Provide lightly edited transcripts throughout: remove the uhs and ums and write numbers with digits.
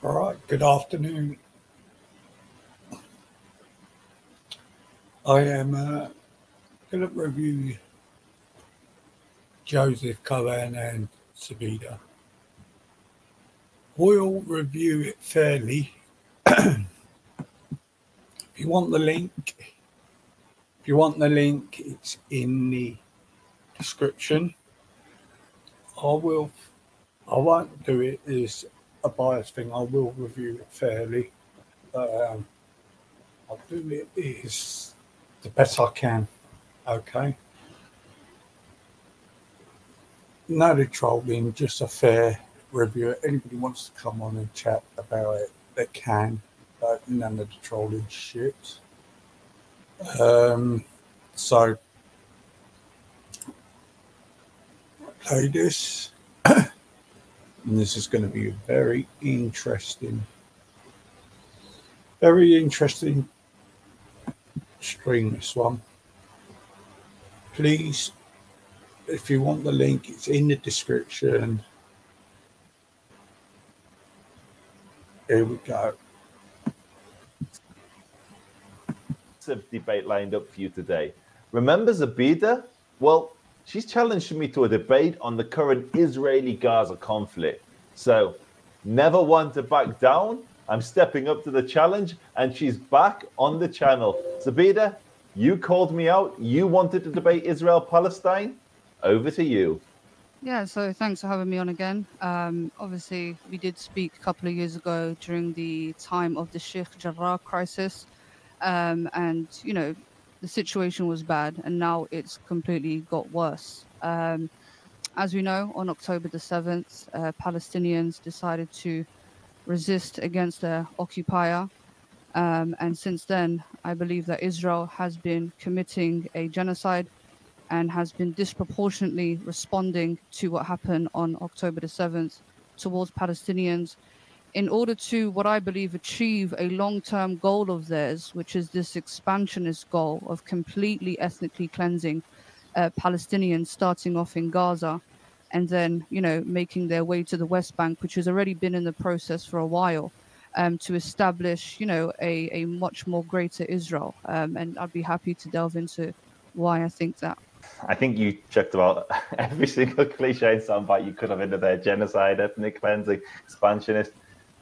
All right, good afternoon. I am going to review Joseph Cohen and Zoubida. We'll review it fairly. If you want the link, it's in the description. I won't do it as a biased thing. I will review it fairly, but I'll do it as the best I can. Okay. No trolling, just a fair review. If anybody wants to come on and chat about it, they can, but none of the trolling shit. So play this. And this is going to be a very interesting stream, this one. Please, if you want the link, it's in the description. Here we go. Debate lined up for you today. Remember Zoubida? Well, she's challenged me to a debate on the current Israeli-Gaza conflict. So, never one to back down. I'm stepping up to the challenge, and she's back on the channel. Zoubida, you called me out. You wanted to debate Israel-Palestine. Over to you. Yeah, so thanks for having me on again. Obviously, we did speak a couple of years ago during the time of the Sheikh Jarrah crisis. And, you know, the situation was bad, and now it's completely got worse. As we know, on October the 7th, Palestinians decided to resist against their occupier. And since then, I believe that Israel has been committing a genocide and has been disproportionately responding to what happened on October the 7th towards Palestinians in order to, what I believe, achieve a long-term goal of theirs, which is this expansionist goal of completely ethnically cleansing Palestinians, starting off in Gaza, and then, you know, making their way to the West Bank, which has already been in the process for a while, to establish, you know, a much more greater Israel. And I'd be happy to delve into why I think that. I think you checked about every single cliche and soundbite you could have into there. Genocide, ethnic cleansing, expansionist.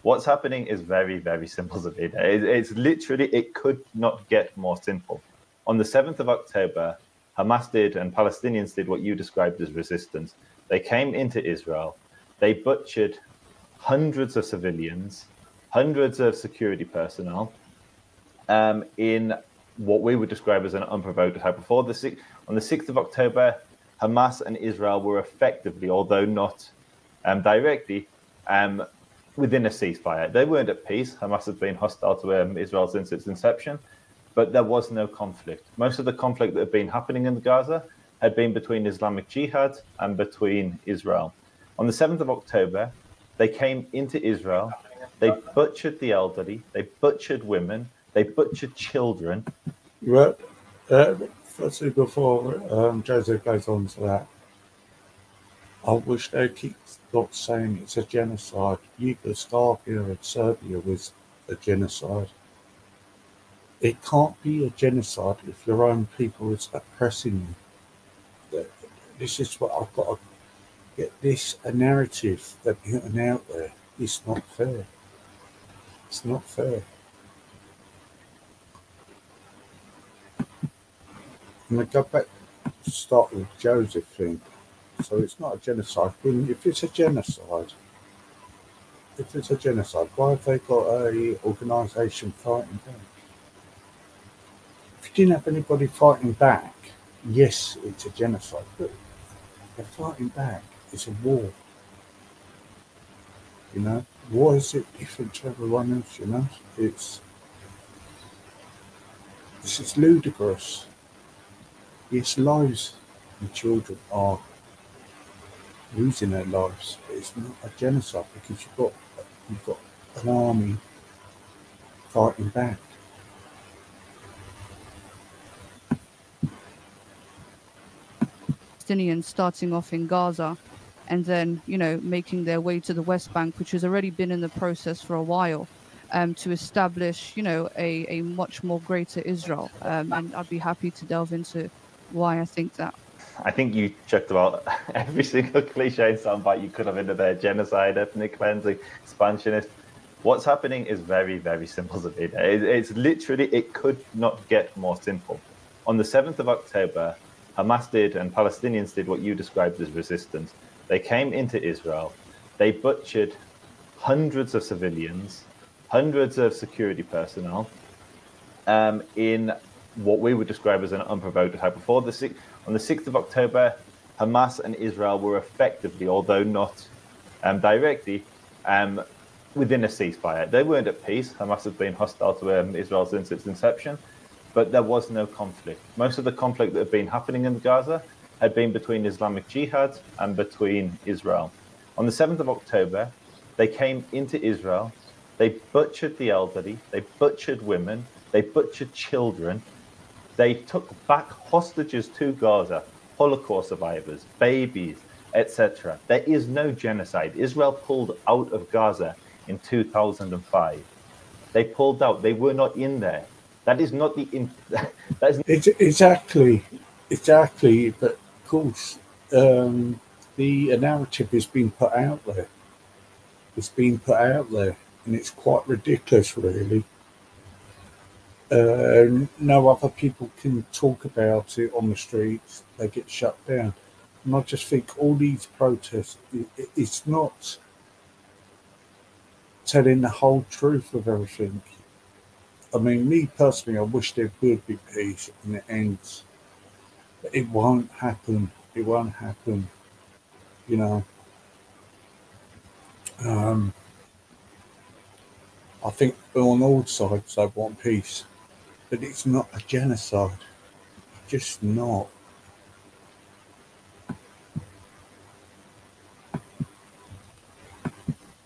What's happening is very, very simple, Zoubida. It's literally, it could not get more simple. On the 7th of October, Hamas did and Palestinians did what you described as resistance. They came into Israel. They butchered hundreds of civilians, hundreds of security personnel in what we would describe as an unprovoked attack. On the 6th of October, Hamas and Israel were effectively, although not directly, within a ceasefire. They weren't at peace. Hamas has been hostile to Israel since its inception, but there was no conflict. Most of the conflict that had been happening in Gaza had been between Islamic Jihad and between Israel. On the 7th of October, they came into Israel. They butchered the elderly. They butchered women. They butchered children. Right. Firstly, before Joseph goes on to that, I wish they keep not saying it's a genocide. Yugoslavia and Serbia was a genocide. It can't be a genocide if your own people is oppressing you. This is what I've got to get this a narrative that you're putting out there. It's not fair. It's not fair. I'm going to go back to start with Joseph thing. So it's not a genocide. If it's a genocide, why have they got a organisation fighting back? If you didn't have anybody fighting back, yes, it's a genocide. But they're fighting back. It's a war. You know, war is different to everyone else. You know, this is ludicrous. Yes, lives and children are losing their lives, but it's not a genocide because you've got an army fighting back. Palestinians starting off in Gaza, and then, making their way to the West Bank, which has already been in the process for a while, to establish, a much more greater Israel. And I'd be happy to delve into why I think that. I think you checked about every single cliche and soundbite you could have into there. Genocide, ethnic cleansing, expansionist. What's happening is very, very simple, Zoubida. It's literally, it could not get more simple. On the 7th of October, Hamas did and Palestinians did what you described as resistance. They came into Israel. They butchered hundreds of civilians, hundreds of security personnel in what we would describe as an unprovoked attack. On the 6th of October, Hamas and Israel were effectively, although not directly, within a ceasefire. They weren't at peace. Hamas has been hostile to Israel since its inception, but there was no conflict. Most of the conflict that had been happening in Gaza had been between Islamic Jihad and between Israel. On the 7th of October, they came into Israel. They butchered the elderly. They butchered women. They butchered children. They took back hostages to Gaza, Holocaust survivors, babies, etc. There is no genocide. Israel pulled out of Gaza in 2005. They pulled out. They were not in there. That is not the. Exactly. But of course, the narrative has been put out there. It's been put out there, and it's quite ridiculous, really. No other people can talk about it on the streets. They get shut down. And I just think all these protests, it's not telling the whole truth of everything. I mean, me personally, I wish there would be peace and it ends. But it won't happen. It won't happen. I think on all sides they want peace. But it's not a genocide. It's just not.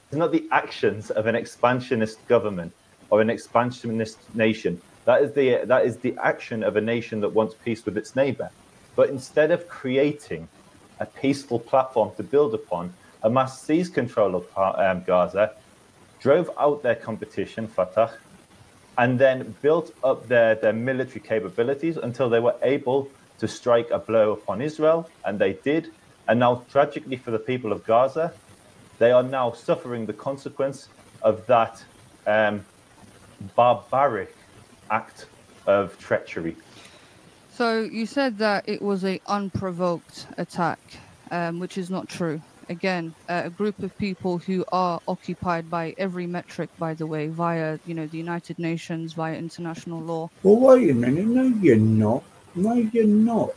It's not the actions of an expansionist government or an expansionist nation. That is the action of a nation that wants peace with its neighbor. But instead of creating a peaceful platform to build upon, Hamas seized control of Gaza, drove out their competition, Fatah, and then built up their military capabilities until they were able to strike a blow upon Israel, and they did. And now, tragically for the people of Gaza, they are now suffering the consequence of that barbaric act of treachery. So you said that it was an unprovoked attack, which is not true. Again, a group of people who are occupied by every metric, by the way, via the United Nations, via international law. Well, wait a minute. No, you're not. No, you're not.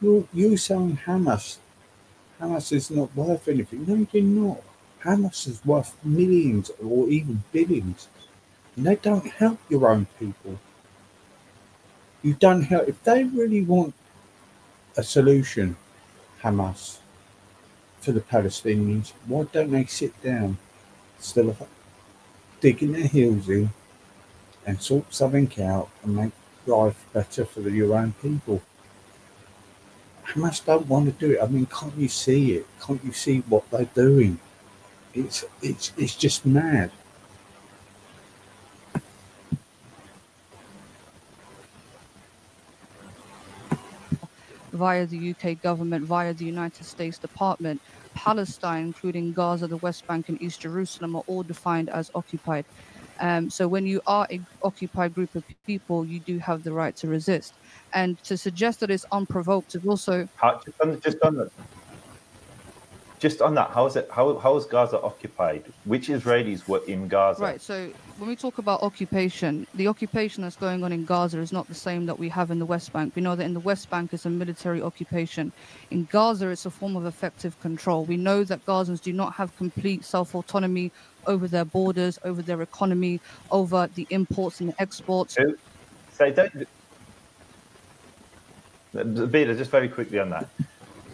You're saying Hamas is not worth anything. No, you're not. Hamas is worth millions or even billions. And they don't help your own people. You don't help. If they really want a solution, Hamas, for the Palestinians, why don't they sit down, instead of digging their heels in, and sort something out and make life better for your own people? Hamas don't want to do it. I mean, can't you see it? Can't you see what they're doing? It's just mad. Via the UK government, via the United States Department, Palestine, including Gaza, the West Bank, and East Jerusalem, are all defined as occupied. So when you are an occupied group of people, you do have the right to resist. And to suggest that it's unprovoked is also... Just on that, how is Gaza occupied? Which Israelis were in Gaza? Right, so when we talk about occupation, the occupation that's going on in Gaza is not the same that we have in the West Bank. We know that in the West Bank it's a military occupation. In Gaza, it's a form of effective control. We know that Gazans do not have complete self-autonomy over their borders, over their economy, over the imports and the exports. So Zoubida, just very quickly on that.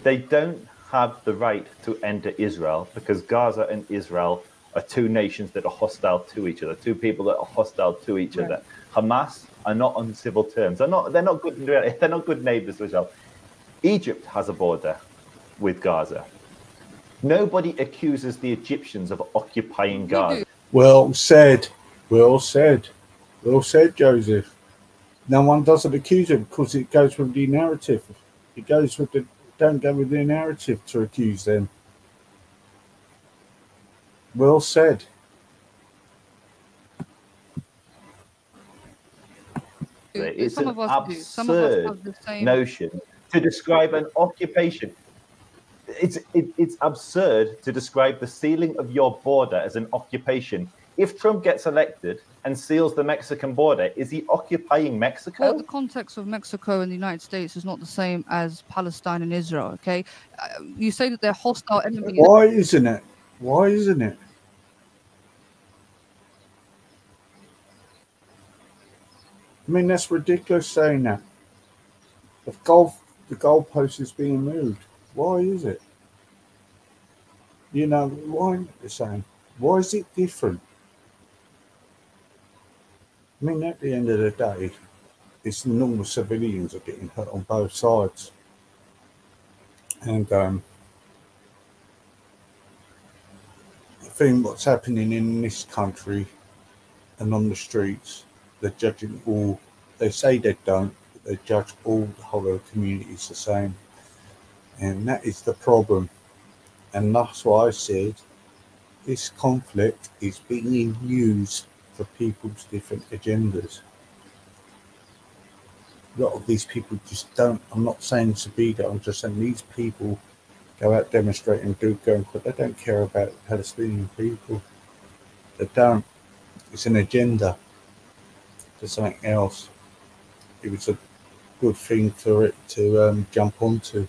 They don't have the right to enter Israel because Gaza and Israel are two nations that are hostile to each other, two people that are hostile to each other. Hamas are not on civil terms. They're not good. They're not good neighbors to Israel. Egypt has a border with Gaza. Nobody accuses the Egyptians of occupying Gaza. Well said. Well said. Well said, Joseph. No one doesn't accuse him because it goes with the narrative. It goes with the don't go with the narrative to accuse them. Well said. It's Some an of us do. Some of us absurd have the same notion to describe an occupation. It's absurd to describe the sealing of your border as an occupation. If Trump gets elected and seals the Mexican border, is he occupying Mexico? Well, the context of Mexico and the United States is not the same as Palestine and Israel, okay? You say that they're hostile enemies. Why isn't it? Why isn't it? I mean, that's ridiculous saying that. The goalpost is being moved. Why is it? You know, why aren't they saying? Why is it different? I mean, at the end of the day, it's the normal civilians are getting hurt on both sides. And I think what's happening in this country and on the streets, they're judging all, they say they don't, but they judge all the whole of the communities the same. And that is the problem. And that's why I said this conflict is being used for people's different agendas. A lot of these people just don't, I'm not saying Zoubida, I'm just saying these people go out demonstrating, but they don't care about Palestinian people. They don't. It's an agenda. There's something else. It was a good thing for it to jump onto.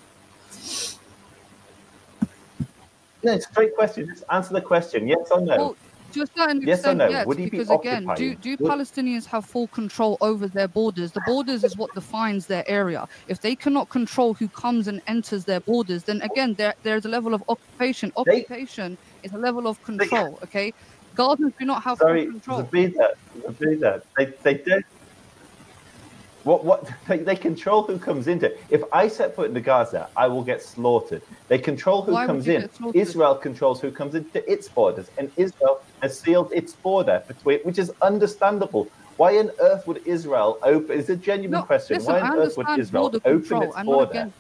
No, it's a great question. Just answer the question. Yes or no? Well, to a certain Yes or extent, no? yes, Would he be because again, occupying? do Palestinians have full control over their borders? The borders is what defines their area. If they cannot control who comes and enters their borders, then again, there's a level of occupation. Occupation is a level of control, okay? Gardens do not have full control. Zoubida, they don't. They control who comes into it. If I set foot into Gaza, I will get slaughtered. They control who comes in. Israel controls who comes into its borders, and Israel has sealed its border between, which is understandable. Why on earth would Israel open? It's a genuine question. Listen, why on earth would Israel open its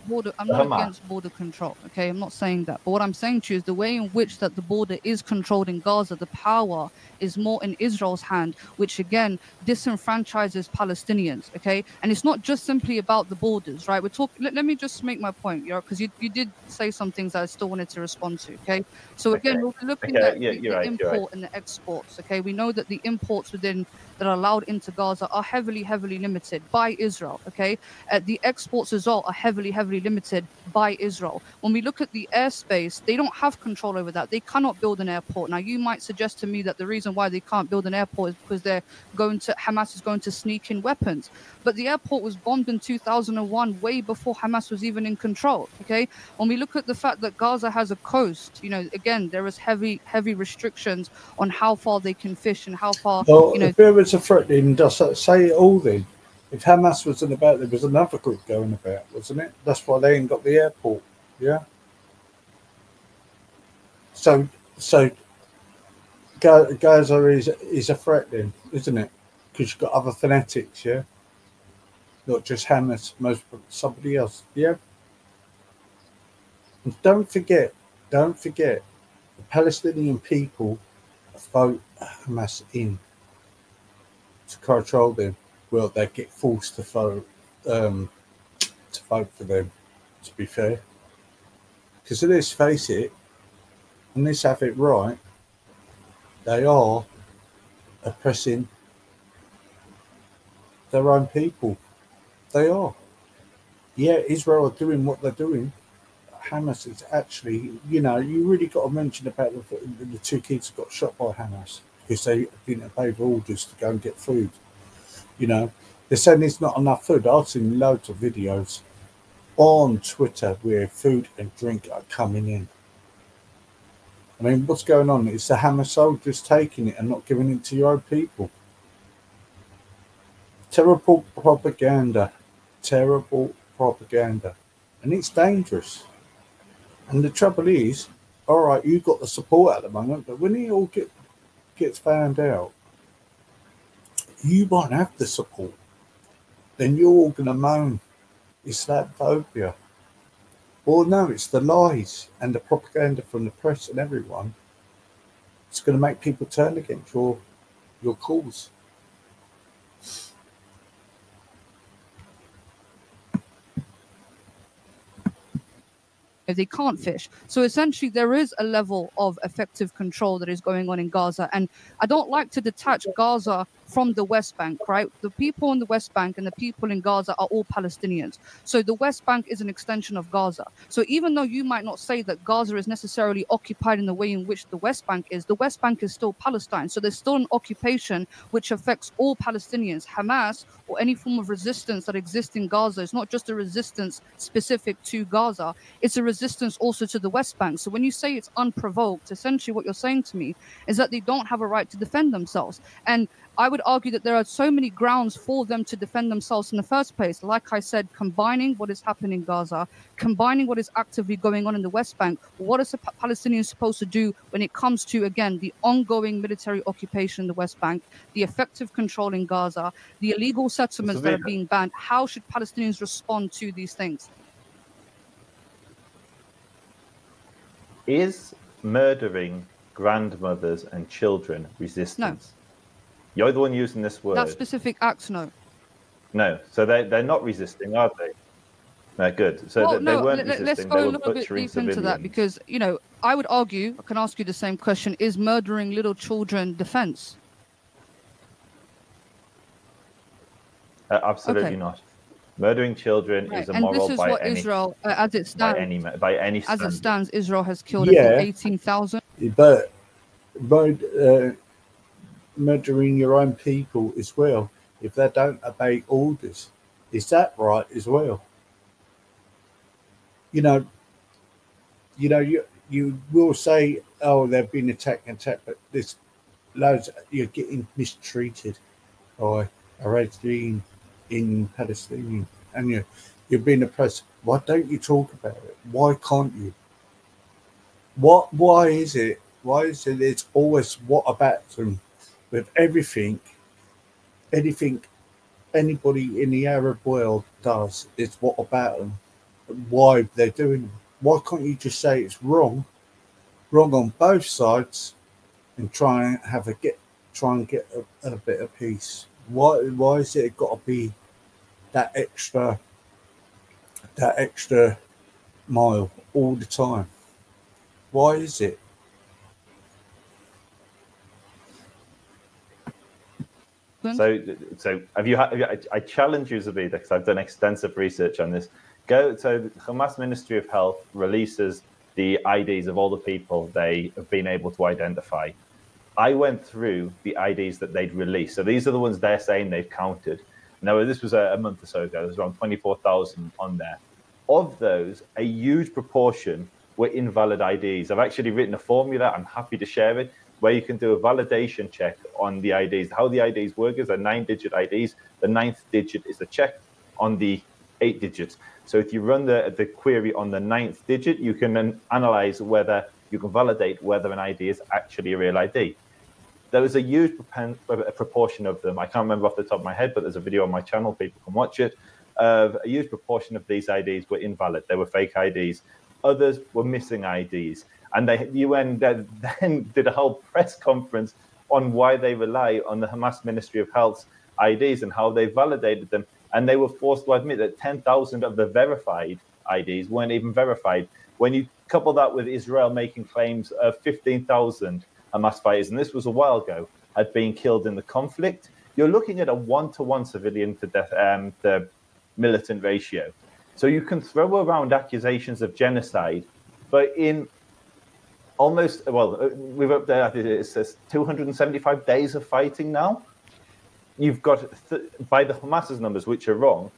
border? I'm not against border control. Okay, I'm not saying that. But what I'm saying to you is the way in which that the border is controlled in Gaza, the power is more in Israel's hand, which again disenfranchises Palestinians. Okay, and it's not just simply about the borders, right? We're talking. Let me just make my point, because you did say some things that I still wanted to respond to. Okay, so again, we're looking at the import and the exports. Okay, we know that the imports that are allowed into Gaza are heavily limited by Israel. Okay, the exports as well are heavily limited by Israel. When we look at the airspace, they don't have control over that. They cannot build an airport. Now, you might suggest to me that the reason why they can't build an airport is because Hamas is going to sneak in weapons. But the airport was bombed in 2001, way before Hamas was even in control. Okay, when we look at the fact that Gaza has a coast, again, there is heavy restrictions on how far they can fish and how far. Well, if there was a threat, then does that say it all then? If Hamas wasn't about, there was another group going about, wasn't it? That's why they ain't got the airport. Yeah. So Gaza is a threat then, isn't it? Because you've got other fanatics, yeah. Not just Hamas, somebody else, yeah. And don't forget, the Palestinian people vote Hamas in to control them. Well, they get forced to vote for them, to be fair. Because let's face it, and let's have it right, they are oppressing their own people. They are. Yeah, Israel are doing what they're doing. Hamas is actually, you really got to mention about the two kids who got shot by Hamas because they didn't obey the orders to go and get food. They're saying there's not enough food. I've seen loads of videos on Twitter where food and drink are coming in. I mean, what's going on? It's the Hamas soldiers taking it and not giving it to your own people. Terrible propaganda. And it's dangerous. And the trouble is, all right, you've got the support at the moment, but when it all gets found out, you won't have the support. Then you're all going to moan Islamophobia. Well, no, it's the lies and the propaganda from the press and everyone. It's going to make people turn against your cause. They can't fish. So essentially there is a level of effective control that is going on in Gaza. And I don't like to detach Gaza from the West Bank, right? The people in the West Bank and the people in Gaza are all Palestinians. So the West Bank is an extension of Gaza. So even though you might not say that Gaza is necessarily occupied in the way in which the West Bank is still Palestine. So there's still an occupation which affects all Palestinians. Hamas or any form of resistance that exists in Gaza is not just a resistance specific to Gaza, it's a resistance also to the West Bank. So when you say it's unprovoked, essentially what you're saying to me is that they don't have a right to defend themselves. And I would argue that there are so many grounds for them to defend themselves in the first place. Like I said, combining what is happening in Gaza, combining what is actively going on in the West Bank, what is a Palestinian supposed to do when it comes to, again, the ongoing military occupation in the West Bank, the effective control in Gaza, the illegal settlements that are being banned? How should Palestinians respond to these things? Is murdering grandmothers and children resistance? No. You're the one using this word. That specific act, no. No. So they're not resisting, are they? No, good. So they weren't resisting. Let's go a little bit deeper into that because, you know, I would argue, I can ask you the same question, is murdering little children defense? Absolutely not. Murdering children is immoral. And this is what Israel, as it stands, by any as it stands, Israel has killed 18,000. But murdering your own people as well, if they don't obey orders, is that right as well? You will say, oh, they've been attacked, but there's loads. You're getting mistreated by a regime in Palestine, and you're being oppressed. Why don't you talk about it? Why can't you? Why is it? It's always what about them with everything, anything anybody in the Arab world does, it's what about them, why they're doing it. Why can't you just say it's wrong on both sides, and try and get a bit of peace? Why is it got to be that extra mile all the time? Why is it? So have you? I challenge you, Zoubida, because I've done extensive research on this. So the Hamas Ministry of Health releases the IDs of all the people they have been able to identify. I went through the IDs that they'd released. So these are the ones they're saying they've counted. Now, this was a month or so ago. There's around 24,000 on there. Of those, a huge proportion were invalid IDs. I've actually written a formula. I'm happy to share it, where you can do a validation check on the IDs. How the IDs work is they're 9-digit IDs. The 9th digit is a check on the 8 digits. So if you run the query on the 9th digit, you can then analyze whether you can validate whether an ID is actually a real ID. There was a huge proportion of them. I can't remember off the top of my head, but there's a video on my channel. People can watch it. A huge proportion of these IDs were invalid. They were fake IDs. Others were missing IDs. And the UN then did a whole press conference on why they rely on the Hamas Ministry of Health's IDs and how they validated them. And they were forced to admit that 10,000 of the verified IDs weren't even verified. When you couple that with Israel making claims of 15,000 Hamas fighters, and this was a while ago, had been killed in the conflict, you're looking at a 1-to-1 civilian to death, the militant ratio. So you can throw around accusations of genocide, but in almost, we're up there, it says 275 days of fighting now. You've got, by the Hamas's numbers, which are wrong,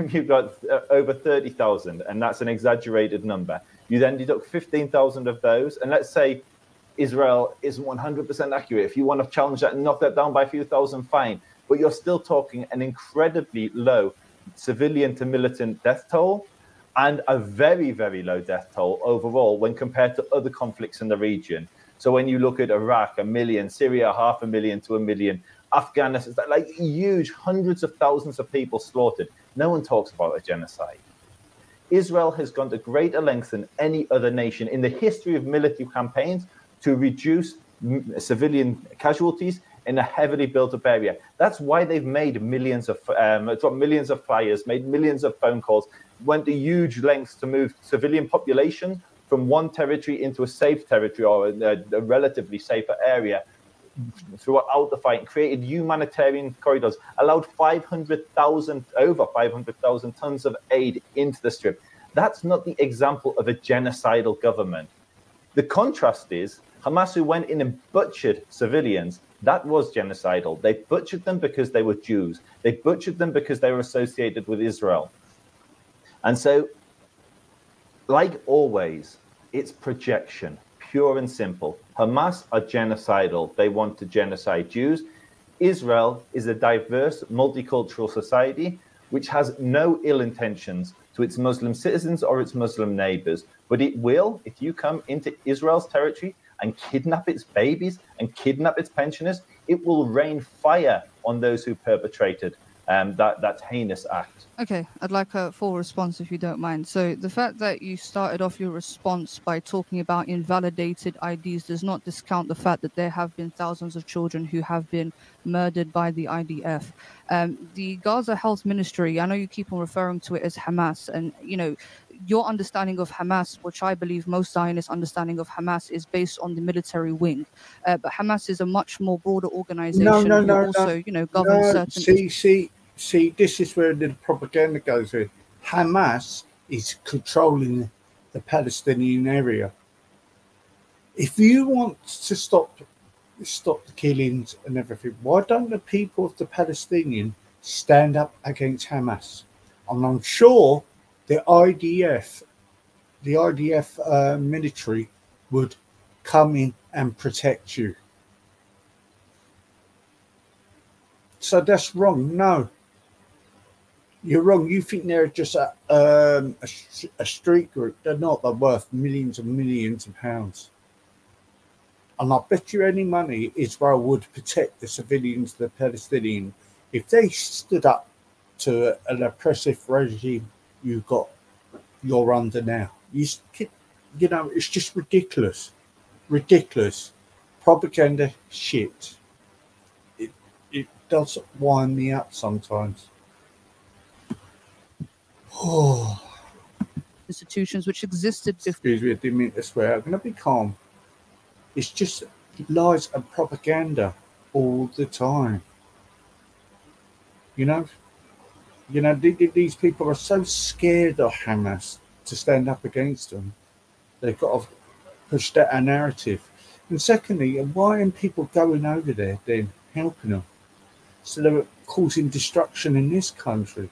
you've got over 30,000, and that's an exaggerated number. You then deduct 15,000 of those, and let's say Israel isn't 100% accurate. If you want to challenge that and knock that down by a few thousand, fine. But you're still talking an incredibly low civilian to militant death toll. and a very, very low death toll overall when compared to other conflicts in the region. So when you look at Iraq, 1 million, Syria, 500,000 to 1 million, Afghanistan, like huge hundreds of thousands of people slaughtered. No one talks about a genocide. Israel has gone to greater lengths than any other nation in the history of military campaigns to reduce civilian casualties in a heavily built-up area. That's why they've made millions of flyers, made millions of phone calls, went to huge lengths to move civilian population from one territory into a safe territory or a relatively safer area throughout the fight, created humanitarian corridors, allowed over 500,000 tons of aid into the Strip. That's not the example of a genocidal government. The contrast is Hamas, who went in and butchered civilians, that was genocidal. They butchered them because they were Jews. They butchered them because they were associated with Israel. And so, like always, it's projection, pure and simple. Hamas are genocidal. They want to genocide Jews. Israel is a diverse, multicultural society which has no ill intentions to its Muslim citizens or its Muslim neighbors. But it will, if you come into Israel's territory and kidnap its babies and kidnap its pensioners, it will rain fire on those who perpetrated that heinous act. Okay, I'd like a full response if you don't mind. So the fact that you started off your response by talking about invalidated IDs does not discount the fact that there have been thousands of children who have been murdered by the IDF. The Gaza Health Ministry, I know you keep on referring to it as Hamas, and you know, your understanding of Hamas, which I believe most Zionists' understanding of Hamas is based on the military wing. But Hamas is a much more broader organization who also, you know, governs certain... See, this is where the propaganda goes in. Hamas is controlling the Palestinian area. If you want to stop the killings and everything, why don't the people of the Palestinian stand up against Hamas? And I'm sure the IDF military would come in and protect you. So that's wrong. No. You're wrong. You think they're just a street group. They're not. They're worth millions and millions of pounds. And I bet you any money Israel would protect the civilians, the Palestinians, if they stood up to an oppressive regime you're under now. You know, it's just ridiculous. Ridiculous. Propaganda shit. It does wind me up sometimes. Oh. Institutions which existed before. Excuse me, I didn't mean to swear. I'm going to be calm. It's just lies and propaganda all the time. You know, these people are so scared of Hamas to stand up against them. They've got to push that narrative. And secondly, why aren't people going over there then helping them? So they're causing destruction in this country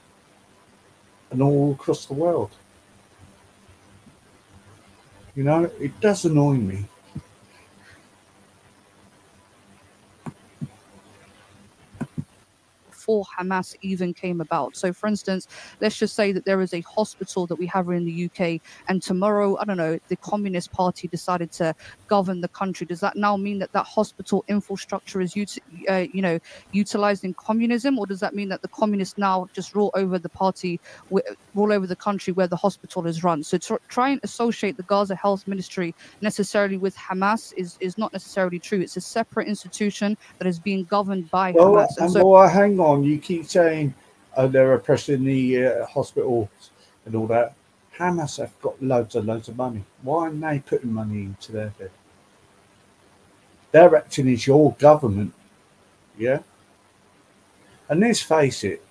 and all across the world. You know, it does annoy me. Before Hamas even came about. So for instance, let's just say that there is a hospital that we have in the UK, and tomorrow, I don't know, the Communist Party decided to govern the country. Does that now mean that that hospital infrastructure is utilized in communism, or does that mean that the communists now just rule over the party, rule over the country where the hospital is run? So to try and associate the Gaza Health Ministry necessarily with Hamas is not necessarily true. It's a separate institution that is being governed by Hamas. And so, hang on. You keep saying they're oppressing the hospitals and all that. Hamas have got loads of money. Why aren't they putting money into their bed? They're acting as your government, yeah? And let's face it,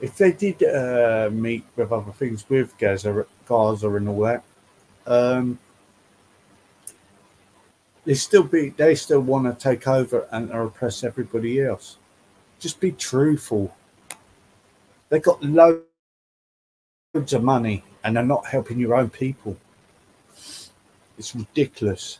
if they did meet with other things with Gaza and all that, they still want to take over and oppress everybody else. Just be truthful. They've got loads of money and they're not helping your own people. It's ridiculous.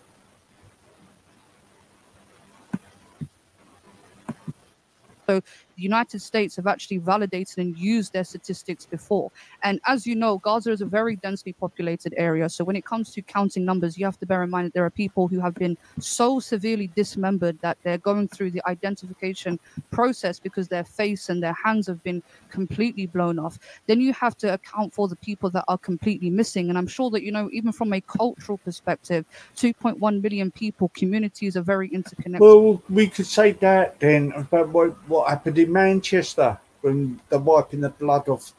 So the United States have actually validated and used their statistics before. And as you know, Gaza is a very densely populated area. So when it comes to counting numbers, you have to bear in mind that there are people who have been so severely dismembered that they're going through the identification process because their face and their hands have been completely blown off. Then you have to account for the people that are completely missing. And I'm sure that, you know, even from a cultural perspective, 2.1 million people, communities are very interconnected. Well, we could say that then about what happened in Manchester when they're wiping the blood off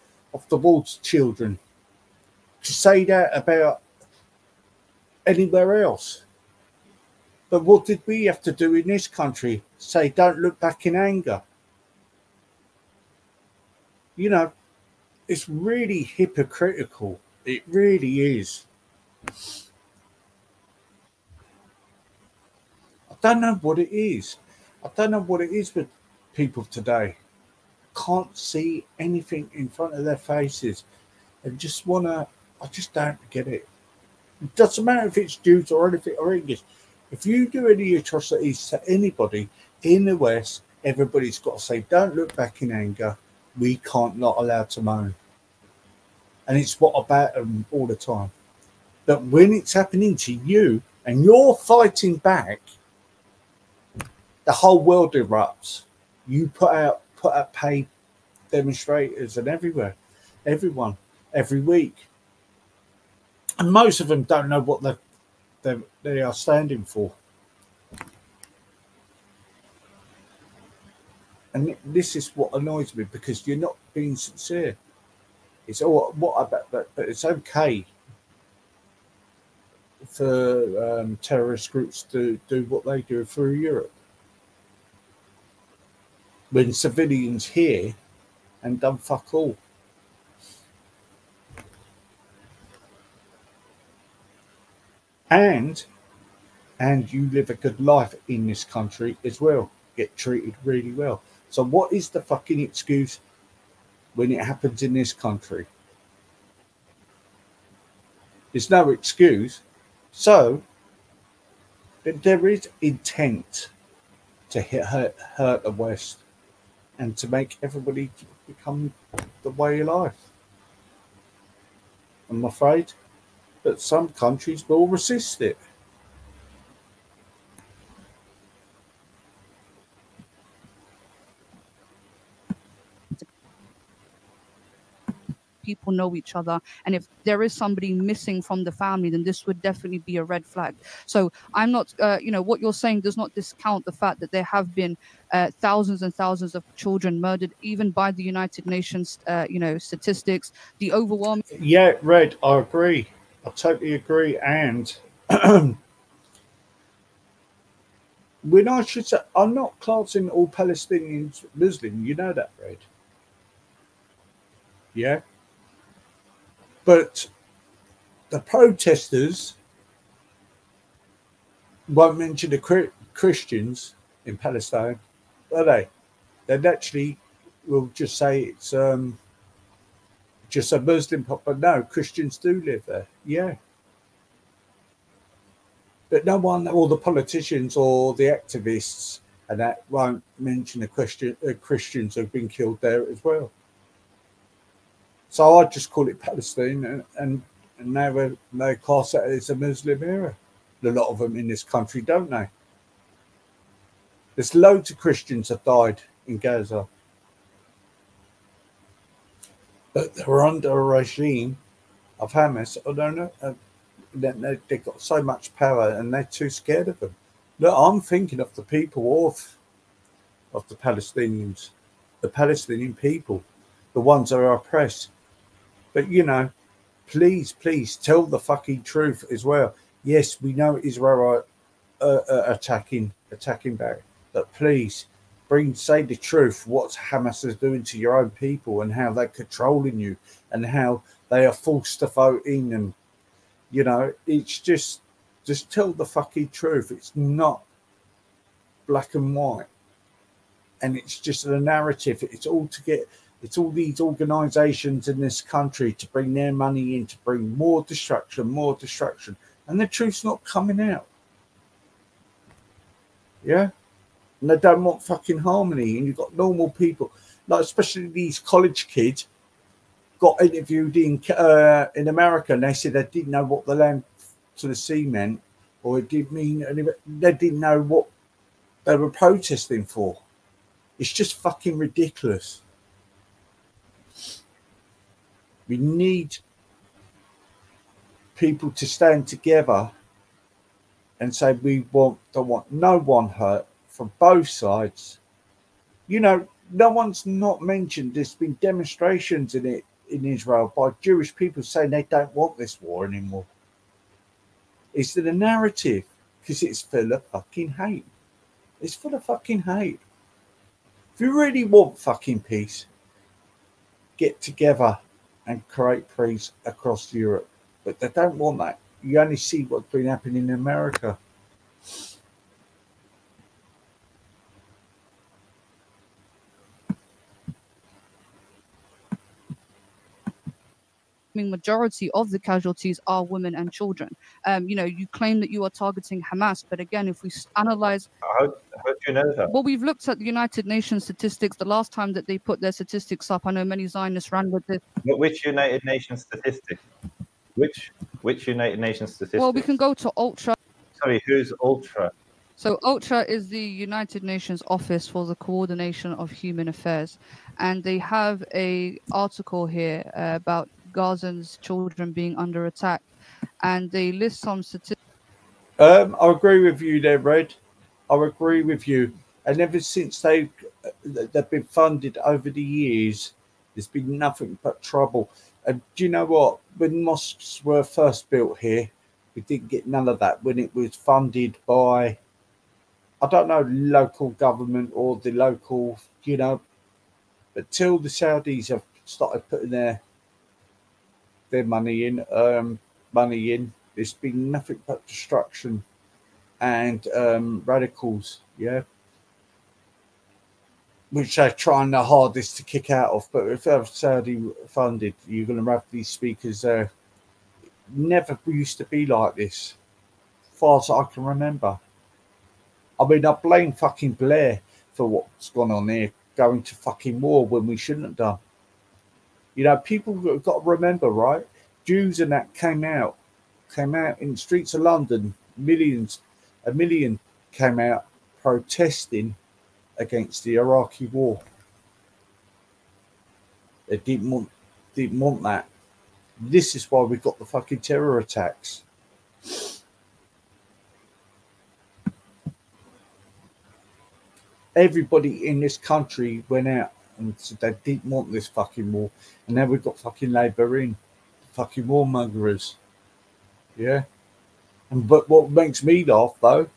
the water children. To say that about anywhere else. But what did we have to do in this country? Say, don't look back in anger. You know, it's really hypocritical. It really is. I don't know what it is. I don't know what it is with people today. Can't see anything in front of their faces and just wanna. I just don't get it. It doesn't matter if it's Jews or anything or English. If you do any atrocities to anybody in the West, everybody's got to say, "Don't look back in anger. We can't not allowed to moan." And it's what about them all the time. That when it's happening to you and you're fighting back, the whole world erupts. You put out paid demonstrators and everywhere, everyone, every week. And most of them don't know what they are standing for. And this is what annoys me, because you're not being sincere. It's all what about that, but it's okay for terrorist groups to do what they do through Europe. When civilians here and done fuck all. And you live a good life in this country as well. Get treated really well. So what is the fucking excuse when it happens in this country? There's no excuse. So there is intent to hurt the West and to make everybody become the way of life. I'm afraid that some countries will resist it. People know each other, and if there is somebody missing from the family, then this would definitely be a red flag. So I'm not, you know, what you're saying does not discount the fact that there have been thousands and thousands of children murdered, even by the United Nations, you know, statistics. The overwhelming. Yeah, Red, I agree. I totally agree. And when I should say, I'm not classing all Palestinians Muslim. You know that, Red. Yeah. But the protesters won't mention the Christians in Palestine, are they? They'd actually will just say it's just a Muslim pop, but no, Christians do live there. Yeah. But no one, all the politicians or the activists and that won't mention the Christians who've been killed there as well. So I just call it Palestine, and now they class it as a Muslim area. A lot of them in this country, don't they? There's loads of Christians that died in Gaza. But they're under a regime of Hamas. I don't know. They've got so much power and they're too scared of them. Look, I'm thinking of the people of the Palestinians, the Palestinian people, the ones that are oppressed. But, you know, please tell the fucking truth as well. Yes, we know Israel are attacking back, but please say the truth. What Hamas is doing to your own people and how they're controlling you and how they are forced to vote in, and you know, it's just tell the fucking truth. It's not black and white, and it's just a narrative. It's all these organisations in this country to bring their money in, to bring more destruction, and the truth's not coming out. Yeah, and they don't want fucking harmony. And you've got normal people, like especially these college kids, got interviewed in America, and they said they didn't know what the land to the sea meant, or it did mean, and they didn't know what they were protesting for. It's just fucking ridiculous. We need people to stand together and say don't want no one hurt from both sides. You know, no one's not mentioned there's been demonstrations in Israel by Jewish people saying they don't want this war anymore. It's the narrative, because it's full of fucking hate. It's full of fucking hate. If you really want fucking peace, get together and create peace across Europe. But they don't want that. You only see what's been happening in America. Majority of the casualties are women and children. You know, you claim that you are targeting Hamas, but again, if we analyze, how do you know that? well, we've looked at the United Nations statistics. The last time that they put their statistics up, I know many Zionists ran with this. Which United Nations statistic? Which United Nations statistic? Well, we can go to Ultra. Sorry, who's Ultra? So Ultra is the United Nations Office for the Coordination of Human Affairs, and they have a article here about Gazans' children being under attack, and they list some statistics. I agree with you there, Red. I agree with you. And ever since they've been funded over the years, there's been nothing but trouble. And do you know what? When mosques were first built here, we didn't get none of that. When it was funded by, I don't know, local government or the local, you know, but till the Saudis have started putting their money in, there's been nothing but destruction and radicals, yeah, which they're trying their hardest to kick out of. But if they're Saudi funded, you're going to have these speakers there. Never used to be like this, as far as I can remember. I mean, I blame fucking Blair for what's gone on here, going to fucking war when we shouldn't have done. You know, people have got to remember, right? Jews and that came out in the streets of London. A million came out protesting against the Iraqi war. They didn't want that. This is why we got the fucking terror attacks. Everybody in this country went out and said they didn't want this fucking war. And now we've got fucking Labour in. Fucking warmongers. Yeah. But what makes me laugh, though,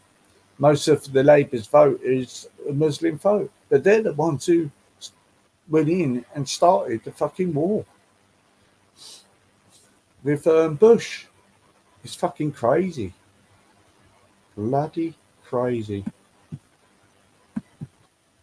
most of the Labour's vote is a Muslim vote. But they're the ones who went in and started the fucking war with Bush. It's fucking crazy. Bloody crazy.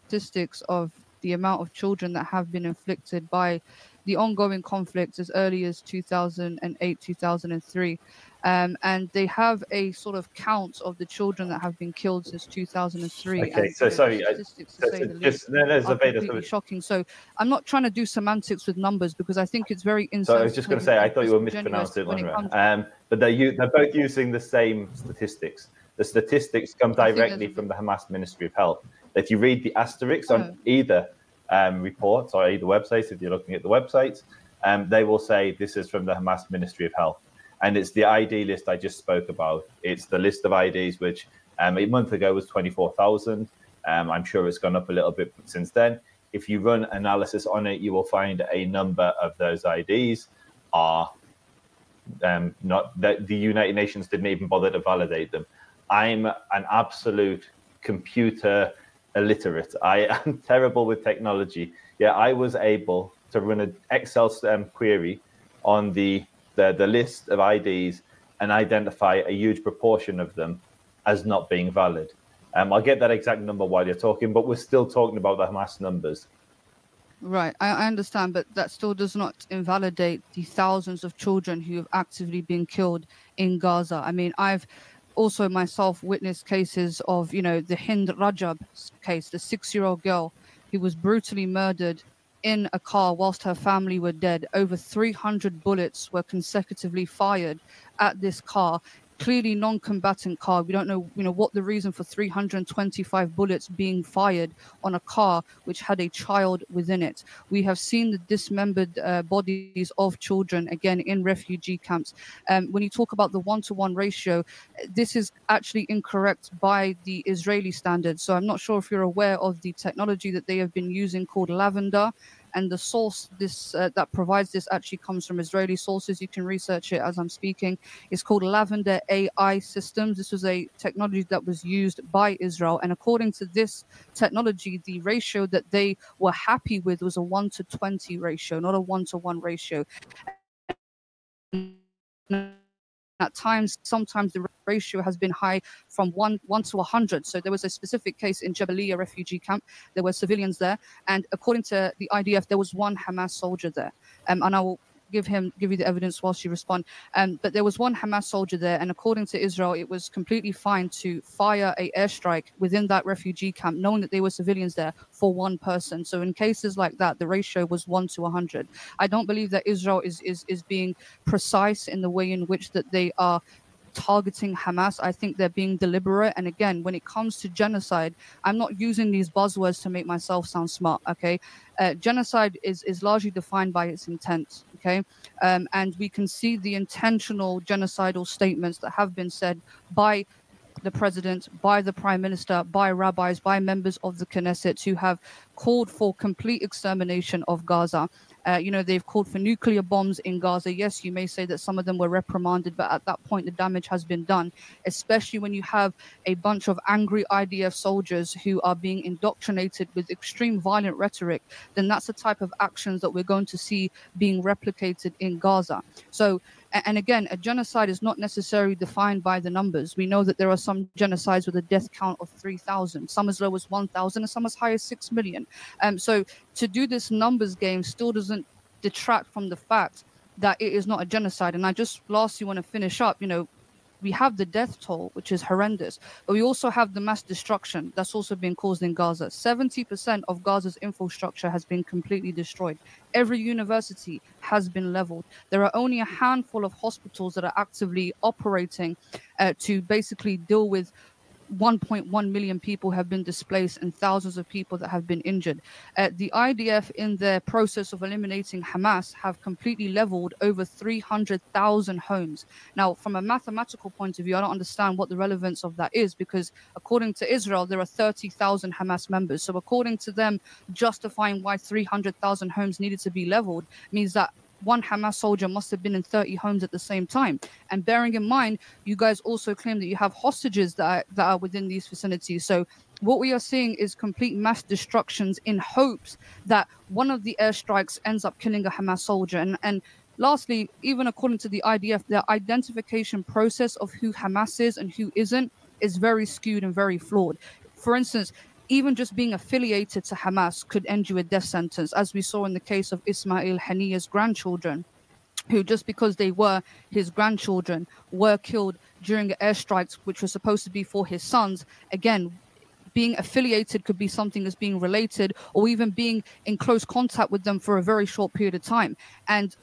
Statistics of the amount of children that have been inflicted by the ongoing conflict as early as 2008, 2003. And they have a sort of count of the children that have been killed since 2003. Okay, and, so sorry, statistics to say the least are completely Zoubida. Shocking. So I'm not trying to do semantics with numbers because I think it's very insensitive. So I was just going to say, I thought you were mispronouncing it, but they're both using the same statistics. The statistics come directly from the Hamas Ministry of Health. If you read the asterisks on either reports or either websites, if you're looking at the websites, they will say this is from the Hamas Ministry of Health. And it's the ID list I just spoke about. It's the list of IDs, which a month ago was 24,000. I'm sure it's gone up a little bit since then. If you run analysis on it, you will find a number of those IDs are not that the United Nations didn't even bother to validate them. I'm an absolute computer illiterate. I am terrible with technology. Yeah, I was able to run an Excel query on the list of IDs and identify a huge proportion of them as not being valid. I'll get that exact number while you're talking, but we're still talking about the Hamas numbers. Right, I understand, but that still does not invalidate the thousands of children who have actively been killed in Gaza. I mean, I've also myself witnessed cases of, the Hind Rajab case, the 6-year-old girl who was brutally murdered in a car whilst her family were dead. Over 300 bullets were consecutively fired at this car. Clearly non-combatant car. We don't know, what the reason for 325 bullets being fired on a car which had a child within it. We have seen the dismembered bodies of children, again, in refugee camps. When you talk about the 1-to-1 ratio, this is actually incorrect by the Israeli standards. So I'm not sure if you're aware of the technology that they have been using called lavender. And the source that provides this actually comes from Israeli sources. You can research it as I'm speaking. It's called Lavender AI Systems. This was a technology that was used by Israel. And according to this technology, the ratio that they were happy with was a 1-to-20 ratio, not a 1-to-1 ratio. At times, sometimes the ratio has been high from 1 to 100. So there was a specific case in Jabalia refugee camp. There were civilians there. And according to the IDF, there was one Hamas soldier there. And I will give you the evidence whilst you respond. But there was one Hamas soldier there. And according to Israel, it was completely fine to fire an airstrike within that refugee camp, knowing that there were civilians there, for one person. So in cases like that, the ratio was 1 to 100. I don't believe that Israel is being precise in the way in which that they are targeting Hamas. I think they're being deliberate. And again, when it comes to genocide, I'm not using these buzzwords to make myself sound smart, okay? Genocide is largely defined by its intent, okay? And we can see the intentional genocidal statements that have been said by the president, by the prime minister, by rabbis, by members of the Knesset who have called for complete extermination of Gaza. They've called for nuclear bombs in Gaza. Yes, you may say that some of them were reprimanded, but at that point, the damage has been done, especially when you have a bunch of angry IDF soldiers who are being indoctrinated with extreme violent rhetoric. Then that's the type of actions that we're going to see being replicated in Gaza. So, and again, a genocide is not necessarily defined by the numbers. We know that there are some genocides with a death count of 3,000, some as low as 1,000, and some as high as 6 million. So to do this numbers game still doesn't detract from the fact that it is not a genocide. And I just lastly want to finish up, we have the death toll, which is horrendous, but we also have the mass destruction that's also been caused in Gaza. 70% of Gaza's infrastructure has been completely destroyed. Every university has been leveled. There are only a handful of hospitals that are actively operating to basically deal with 1.1 million people have been displaced and thousands of people that have been injured. The IDF, in their process of eliminating Hamas, have completely leveled over 300,000 homes. Now, from a mathematical point of view, I don't understand what the relevance of that is, because according to Israel, there are 30,000 Hamas members. So according to them, justifying why 300,000 homes needed to be leveled means that one Hamas soldier must have been in 30 homes at the same time. And bearing in mind, you guys also claim that you have hostages that are within these facilities. So what we are seeing is complete mass destructions in hopes that one of the airstrikes ends up killing a Hamas soldier. And lastly, even according to the IDF, the identification process of who Hamas is and who isn't is very skewed and very flawed. For instance, even just being affiliated to Hamas could end you a death sentence, as we saw in the case of Ismail Haniya's grandchildren, who just because they were his grandchildren were killed during airstrikes, which were supposed to be for his sons. Again, being affiliated could be something that's being related or even being in close contact with them for a very short period of time. And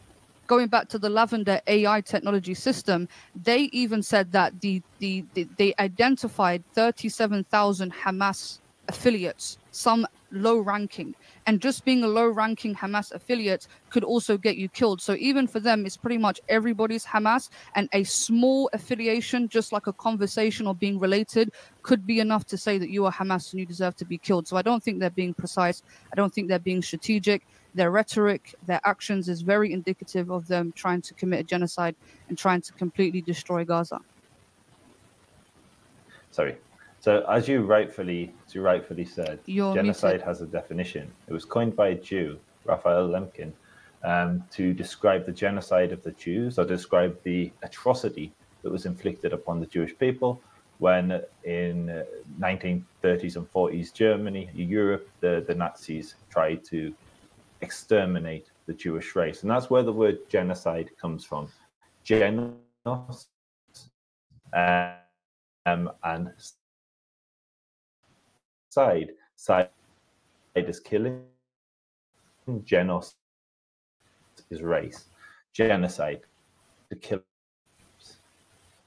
going back to the Lavender AI technology system, they even said that they identified 37,000 Hamas affiliates, some low ranking, and just being a low ranking Hamas affiliate could also get you killed. So even for them, it's pretty much everybody's Hamas, and a small affiliation, just like a conversation or being related, could be enough to say that you are Hamas and you deserve to be killed. So I don't think they're being precise. I don't think they're being strategic. Their rhetoric, their actions is very indicative of them trying to commit a genocide and trying to completely destroy Gaza. Sorry. So as you rightfully said, You're genocide muted. has a definition. It was coined by a Jew, Raphael Lemkin, to describe the genocide of the Jews, or describe the atrocity that was inflicted upon the Jewish people when in 1930s and 40s Germany, Europe, the Nazis tried to exterminate the Jewish race. And that's where the word genocide comes from. Genos, and side is killing, genos is race, genocide to kill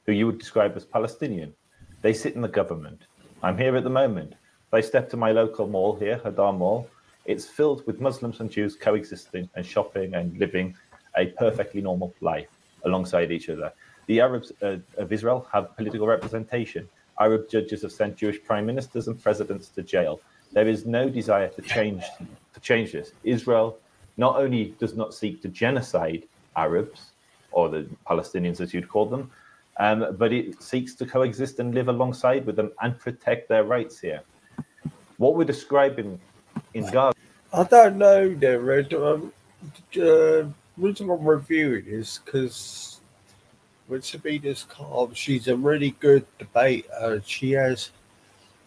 who you would describe as Palestinian. They sit in the government. I'm here at the moment. If I step to my local mall here, Hadar Mall, it's filled with Muslims and Jews coexisting and shopping and living a perfectly normal life alongside each other. The Arabs of Israel have political representation. Arab judges have sent Jewish prime ministers and presidents to jail. There is no desire to change this. Israel not only does not seek to genocide Arabs, or the Palestinians as you'd call them, but it seeks to coexist and live alongside with them and protect their rights here. What we're describing in Gaza... I don't know, Red. The reason I'm reviewing is because with Zoubida's calm, she's a really good debater. She has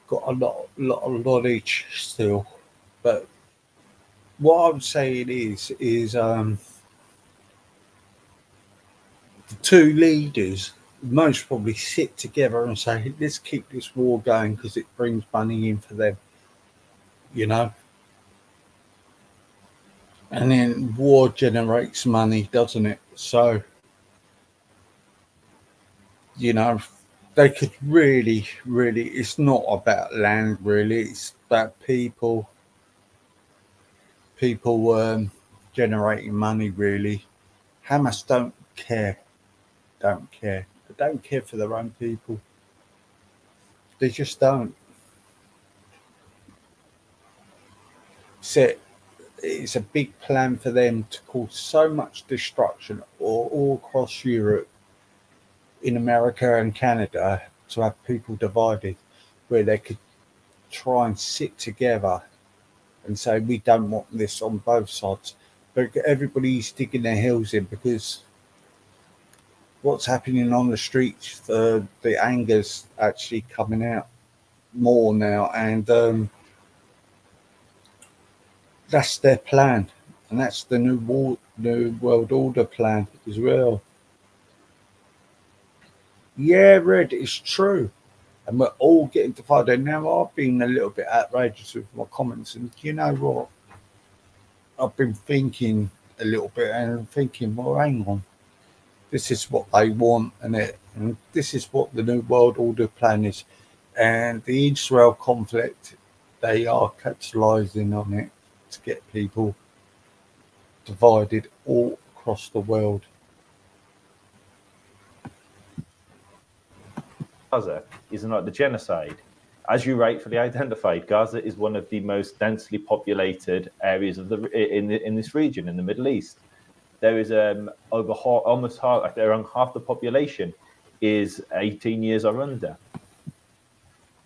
got a lot of knowledge still. But what I'm saying is the two leaders most probably sit together and say, let's keep this war going because it brings money in for them, you know. And then war generates money, doesn't it? So, you know, they could really, it's not about land, really. It's about people generating money, really. Hamas don't care. They don't care for their own people. They just don't. It's a big plan for them to cause so much destruction all across Europe, in America and Canada, to have people divided, where they could try and sit together and say, we don't want this on both sides. But everybody's digging their heels in because what's happening on the streets, the anger's actually coming out more now, and that's their plan, and that's the new world order plan as well. Yeah, Red, it's true, and we're all getting divided. Now, I've been a little bit outrageous with my comments, and you know what? I've been thinking a little bit and thinking, well, hang on. This is what they want, and this is what the New World Order plan is. And the Israel conflict, they are capitalizing on it to get people divided all across the world. Gaza is not the genocide. As you rightfully identified, Gaza is one of the most densely populated areas of in this region, in the Middle East. There is around half the population is 18 years or under.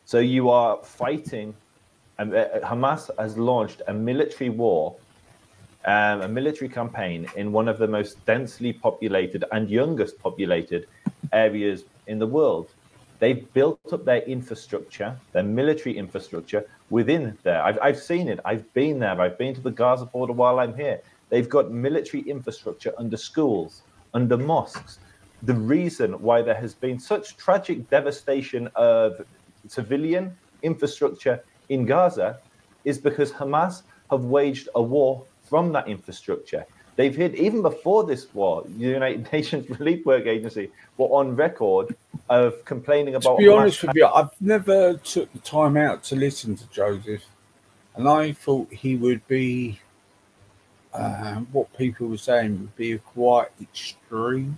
So you are fighting, and Hamas has launched a military war, a military campaign in one of the most densely populated and youngest populated areas in the world. They've built up their infrastructure, their military infrastructure within there. I've seen it. I've been there. I've been to the Gaza border while I'm here. They've got military infrastructure under schools, under mosques. The reason why there has been such tragic devastation of civilian infrastructure in Gaza is because Hamas have waged a war from that infrastructure. They've hit, even before this war, the United Nations Relief Work Agency were on record of complaining about... To be honest with you, I've never took the time out to listen to Joseph, and I thought he would be, what people were saying, would be quite extreme.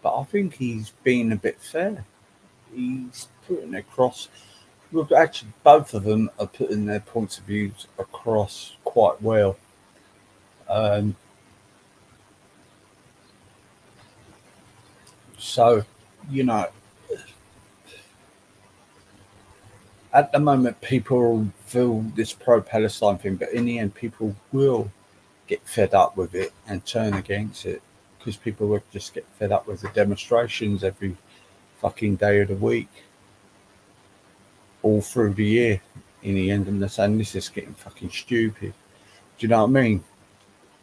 But I think he's been a bit fair. He's putting across... Well, actually, both of them are putting their points of views across quite well. So, you know, at the moment, people feel this pro-Palestine thing, but in the end, people will get fed up with it and turn against it, because people will just get fed up with the demonstrations every fucking day of the week, all through the year. In the end, and they're saying this is getting fucking stupid. Do you know what I mean?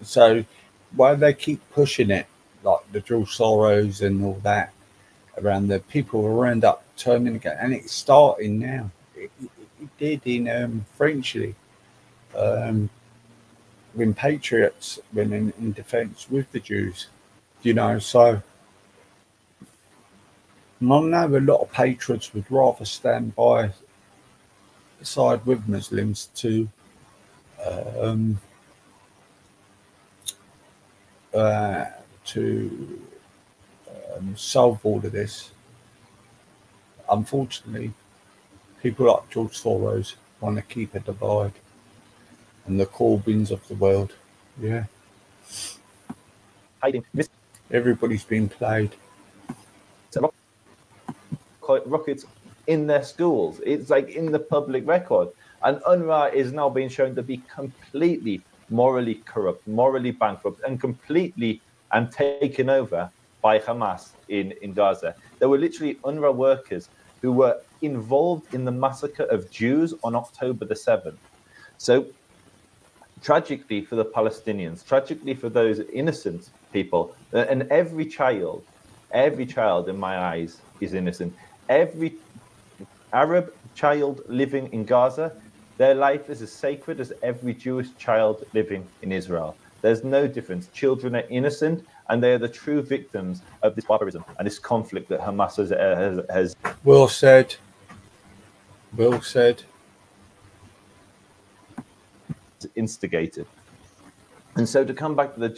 So why they keep pushing it, like the George Soros and all that, around there. People will end up turning again, and it's starting now. It did in Frenchley, when patriots went in defence with the Jews, so I know a lot of patriots would rather stand by side with Muslims um, to solve all of this. Unfortunately, people like George Soros want to keep a divide, and the Corbyns of the world, yeah, hiding everybody's been played. rockets in their schools. It's like in the public record. And UNRWA is now being shown to be completely morally corrupt, morally bankrupt, and completely taken over by Hamas in Gaza. There were literally UNRWA workers who were involved in the massacre of Jews on October the 7th. So tragically for the Palestinians, tragically for those innocent people, and every child in my eyes is innocent. Every Arab child living in Gaza, their life is as sacred as every Jewish child living in Israel. There's no difference. Children are innocent, and they are the true victims of this barbarism and this conflict that Hamas has Well said. Well said. Instigated. And so to come back to the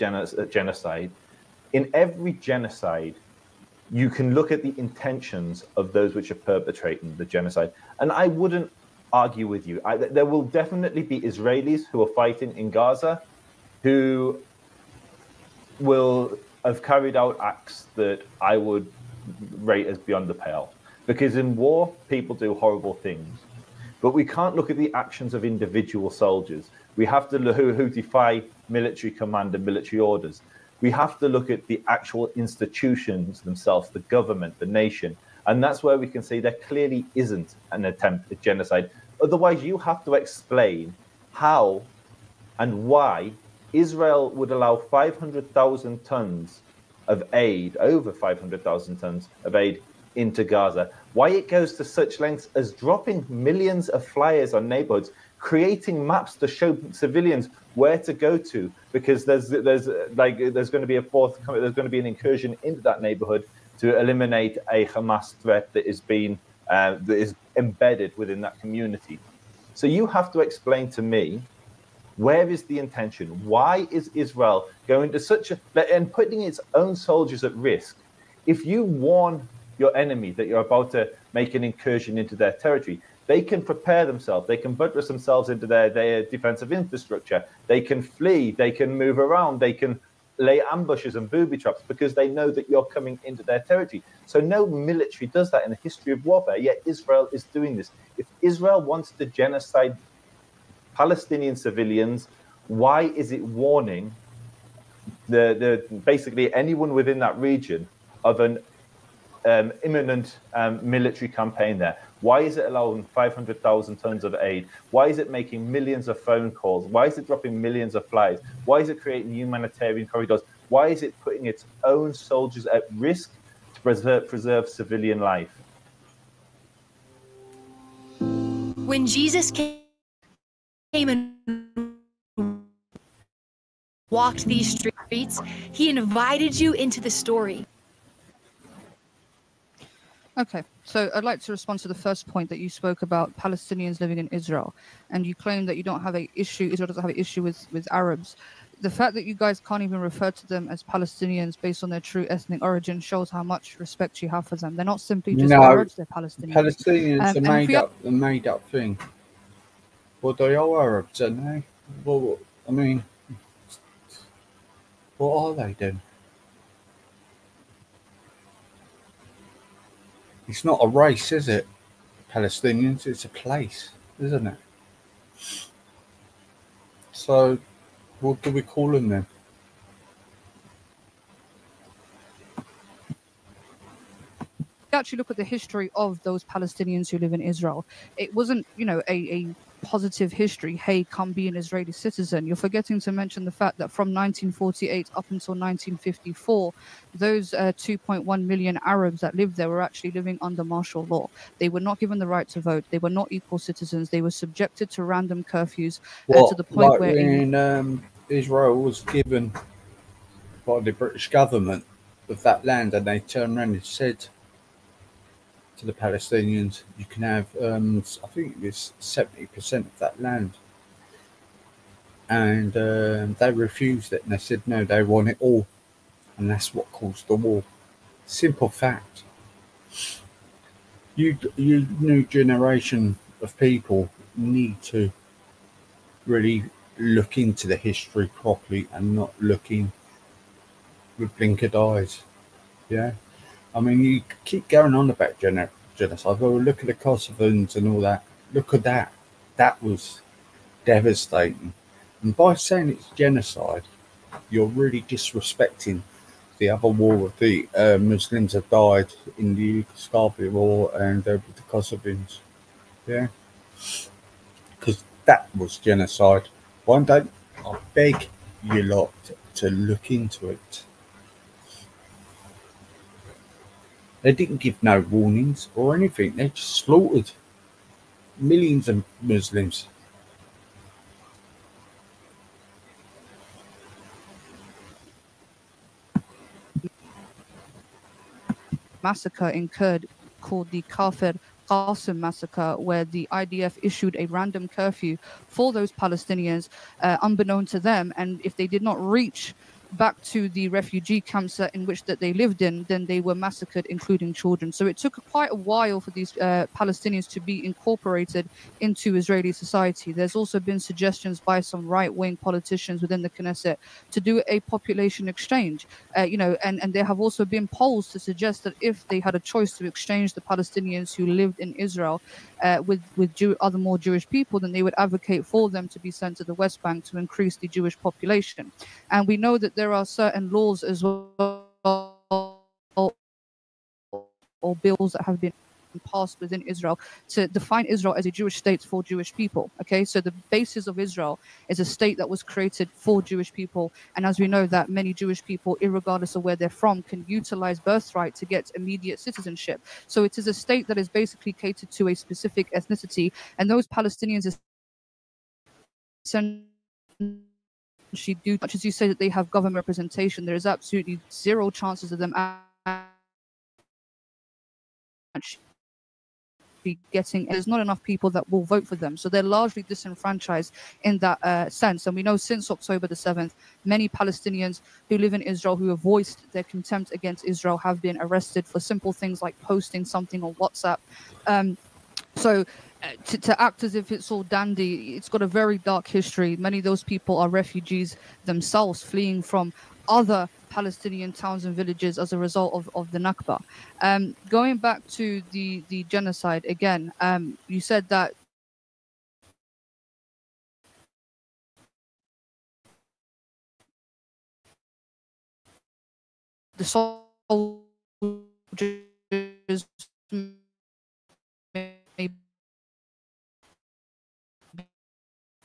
genocide, in every genocide, you can look at the intentions of those which are perpetrating the genocide. And I wouldn't argue with you. There will definitely be Israelis who are fighting in Gaza who will have carried out acts that I would rate as beyond the pale. Because in war, people do horrible things. But we can't look at the actions of individual soldiers. We have to look who defy military command and military orders. We have to look at the actual institutions themselves, the government, the nation. And that's where we can say there clearly isn't an attempt at genocide. Otherwise, you have to explain how and why Israel would allow 500,000 tons of aid, over 500,000 tons of aid into Gaza. Why it goes to such lengths as dropping millions of flyers on neighborhoods, creating maps to show civilians where to go to, because there's going to be there's going to be an incursion into that neighborhood to eliminate a Hamas threat that is embedded within that community. So you have to explain to me, where is the intention? Why is Israel going to and putting its own soldiers at risk? If you warn your enemy that you're about to make an incursion into their territory, they can prepare themselves. They can buttress themselves into their defensive infrastructure. They can flee. They can move around. They can lay ambushes and booby traps because they know that you're coming into their territory. So no military does that in the history of warfare, yet Israel is doing this. If Israel wants to genocide Palestinian civilians, why is it warning basically anyone within that region of an imminent military campaign there? Why is it allowing 500,000 tons of aid? Why is it making millions of phone calls? Why is it dropping millions of flies? Why is it creating humanitarian corridors? Why is it putting its own soldiers at risk to preserve civilian life? When Jesus came and walked these streets, he invited you into the story. Okay, so I'd like to respond to the first point that you spoke about Palestinians living in Israel, and you claim that you don't have an issue, Israel doesn't have an issue with Arabs. The fact that you guys can't even refer to them as Palestinians based on their true ethnic origin shows how much respect you have for them. They're not simply just Arabs, they're Palestinians. Palestinians are a made up thing. Well, they are Arabs, aren't they? Well, I mean, what are they then? It's not a race, is it? Palestinians, it's a place, isn't it? So, what do we call them then? Actually look at the history of those Palestinians who live in Israel. It wasn't, a positive history. Hey, come be an Israeli citizen. You're forgetting to mention the fact that from 1948 up until 1954, those 2.1 million Arabs that lived there were actually living under martial law. They were not given the right to vote. They were not equal citizens. They were subjected to random curfews to the point like where when Israel was given by the British government of that land, and they turned around and said to the Palestinians, "You can have, I think it was 70% of that land," and they refused it, and they said no, they want it all, and that's what caused the war. Simple fact. You new generation of people need to really look into the history properly and not looking with blinkered eyes. Yeah, I mean, you keep going on about genocide. Well, look at the Kosovans and all that. Look at that. That was devastating. And by saying it's genocide, you're really disrespecting the other war. The Muslims have died in the Yugoslavia war and the Kosovans. Yeah, because that was genocide. One day, I beg you lot to look into it. They didn't give no warnings or anything. They just slaughtered millions of Muslims. massacre incurred called the Kafir Qasim massacre, where the IDF issued a random curfew for those Palestinians, unbeknown to them. And if they did not reach back to the refugee camps in which that they lived in, then they were massacred, including children. So it took quite a while for these Palestinians to be incorporated into Israeli society. There's also been suggestions by some right-wing politicians within the Knesset to do a population exchange, and there have also been polls to suggest that if they had a choice to exchange the Palestinians who lived in Israel with other more Jewish people, then they would advocate for them to be sent to the West Bank to increase the Jewish population. And we know that there are certain laws as well, or bills that have been passed within Israel to define Israel as a Jewish state for Jewish people. Okay, so the basis of Israel is a state that was created for Jewish people, and as we know that many Jewish people, regardless of where they're from, can utilize birthright to get immediate citizenship. So it is a state that is basically catered to a specific ethnicity, and those Palestinians essentially do, much as you say that they have government representation, there is absolutely zero chances of them actually getting. There's not enough people that will vote for them, so they're largely disenfranchised in that sense. And we know since October the 7th, many Palestinians who live in Israel who have voiced their contempt against Israel have been arrested for simple things like posting something on WhatsApp. So to act as if it's all dandy, it's got a very dark history. Many of those people are refugees themselves, fleeing from other Palestinian towns and villages as a result of the Nakba. Going back to the genocide again, you said that the soldiers may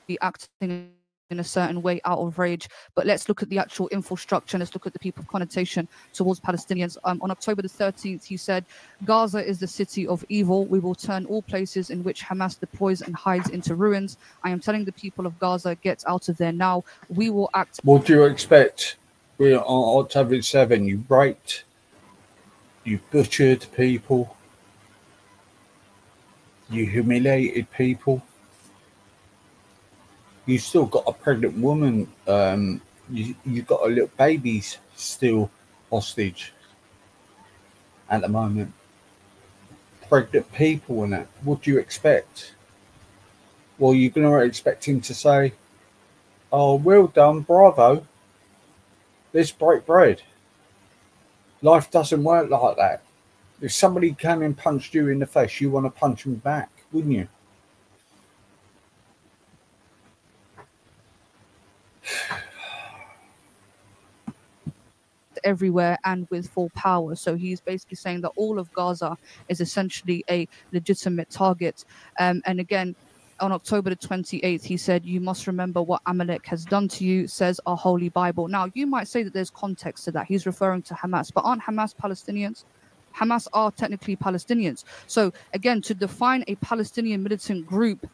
be acting in a certain way out of rage, but let's look at the actual infrastructure and let's look at the people's connotation towards Palestinians. On October the 13th, he said, "Gaza is the city of evil. We will turn all places in which Hamas deploys and hides into ruins. I am telling the people of Gaza, get out of there now. We will act." What do you expect? We're on October 7. You raped, you butchered people, you humiliated people. You still got a pregnant woman. You got a little babies still hostage at the moment. Pregnant people and that. What do you expect? Well, you're going to expect him to say, "Oh, well done, bravo. Let's break bread." Life doesn't work like that. If somebody came and punched you in the face, you want to punch them back, wouldn't you? everywhere and with full power. So he's basically saying that all of Gaza is essentially a legitimate target. And again, on October the 28th, he said, "You must remember what Amalek has done to you," says our Holy Bible. Now, you might say that there's context to that. He's referring to Hamas, but aren't Hamas Palestinians? Hamas are technically Palestinians. So again, to define a Palestinian militant group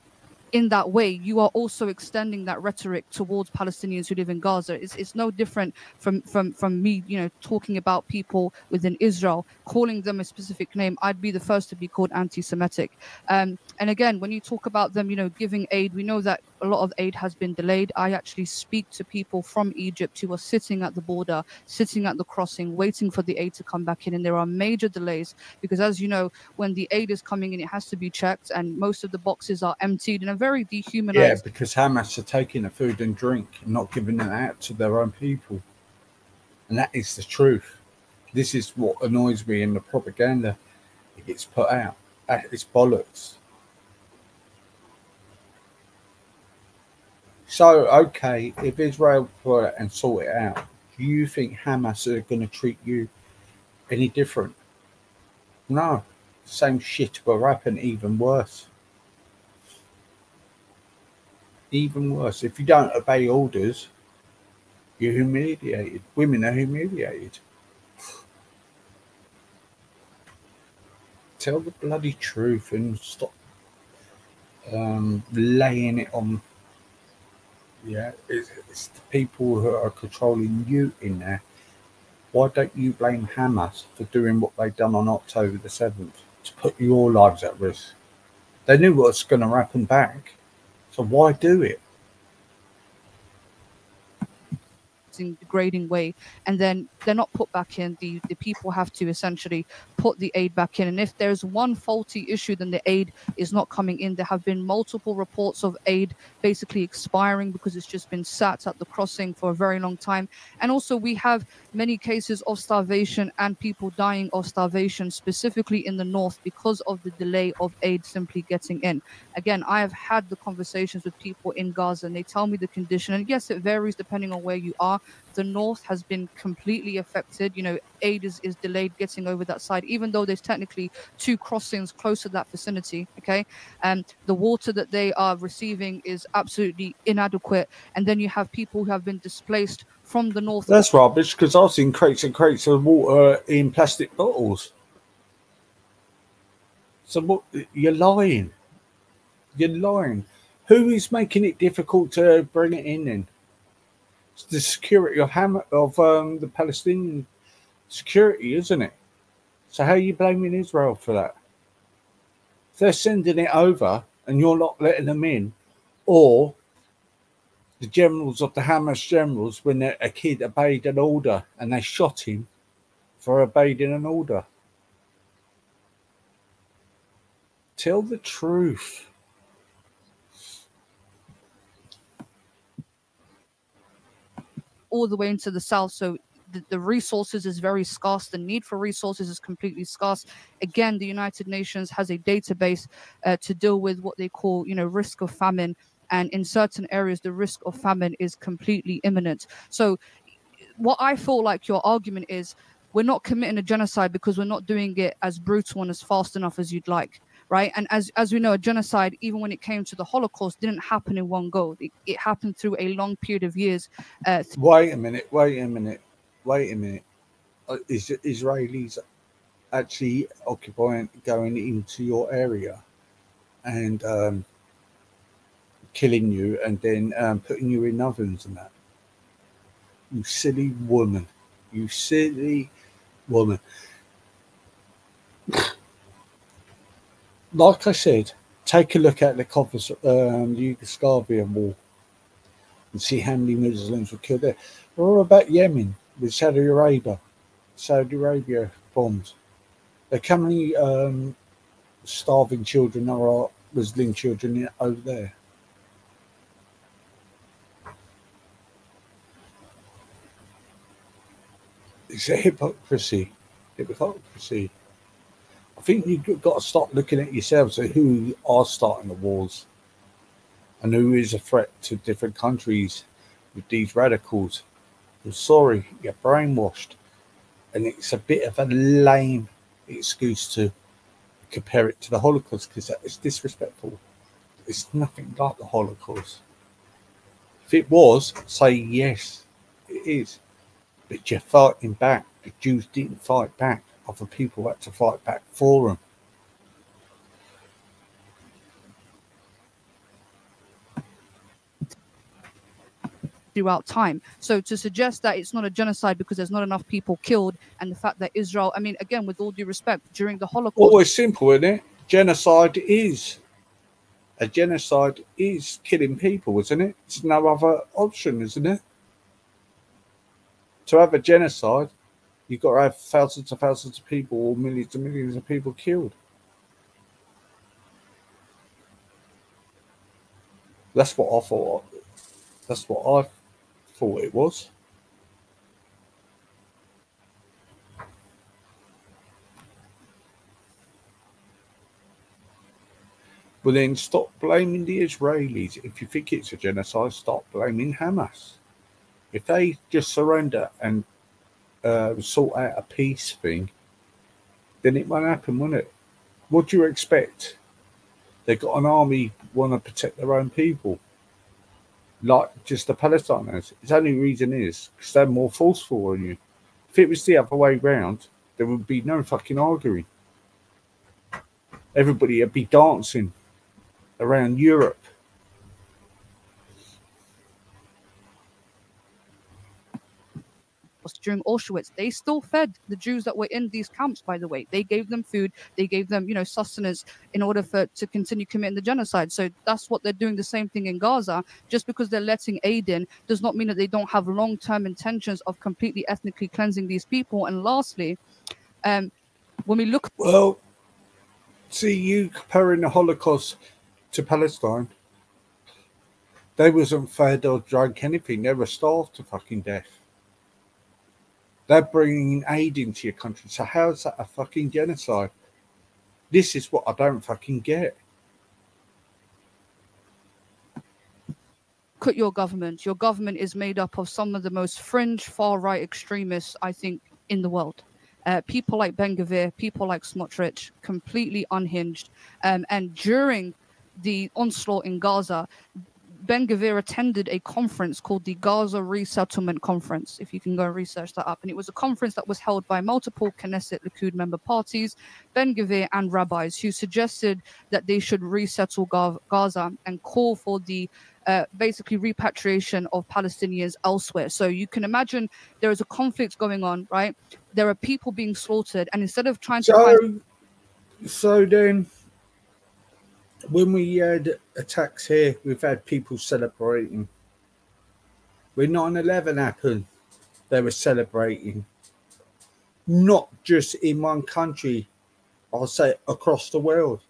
in that way, you are also extending that rhetoric towards Palestinians who live in Gaza. It's no different from me, talking about people within Israel, calling them a specific name. I'd be the first to be called anti-Semitic. And again, when you talk about them, giving aid, we know that a lot of aid has been delayed. I actually speak to people from Egypt who are sitting at the border, sitting at the crossing, waiting for the aid to come back in, and there are major delays because, as you know, when the aid is coming in, it has to be checked, and most of the boxes are emptied in a very dehumanized. Yeah, because Hamas are taking the food and drink and not giving it out to their own people. And that is the truth. This is what annoys me in the propaganda. It gets put out. It's bollocks. So, okay, if Israel put it and sort it out, do you think Hamas are going to treat you any different? No. Same shit will happen, even worse. Even worse. If you don't obey orders, you're humiliated. Women are humiliated. Tell the bloody truth and stop laying it on. Yeah, it's the people who are controlling you in there. Why don't you blame Hamas for doing what they done on October the 7th to put your lives at risk? They knew what's going to happen back, so why do it? Degrading way, and then they're not put back in. The people have to essentially put the aid back in, and if there's one faulty issue, then the aid is not coming in. There have been multiple reports of aid basically expiring because it's just been sat at the crossing for a very long time. And also we have many cases of starvation and people dying of starvation, specifically in the north, because of the delay of aid simply getting in. Again, I have had the conversations with people in Gaza, and they tell me the condition, and yes, it varies depending on where you are. The north has been completely affected. Aid is delayed getting over that side, even though there's technically 2 crossings close to that vicinity. Okay. And the water that they are receiving is absolutely inadequate. And then you have people who have been displaced from the north. That's rubbish, because I've seen crates and crates of water in plastic bottles. So what, you're lying. You're lying. Who is making it difficult to bring it in then? It's the security of the Palestinian security, isn't it? So how are you blaming Israel for that? If they're sending it over and you're not letting them in, or the generals of the Hamas generals, when a kid obeyed an order and they shot him for obeying an order. Tell the truth. All the way into the south, so the resources is very scarce. The need for resources is completely scarce. Again, the United Nations has a database to deal with what they call, risk of famine, and in certain areas the risk of famine is completely imminent. So what I feel like your argument is, we're not committing a genocide because we're not doing it as brutal and as fast enough as you'd like. Right. And as we know, a genocide, even when it came to the Holocaust, didn't happen in one go. It happened through a long period of years. Wait a minute. Is Israelis actually occupying, going into your area and killing you and then putting you in ovens and that? You silly woman. You silly woman. Like I said, take a look at the Yugoslavian war and see how many Muslims were killed there. Or about Yemen with Saudi Arabia bombs. Look how many starving children there are, Muslim children over there. It's a hypocrisy. I think you've got to start looking at yourselves at who are starting the wars and who is a threat to different countries with these radicals. I'm sorry, you're brainwashed. And it's a bit of a lame excuse to compare it to the Holocaust, because that is disrespectful. It's nothing like the Holocaust. If it was, say yes, it is. But you're fighting back. The Jews didn't fight back. Other people had to fight back for them. Throughout time. So to suggest that it's not a genocide because there's not enough people killed, and the fact that Israel, I mean, again, with all due respect, during the Holocaust. Always simple, isn't it? Genocide is. A genocide is killing people, isn't it? It's no other option, isn't it? To have a genocide, you've got to have thousands of people or millions and millions of people killed. That's what I thought. That's what I thought it was. Well, then stop blaming the Israelis. If you think it's a genocide, stop blaming Hamas. If they just surrender and sort out a peace thing, then it won't happen, will it? What do you expect? They've got an army want to protect their own people, like just the Palestinians. Its only reason is because they're more forceful on you. If it was the other way round, there would be no fucking arguing. Everybody would be dancing around Europe. During Auschwitz, they still fed the Jews that were in these camps, by the way. They gave them food, they gave them, sustenance in order to continue committing the genocide. So that's what they're doing, the same thing in Gaza. Just because they're letting aid in does not mean that they don't have long-term intentions of completely ethnically cleansing these people. And lastly, when we look... Well, see, you comparing the Holocaust to Palestine, they wasn't fed or drunk anything. They were starved to fucking death. They're bringing aid into your country. So how is that a fucking genocide? This is what I don't fucking get. Look at your government. Your government is made up of some of the most fringe, far-right extremists, I think, in the world. People like Ben Gvir, people like Smotrich, completely unhinged. And during the onslaught in Gaza, Ben Gvir attended a conference called the Gaza Resettlement Conference, if you can go and research that up. And it was a conference that was held by multiple Knesset Likud member parties, Ben Gvir and rabbis, who suggested that they should resettle Gaza and call for the basically repatriation of Palestinians elsewhere. So you can imagine there is a conflict going on, right? There are people being slaughtered, and instead of trying to find... So then, when we had attacks here, we've had people celebrating. When 9/11 happened, they were celebrating. Not just in one country, I'll say across the world.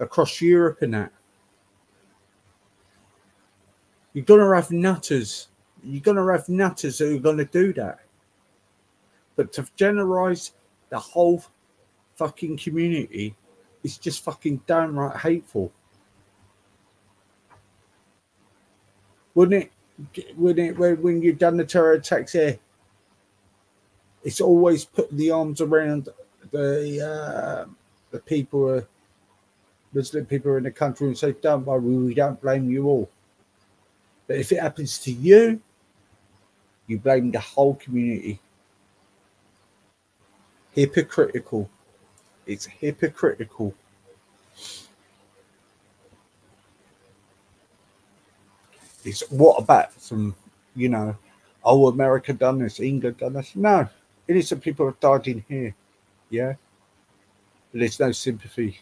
Across Europe and that. You're going to have nutters. You're going to have nutters who are going to do that. But to generalize the whole fucking community, it's just fucking downright hateful. Wouldn't it? When you've done the terror attacks here, it's always put the arms around the people, Muslim people in the country, and say, "Don't worry, we don't blame you all." But if it happens to you, you blame the whole community. Hypocritical. It's hypocritical. It's what about some, oh, America done this, England done this. No, innocent people have died in here. Yeah. But there's no sympathy.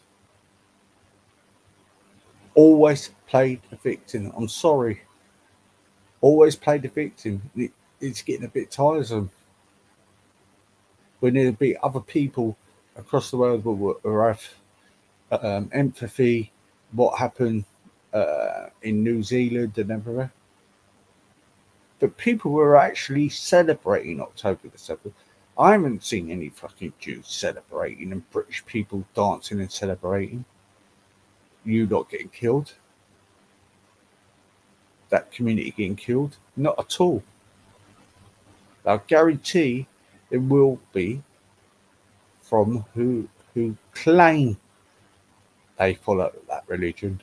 Always play the victim. I'm sorry. Always play the victim. It's getting a bit tiresome. When there'll be other people across the world who have empathy, what happened in New Zealand and everywhere. But people were actually celebrating October the 7th. I haven't seen any fucking Jews celebrating and British people dancing and celebrating. You not getting killed. That community getting killed. Not at all. I guarantee it will be from who claim they follow that religion.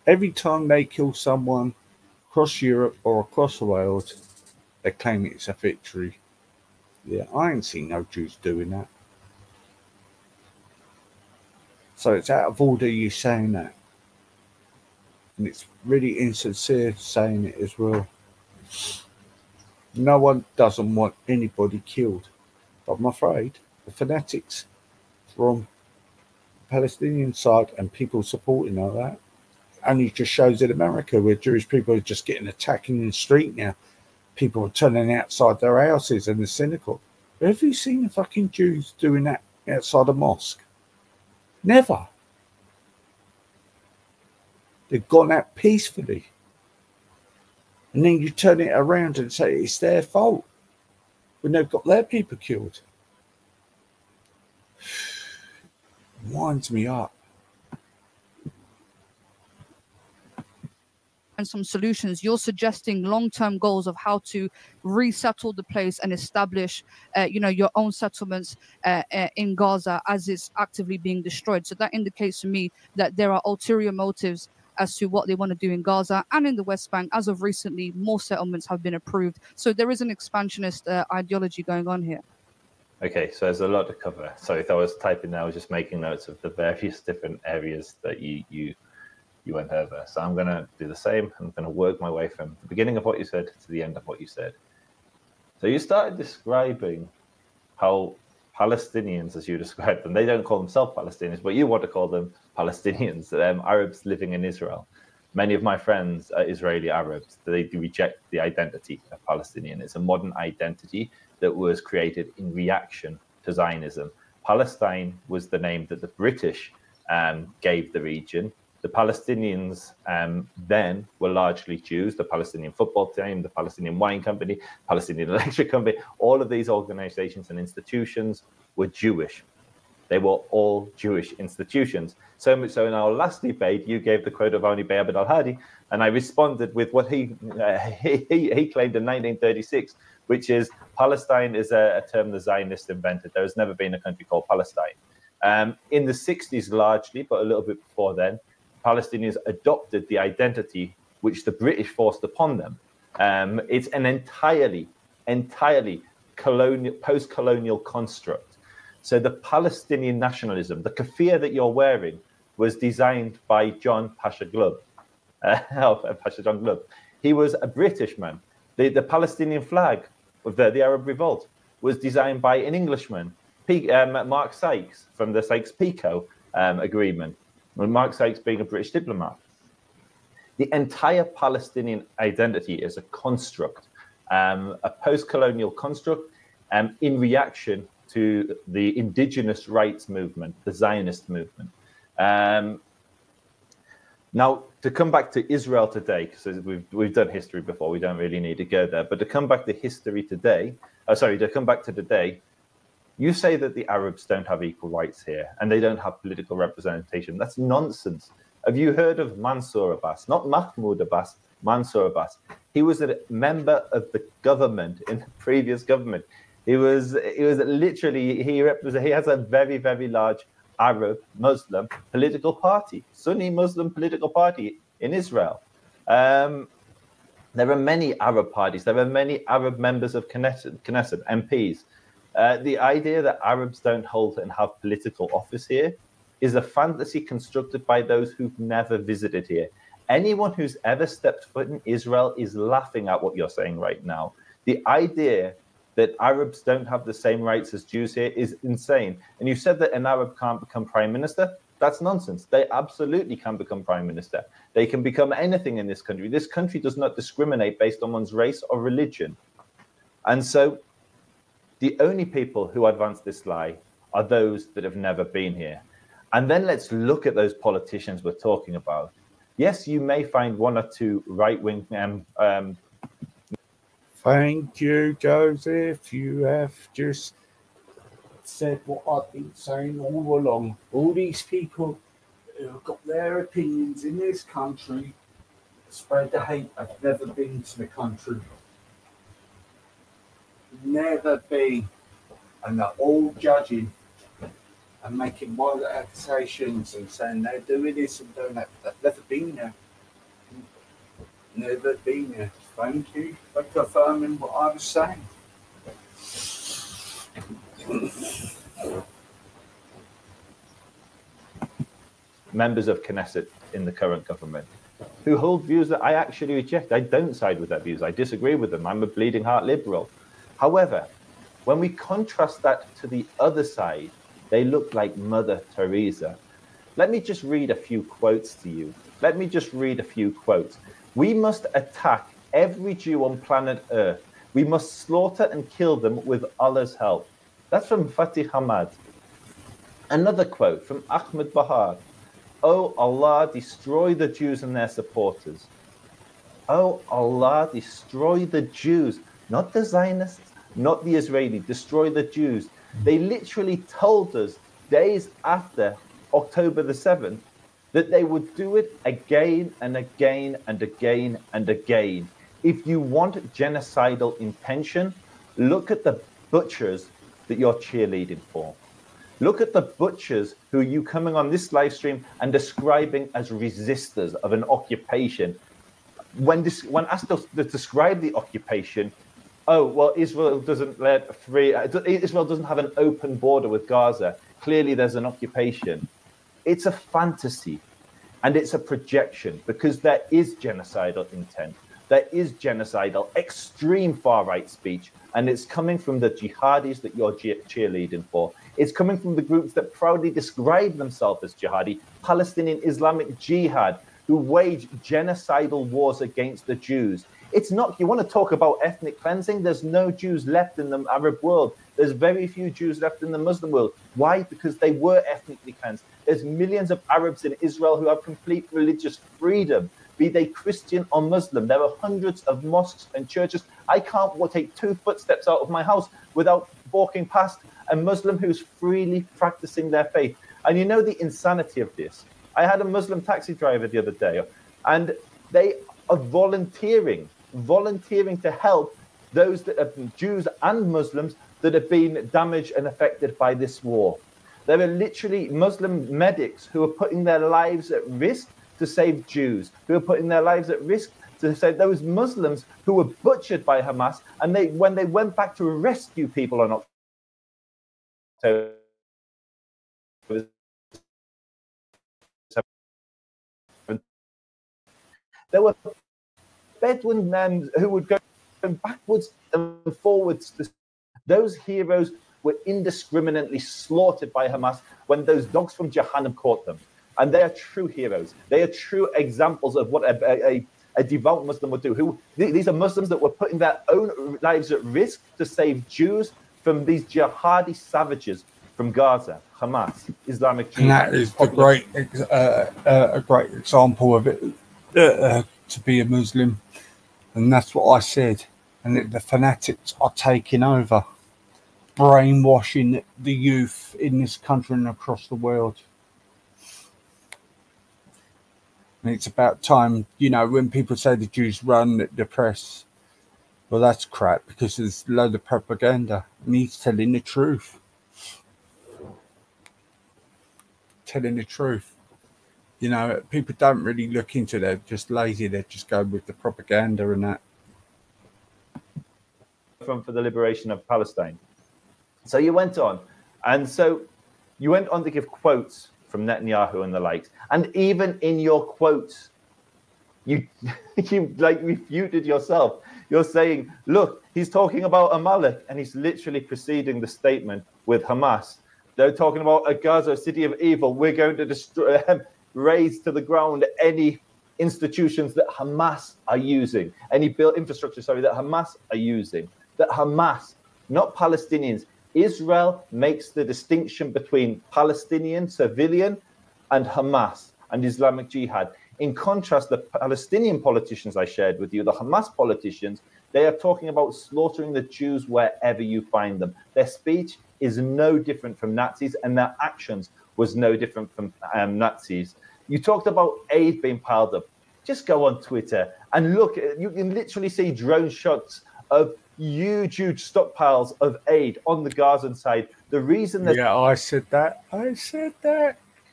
Every time they kill someone across Europe or across the world, they claim it's a victory. Yeah, I ain't seen no Jews doing that. So it's out of order you saying that. And it's really insincere saying it as well. No one doesn't want anybody killed. But I'm afraid the fanatics from the Palestinian side and people supporting all that only just shows in America where Jewish people are just getting attacked in the street now. People are turning outside their houses and they're cynical. Have you seen the fucking Jews doing that outside a mosque? Never. They've gone out peacefully. And then you turn it around and say it's their fault when they've got their people killed. Winds me up. And some solutions. You're suggesting long-term goals of how to resettle the place and establish, your own settlements in Gaza as it's actively being destroyed. So that indicates to me that there are ulterior motives as to what they want to do in Gaza and in the West Bank. As of recently, more settlements have been approved. So there is an expansionist ideology going on here. Okay, so there's a lot to cover. So if I was typing now, I was just making notes of the various different areas that you went over. So I'm going to do the same. I'm going to work my way from the beginning of what you said to the end of what you said. So you started describing how Palestinians, as you described them, they don't call themselves Palestinians, but you want to call them Palestinians, Arabs living in Israel. Many of my friends are Israeli Arabs. They reject the identity of Palestinian. It's a modern identity that was created in reaction to Zionism. Palestine was the name that the British gave the region. The Palestinians then were largely Jews. The Palestinian football team, the Palestinian wine company, Palestinian electric company, all of these organizations and institutions were Jewish. They were all Jewish institutions. So much so in our last debate, you gave the quote of Oni Bey Abd al-Hadi, and I responded with what he claimed in 1936, which is Palestine is a term the Zionists invented. There has never been a country called Palestine. In the 60s largely, but a little bit before then, Palestinians adopted the identity which the British forced upon them. It's an entirely post-colonial construct. So the Palestinian nationalism, the keffiyeh that you're wearing, was designed by John Pasha Glubb. Pasha John Glubb. He was a British man. The Palestinian flag of the Arab Revolt was designed by an Englishman, Mark Sykes, from the Sykes-Picot Agreement, with Mark Sykes being a British diplomat. The entire Palestinian identity is a construct, a post-colonial construct in reaction to the indigenous rights movement, the Zionist movement. Now, to come back to Israel today, because we've done history before, we don't really need to go there, but to come back to history today, to come back to today, you say that the Arabs don't have equal rights here and they don't have political representation. That's nonsense. Have you heard of Mansour Abbas? Not Mahmoud Abbas, Mansour Abbas. He was a member of the government in the previous government. He has a very, very large Arab Muslim political party, Sunni Muslim political party in Israel. There are many Arab parties. There are many Arab members of Knesset MPs. The idea that Arabs don't hold and have political office here is a fantasy constructed by those who've never visited here. Anyone who's ever stepped foot in Israel is laughing at what you're saying right now. The idea that Arabs don't have the same rights as Jews here is insane. And you said that an Arab can't become prime minister. That's nonsense. They absolutely can become prime minister. They can become anything in this country. This country does not discriminate based on one's race or religion. And so the only people who advance this lie are those that have never been here. And then let's look at those politicians we're talking about. Yes, you may find one or two right-wing Thank you, Joseph. You have just said what I've been saying all along. All these people who have got their opinions in this country spread the hate. I've never been to the country. Never been. And they're all judging and making wild accusations and saying they're doing this and doing that. They've never been there. Never been there. Thank you for confirming what I was saying. Members of Knesset in the current government who hold views that I actually reject. I don't side with their views. I disagree with them. I'm a bleeding heart liberal. However, when we contrast that to the other side, they look like Mother Teresa. Let me just read a few quotes to you. We must attack every Jew on planet Earth. We must slaughter and kill them with Allah's help. That's from Fatih Hamad. Another quote from Ahmed Bahar. Oh Allah, destroy the Jews and their supporters. Oh Allah, destroy the Jews, not the Zionists, not the Israelis, destroy the Jews. They literally told us days after October the 7th that they would do it again and again and again and again. If you want genocidal intention, look at the butchers that you're cheerleading for. Look at the butchers who you coming on this live stream and describing as resistors of an occupation. When asked to describe the occupation, oh, well, Israel doesn't Israel doesn't have an open border with Gaza. Clearly there's an occupation. It's a fantasy and it's a projection because there is genocidal intent. There is genocidal, extreme far-right speech, and it's coming from the jihadis that you're cheerleading for. It's coming from the groups that proudly describe themselves as jihadi, Palestinian Islamic Jihad, who wage genocidal wars against the Jews. It's not, you want to talk about ethnic cleansing? There's no Jews left in the Arab world. There's very few Jews left in the Muslim world. Why? Because they were ethnically cleansed. There's millions of Arabs in Israel who have complete religious freedom, be they Christian or Muslim. There are hundreds of mosques and churches. I can't take 2 footsteps out of my house without walking past a Muslim who's freely practicing their faith. And you know the insanity of this. I had a Muslim taxi driver the other day, and they are volunteering to help those that have been Jews and Muslims that have been damaged and affected by this war. There are literally Muslim medics who are putting their lives at risk to save Jews, who are putting their lives at risk to save those Muslims who were butchered by Hamas. And when they went back to rescue people on October 7th, there were Bedouin men who would go backwards and forwards. Those heroes were indiscriminately slaughtered by Hamas when those dogs from Jahannam caught them. And they are true heroes. They are true examples of what a devout Muslim would do. These are Muslims that were putting their own lives at risk to save Jews from these jihadi savages from Gaza, Hamas, Islamic Jihad. And that is a great example of it, to be a Muslim. And that's what I said. And the fanatics are taking over, brainwashing the youth in this country and across the world. And it's about time, when people say the Jews run the press, well, that's crap because there's a load of propaganda. And he's telling the truth. Telling the truth. People don't really look into it. They're just lazy. They just go with the propaganda and that. For the liberation of Palestine. So you went on. And so you went on to give quotes from Netanyahu and the likes. And even in your quotes, you refuted yourself. You're saying, look, he's talking about Amalek, and he's literally preceding the statement with Hamas. They're talking about a Gaza, city of evil. We're going to destroy, raze to the ground any institutions that Hamas are using, any built infrastructure, that Hamas are using. That Hamas, not Palestinians. Israel makes the distinction between Palestinian, civilian, and Hamas and Islamic Jihad. In contrast, the Palestinian politicians I shared with you, the Hamas politicians, they are talking about slaughtering the Jews wherever you find them. Their speech is no different from Nazis, and their actions was no different from Nazis. You talked about aid being piled up. Just go on Twitter and look. You can literally see drone shots of huge stockpiles of aid on the Gazan side. The reason that I said that.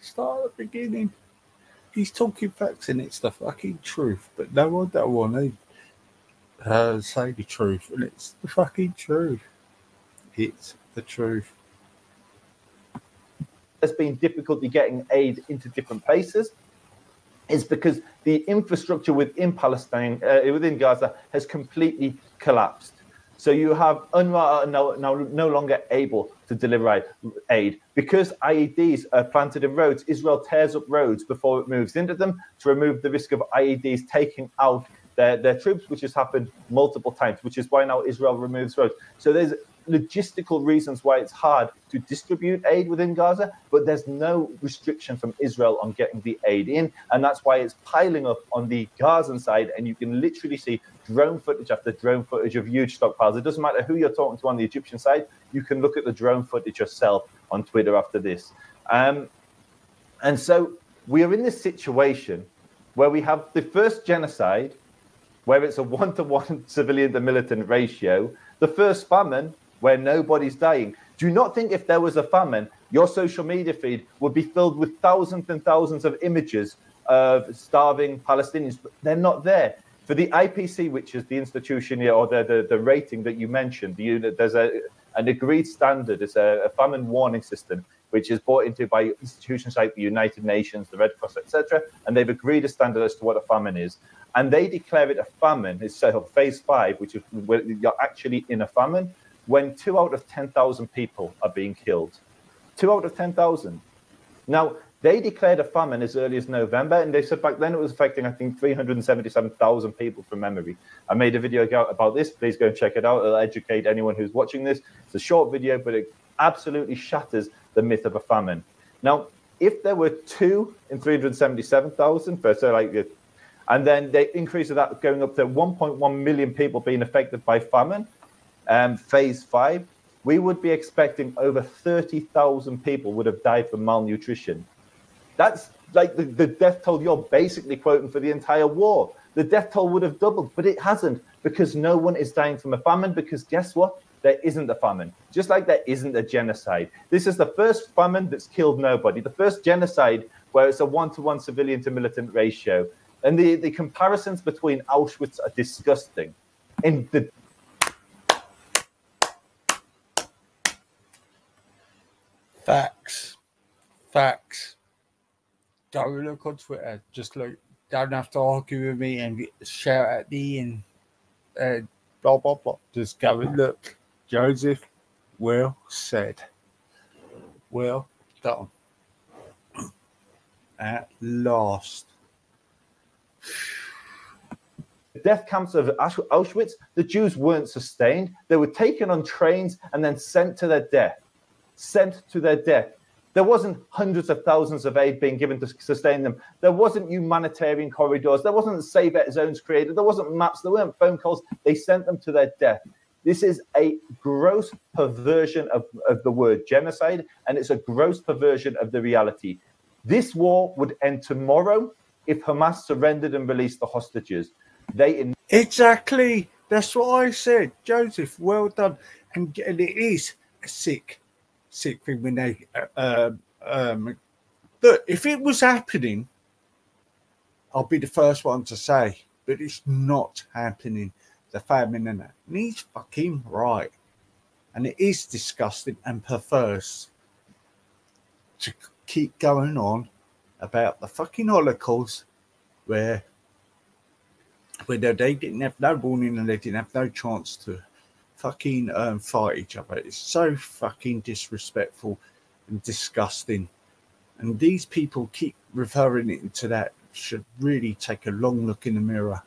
Start at the beginning. He's talking facts and it's the fucking truth. But no one don't want to say the truth, and it's the fucking truth. It's the truth. there's been difficulty getting aid into different places is because the infrastructure within Palestine, within Gaza, has completely collapsed. So you have UNRWA no longer able to deliver aid. Because IEDs are planted in roads, Israel tears up roads before it moves into them to remove the risk of IEDs taking out their troops, which has happened multiple times, which is why now Israel removes roads. So there's logistical reasons why it's hard to distribute aid within Gaza, but there's no restriction from Israel on getting the aid in, and that's why it's piling up on the Gazan side, and you can literally see drone footage after drone footage of huge stockpiles. It doesn't matter who you're talking to on the Egyptian side, you can look at the drone footage yourself on Twitter after this. And so we are in this situation where we have the first genocide, where it's a 1-to-1 civilian to militant ratio, the first famine, where nobody's dying. Do you not think if there was a famine, your social media feed would be filled with thousands and thousands of images of starving Palestinians? But they're not there. For the IPC, which is the institution here, or the rating that you mentioned, there's an agreed standard. It's a famine warning system, which is brought into by institutions like the United Nations, the Red Cross, etc. And they've agreed a standard as to what a famine is. And they declare it a famine. It's phase 5, which is where you're actually in a famine, when 2 out of 10,000 people are being killed. 2 out of 10,000. Now, they declared a famine as early as November, and they said back then it was affecting, I think, 377,000 people from memory. I made a video about this. Please go and check it out. It'll educate anyone who's watching this. It's a short video, but it absolutely shatters the myth of a famine. Now, if there were 2 in 377,000, and then they increased that going up to 1.1 million people being affected by famine, phase 5, we would be expecting over 30,000 people would have died from malnutrition. That's like the death toll you're basically quoting for the entire war. The death toll would have doubled, but it hasn't, because no one is dying from a famine, because guess what? There isn't a famine, just like there isn't a genocide. This is the first famine that's killed nobody, the first genocide where it's a 1-to-1 civilian to militant ratio. And the comparisons between Auschwitz are disgusting. In the Facts. Go look on Twitter. Just look. Don't have to argue with me and shout at me and blah, blah, blah. Just go and look. Joseph, well said. Well done. At last. death camps of Auschwitz, the Jews weren't sustained. They were taken on trains and then sent to their death. There wasn't hundreds of thousands of aid being given to sustain them. There wasn't humanitarian corridors. There wasn't safe zones created. There wasn't maps. There weren't phone calls. They sent them to their death. This is a gross perversion of the word genocide, and it's a gross perversion of the reality. This war would end tomorrow if Hamas surrendered and released the hostages. Exactly. That's what I said. Joseph, well done. And it is a sick thing when they look, if it was happening, I'll be the first one to say, but it's not happening. The famine and that. And he's fucking right. And it is disgusting and perverse to keep going on about the fucking Holocaust where they didn't have no warning and they didn't have no chance to fucking fight each other. It's so fucking disrespectful and disgusting. And these people keep referring it to that. Should really take a long look in the mirror.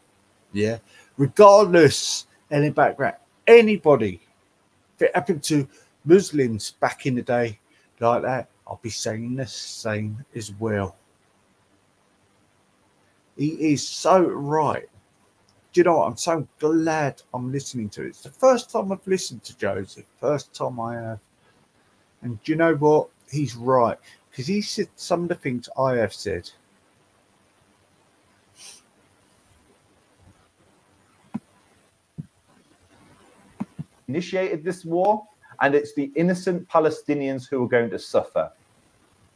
Yeah. Regardless any background, anybody. If it happened to Muslims back in the day like that, I'll be saying the same as well. He is so right. Do you know what? I'm so glad I'm listening to it. It's the first time I've listened to Joseph. First time I have. And do you know what? He's right. Because he said some of the things I have said. initiated this war, and it's the innocent Palestinians who are going to suffer.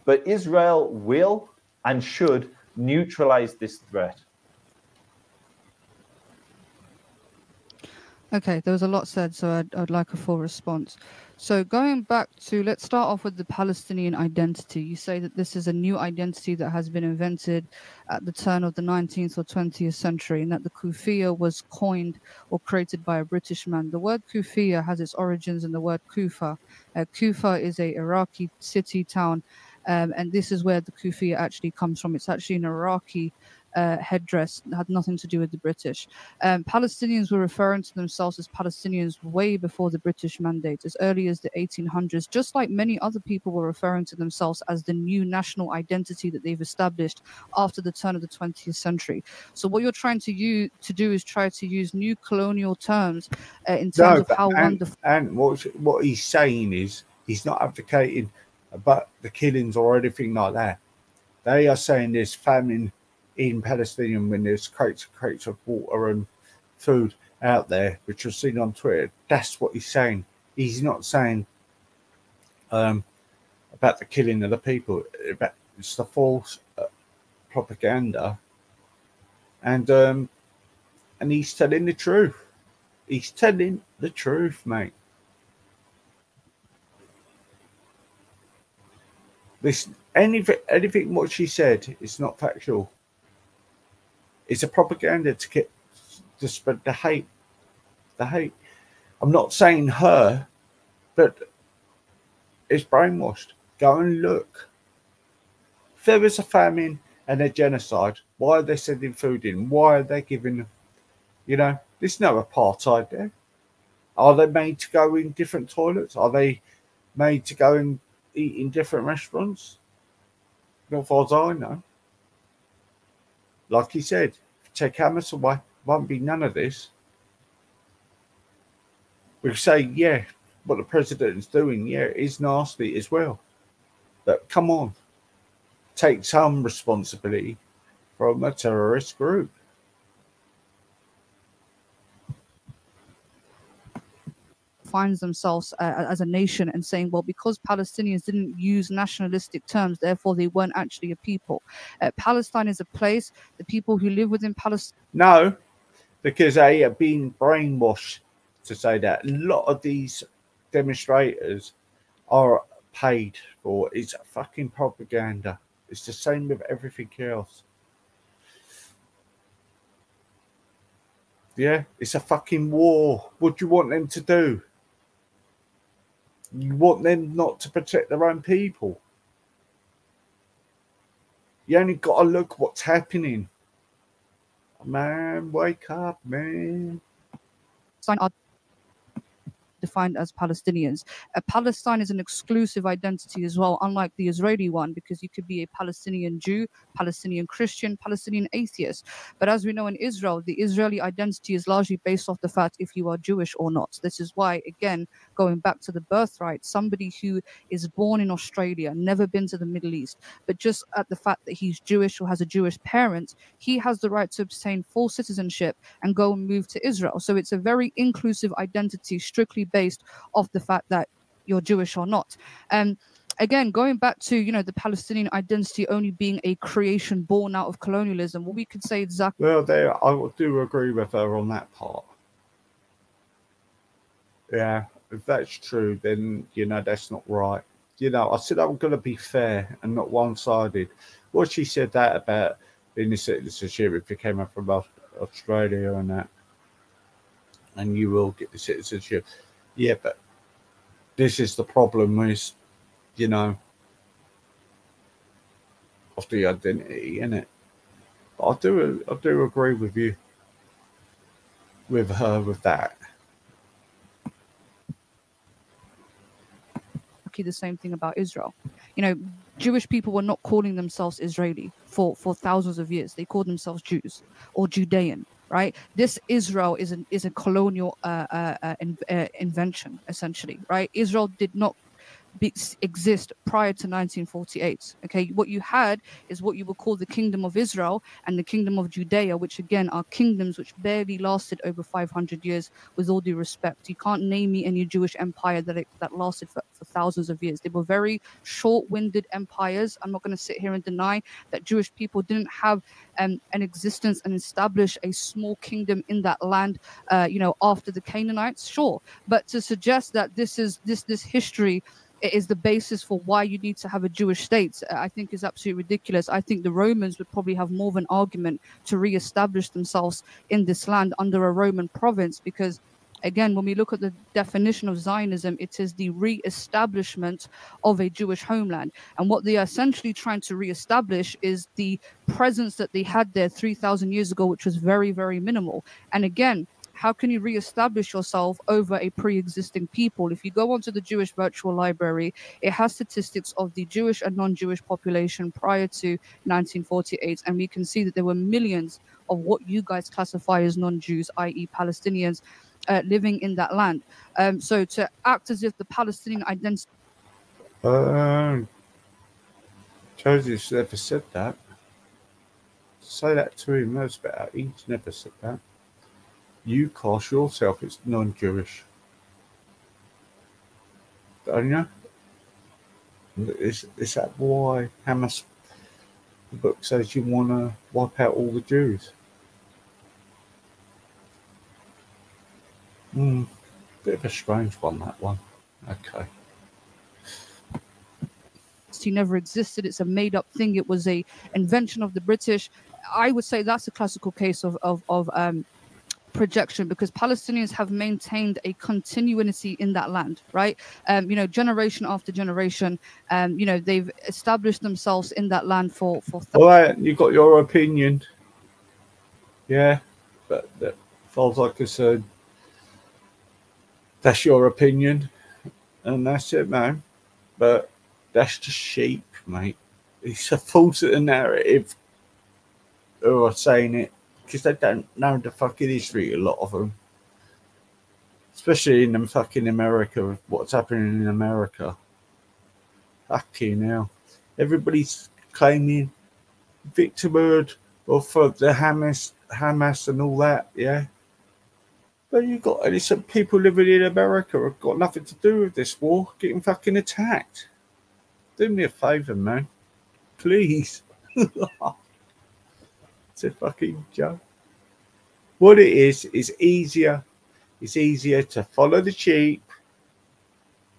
But Israel will and should neutralize this threat. Okay, there was a lot said, so I'd like a full response. So going back to, let's start off with the Palestinian identity. You say that this is a new identity that has been invented at the turn of the 19th or 20th century, and that the Kufiya was coined or created by a British man. The word Kufiya has its origins in the word Kufa. Kufa is a Iraqi city town, and this is where the Kufiya actually comes from. It's actually an Iraqi headdress, had nothing to do with the British. Palestinians were referring to themselves as Palestinians way before the British Mandate, as early as the 1800s, just like many other people were referring to themselves as the new national identity that they've established after the turn of the 20th century. So what you're trying to do is try to use new colonial terms in terms of how wonderful. And what he's saying is he's not advocating about the killings or anything like that. They are saying there's famine in Palestine when there's crates and crates of water and food out there, which was seen on Twitter. That's what he's saying. He's not saying about the killing of the people. It's the false propaganda, and he's telling the truth. He's telling the truth, mate. This anything what she said is not factual. It's a propaganda to spread the hate. The hate. I'm not saying her, but it's brainwashed. Go and look. If there was a famine and a genocide, why are they sending food in? Why are they giving, there's no apartheid there. Are they made to go in different toilets? Are they made to go and eat in different restaurants? Not far as I know. Like he said, take Hamas away, won't be none of this. We say, yeah, what the president is doing, yeah, is nasty as well. But come on, take some responsibility from a terrorist group. Finds themselves as a nation and saying, well, because Palestinians didn't use nationalistic terms, therefore they weren't actually a people. Palestine is a place, the people who live within Palestine. No, because they have been brainwashed to say that. A lot of these demonstrators are paid for. It's fucking propaganda. It's the same with everything else. Yeah, it's a fucking war. What do you want them to do? You want them not to protect their own people. You only got to look what's happening. Man, wake up, man. Are defined as Palestinians. Palestine is an exclusive identity as well, unlike the Israeli one, because you could be a Palestinian Jew, Palestinian Christian, Palestinian atheist. But as we know in Israel, the Israeli identity is largely based off the fact if you are Jewish or not. This is why, again, going back to the birthright, somebody who is born in Australia, never been to the Middle East, but just at the fact that he's Jewish or has a Jewish parent, he has the right to obtain full citizenship and go and move to Israel. So it's a very inclusive identity, strictly based off the fact that you're Jewish or not. Again, going back to, the Palestinian identity only being a creation born out of colonialism, well, we could say exactly. Well, I do agree with her on that part. Yeah, if that's true, then, that's not right. I said I'm going to be fair and not one-sided. Well, she said that about being a citizenship if you came up from Australia and that, and you will get the citizenship. Yeah, but this is the problem with, of the identity, innit? But I do agree with you, with her, with that. The same thing about Israel. Jewish people were not calling themselves Israeli for thousands of years. They called themselves Jews or Judean, right? This Israel is a colonial invention, essentially, right? Israel did not exist prior to 1948. Okay, what you had is what you would call the Kingdom of Israel and the Kingdom of Judea, which again are kingdoms which barely lasted over 500 years. With all due respect, you can't name me any Jewish empire that lasted for thousands of years. They were very short-winded empires. I'm not going to sit here and deny that Jewish people didn't have an existence and establish a small kingdom in that land, after the Canaanites, sure. But to suggest that this history is the basis for why you need to have a Jewish state, I think is absolutely ridiculous. I think the Romans would probably have more of an argument to re-establish themselves in this land under a Roman province, because again, when we look at the definition of Zionism, it is the re-establishment of a Jewish homeland. And what they are essentially trying to re-establish is the presence that they had there 3,000 years ago, which was very, very minimal. And again, how can you re-establish yourself over a pre-existing people? If you go onto the Jewish Virtual Library, it has statistics of the Jewish and non-Jewish population prior to 1948, and we can see that there were millions of what you guys classify as non-Jews, i.e. Palestinians, living in that land. So to act as if the Palestinian identity... Joseph's never said that. Say that to him, that's better. He's never said that. You cast yourself as non-Jewish. Don't you? Is that why Hamas, the book says you want to wipe out all the Jews? Bit of a strange one, that one. Okay. He never existed. It's a made-up thing. It was a invention of the British. I would say that's a classical case of projection, because Palestinians have maintained a continuity in that land, right? Generation after generation, they've established themselves in that land for all right, you got your opinion. Yeah, but as far as I'm concerned, that's your opinion, and that's it, man. But that's just sheep, mate. It's a false narrative who are saying it because they don't know the fucking history, a lot of them. Especially in fucking America, what's happening in America. Fucking hell. Everybody's claiming victimhood or for the Hamas and all that, yeah? But you got innocent people living in America have got nothing to do with this war, getting fucking attacked. Do me a favour, man. Please. It's a fucking joke. What it is easier. It's easier to follow the sheep,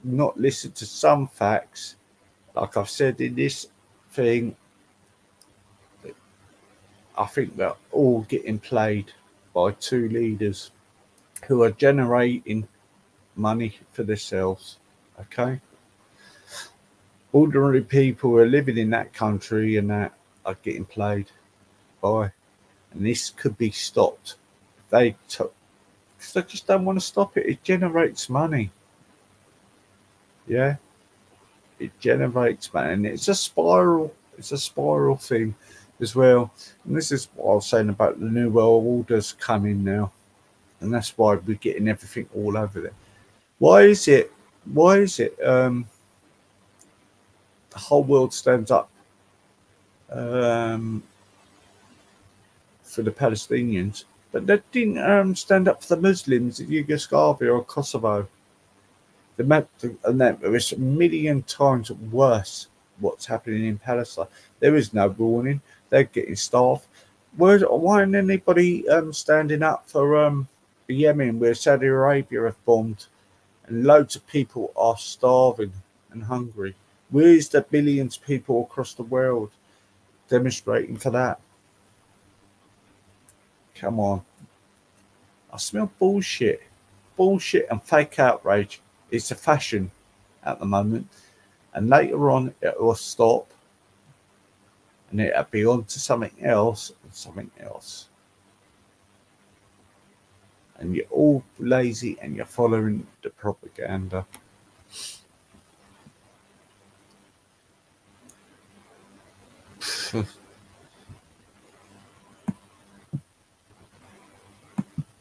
not listen to some facts. Like I've said in this thing, I think they're all getting played by two leaders who are generating money for themselves. Okay? Ordinary people who are living in that country and that are getting played by. And this could be stopped. They just don't want to stop it. It generates money. Yeah? It generates money. And it's a spiral. It's a spiral thing as well. And this is what I was saying about the New World Order's coming now. And that's why we're getting everything all over there. Why is it the whole world stands up for the Palestinians, but they didn't stand up for the Muslims in Yugoslavia or Kosovo? And that was a million times worse what's happening in Palestine. There is no warning. They're getting starved. Why isn't anybody standing up for Yemen, where Saudi Arabia have bombed and loads of people are starving and hungry? Where's the billions of people across the world demonstrating for that? Come on. I smell bullshit. Bullshit and fake outrage. It's a fashion at the moment. And later on, it will stop. And it'll be on to something else and something else. And you're all lazy and you're following the propaganda.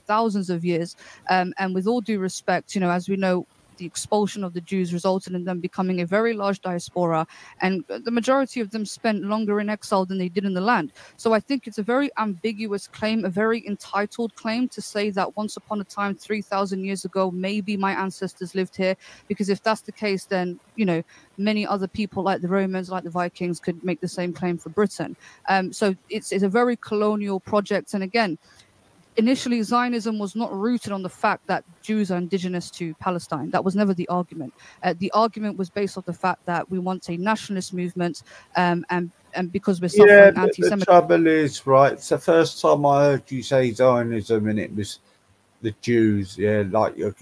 Thousands of years. And with all due respect, as we know, the expulsion of the Jews resulted in them becoming a very large diaspora, and the majority of them spent longer in exile than they did in the land. So I think it's a very ambiguous claim, a very entitled claim to say that once upon a time, 3,000 years ago, maybe my ancestors lived here, because if that's the case, then, you know, many other people like the Romans, like the Vikings, could make the same claim for Britain. So it's a very colonial project. And again, initially Zionism was not rooted on the fact that Jews are indigenous to Palestine. That was never the argument. The argument was based on the fact that we want a nationalist movement, and because we're suffering anti-Semitism. The trouble is, right, it's the first time I heard you say Zionism, and it was the Jews. Yeah, like you're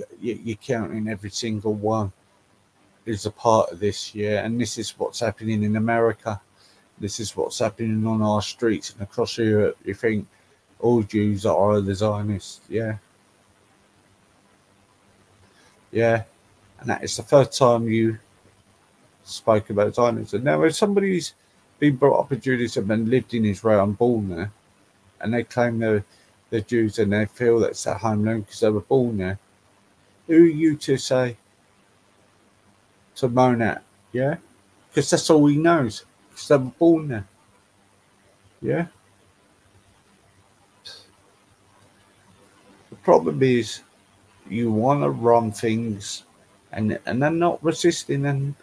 counting every single one is a part of this. Yeah, and this is what's happening in America. This is what's happening on our streets and across Europe. You think all Jews are the Zionists. Yeah. Yeah. And that is the first time you spoke about Zionism. Now, if somebody's been brought up in Judaism and lived in Israel and born there, and they claim they're Jews and they feel that's their homeland because they were born there, who are you to say, to moan at? Yeah? Because that's all he knows. Because they were born there. Yeah? The problem is you want to run things and they're not resisting and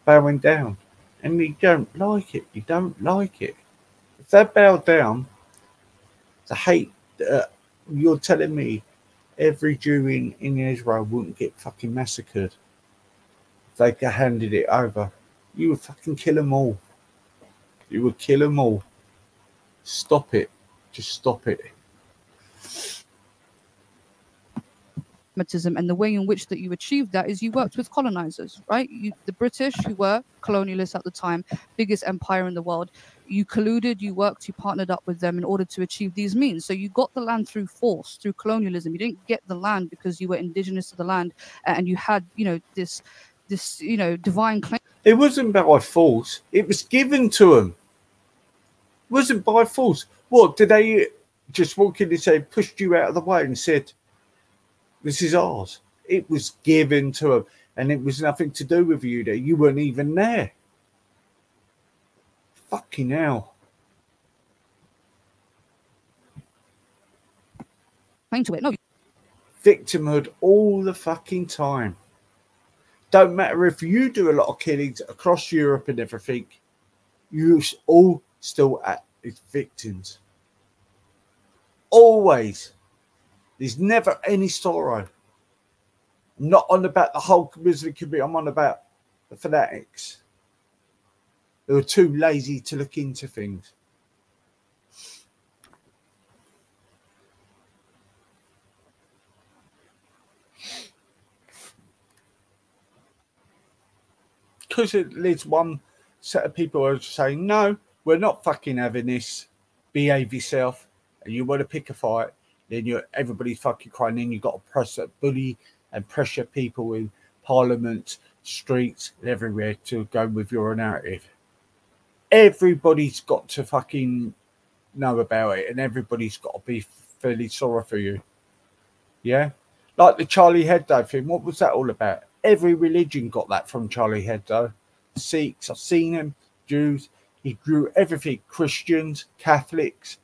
bowing down. And you don't like it. You don't like it. If they bow down to hate, you're telling me every Jew in Israel wouldn't get fucking massacred if they handed it over. You would fucking kill them all. You would kill them all. Stop it. Just stop it. And the way in which that you achieved that is you worked with colonizers, right? The British, who were colonialists at the time, biggest empire in the world, you colluded, you worked, you partnered up with them in order to achieve these means. So you got the land through force, through colonialism. You didn't get the land because you were indigenous to the land and you had, you know, this you know, divine claim. It wasn't by force. It was given to them. It wasn't by force. What, did they just walk in and say, pushed you out of the way and said, this is ours? It was given to them, and it was nothing to do with you there. You weren't even there. Fucking hell. To it. No. Victimhood all the fucking time. Don't matter if you do a lot of killings across Europe and everything, you all still act as victims. Always. There's never any sorrow. I'm not on about the whole Muslim community. I'm on about the fanatics. They were too lazy to look into things. Because there's one set of people who are saying, no, we're not fucking having this. Behave yourself. And you want to pick a fight. Then everybody's fucking crying. Then you've got to press bully and pressure people in parliament, streets, and everywhere to go with your narrative. Everybody's got to fucking know about it, and everybody's got to be fairly sorry for you. Yeah? Like the Charlie Hebdo thing. What was that all about? Every religion got that from Charlie Hebdo. Sikhs, I've seen them, Jews. He drew everything. Christians, Catholics.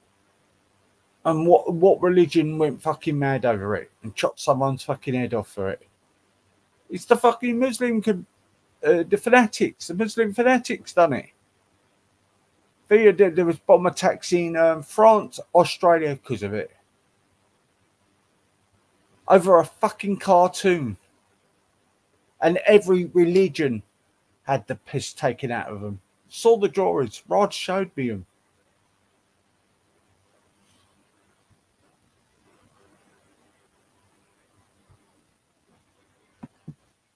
And what religion went fucking mad over it and chopped someone's fucking head off for it? It's the fucking Muslim, the fanatics. The Muslim fanatics done it. There was bomb attacks in France, Australia because of it. Over a fucking cartoon. And every religion had the piss taken out of them. Saw the drawings. Rod showed me them.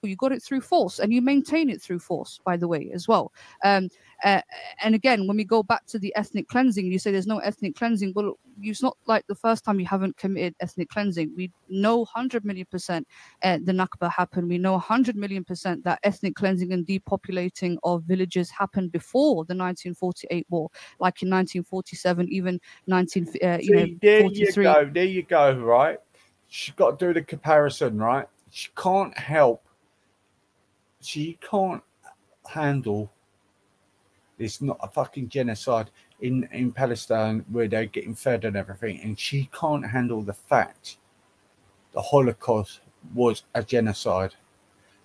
You got it through force, and you maintain it through force, by the way, as well. And again, when we go back to the ethnic cleansing, you say there's no ethnic cleansing. Well, it's not like the first time you haven't committed ethnic cleansing. We know 100 million% the Nakba happened. We know 100 million% that ethnic cleansing and depopulating of villages happened before the 1948 war, like in 1947, even 1943. There you go, right? she's got to do the comparison, right? She can't handle it's not a fucking genocide in Palestine where they're getting fed and everything, and she can't handle the fact the Holocaust was a genocide.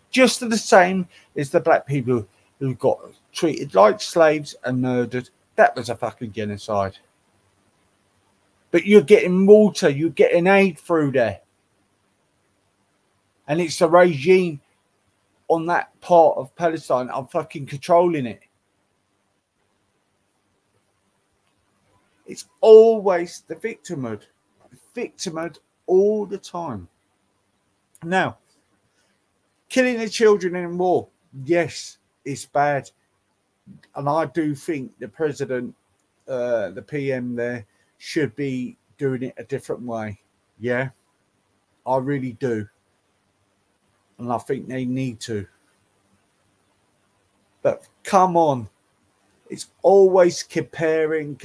Just the same as the black people who got treated like slaves and murdered. That was a fucking genocide. But you're getting water, you're getting aid through there. And it's the regime on that part of Palestine are fucking controlling it. It's always the victimhood. Victimhood all the time. Now, killing the children in war, yes, it's bad. And I do think the president, the PM there, should be doing it a different way. Yeah, I really do. And I think they need to. But come on. It's always comparing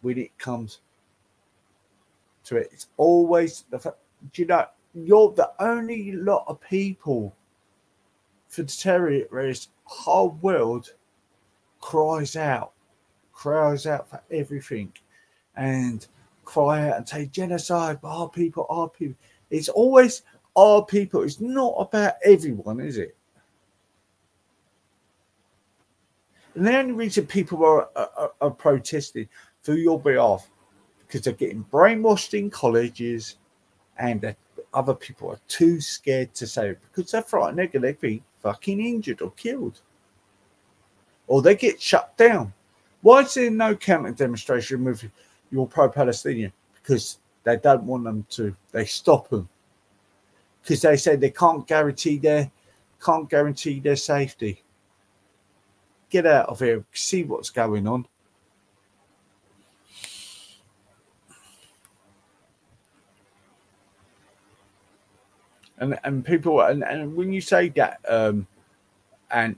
when it comes to it. It's always the fact, you know, you're the only lot of people for the terrorists. Whole world cries out for everything and cry out and say genocide, our people, our people. It's always our people. It's not about everyone, is it? And the only reason people are protesting for your behalf because they're getting brainwashed in colleges and other people are too scared to say it because they're frightened they're going to be fucking injured or killed. Or they get shut down. Why is there no counter demonstration with your pro-Palestinian? Because they don't want them to. They stop them. Because they say they can't guarantee their safety. Get out of here. See what's going on. And people and when you say that and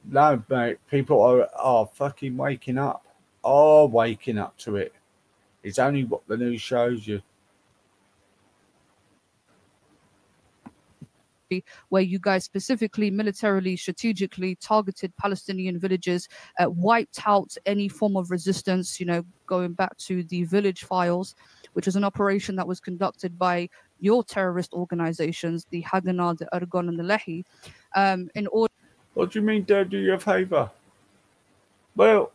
no mate, people are fucking waking up. Are waking up to it. It's only what the news shows you. Where you guys specifically militarily strategically targeted Palestinian villages, wiped out any form of resistance, you know, going back to the village files, which was an operation that was conducted by your terrorist organizations, the Haganah, the Ergon and the Lehi, in order. What do you mean don't do you a favour? Well,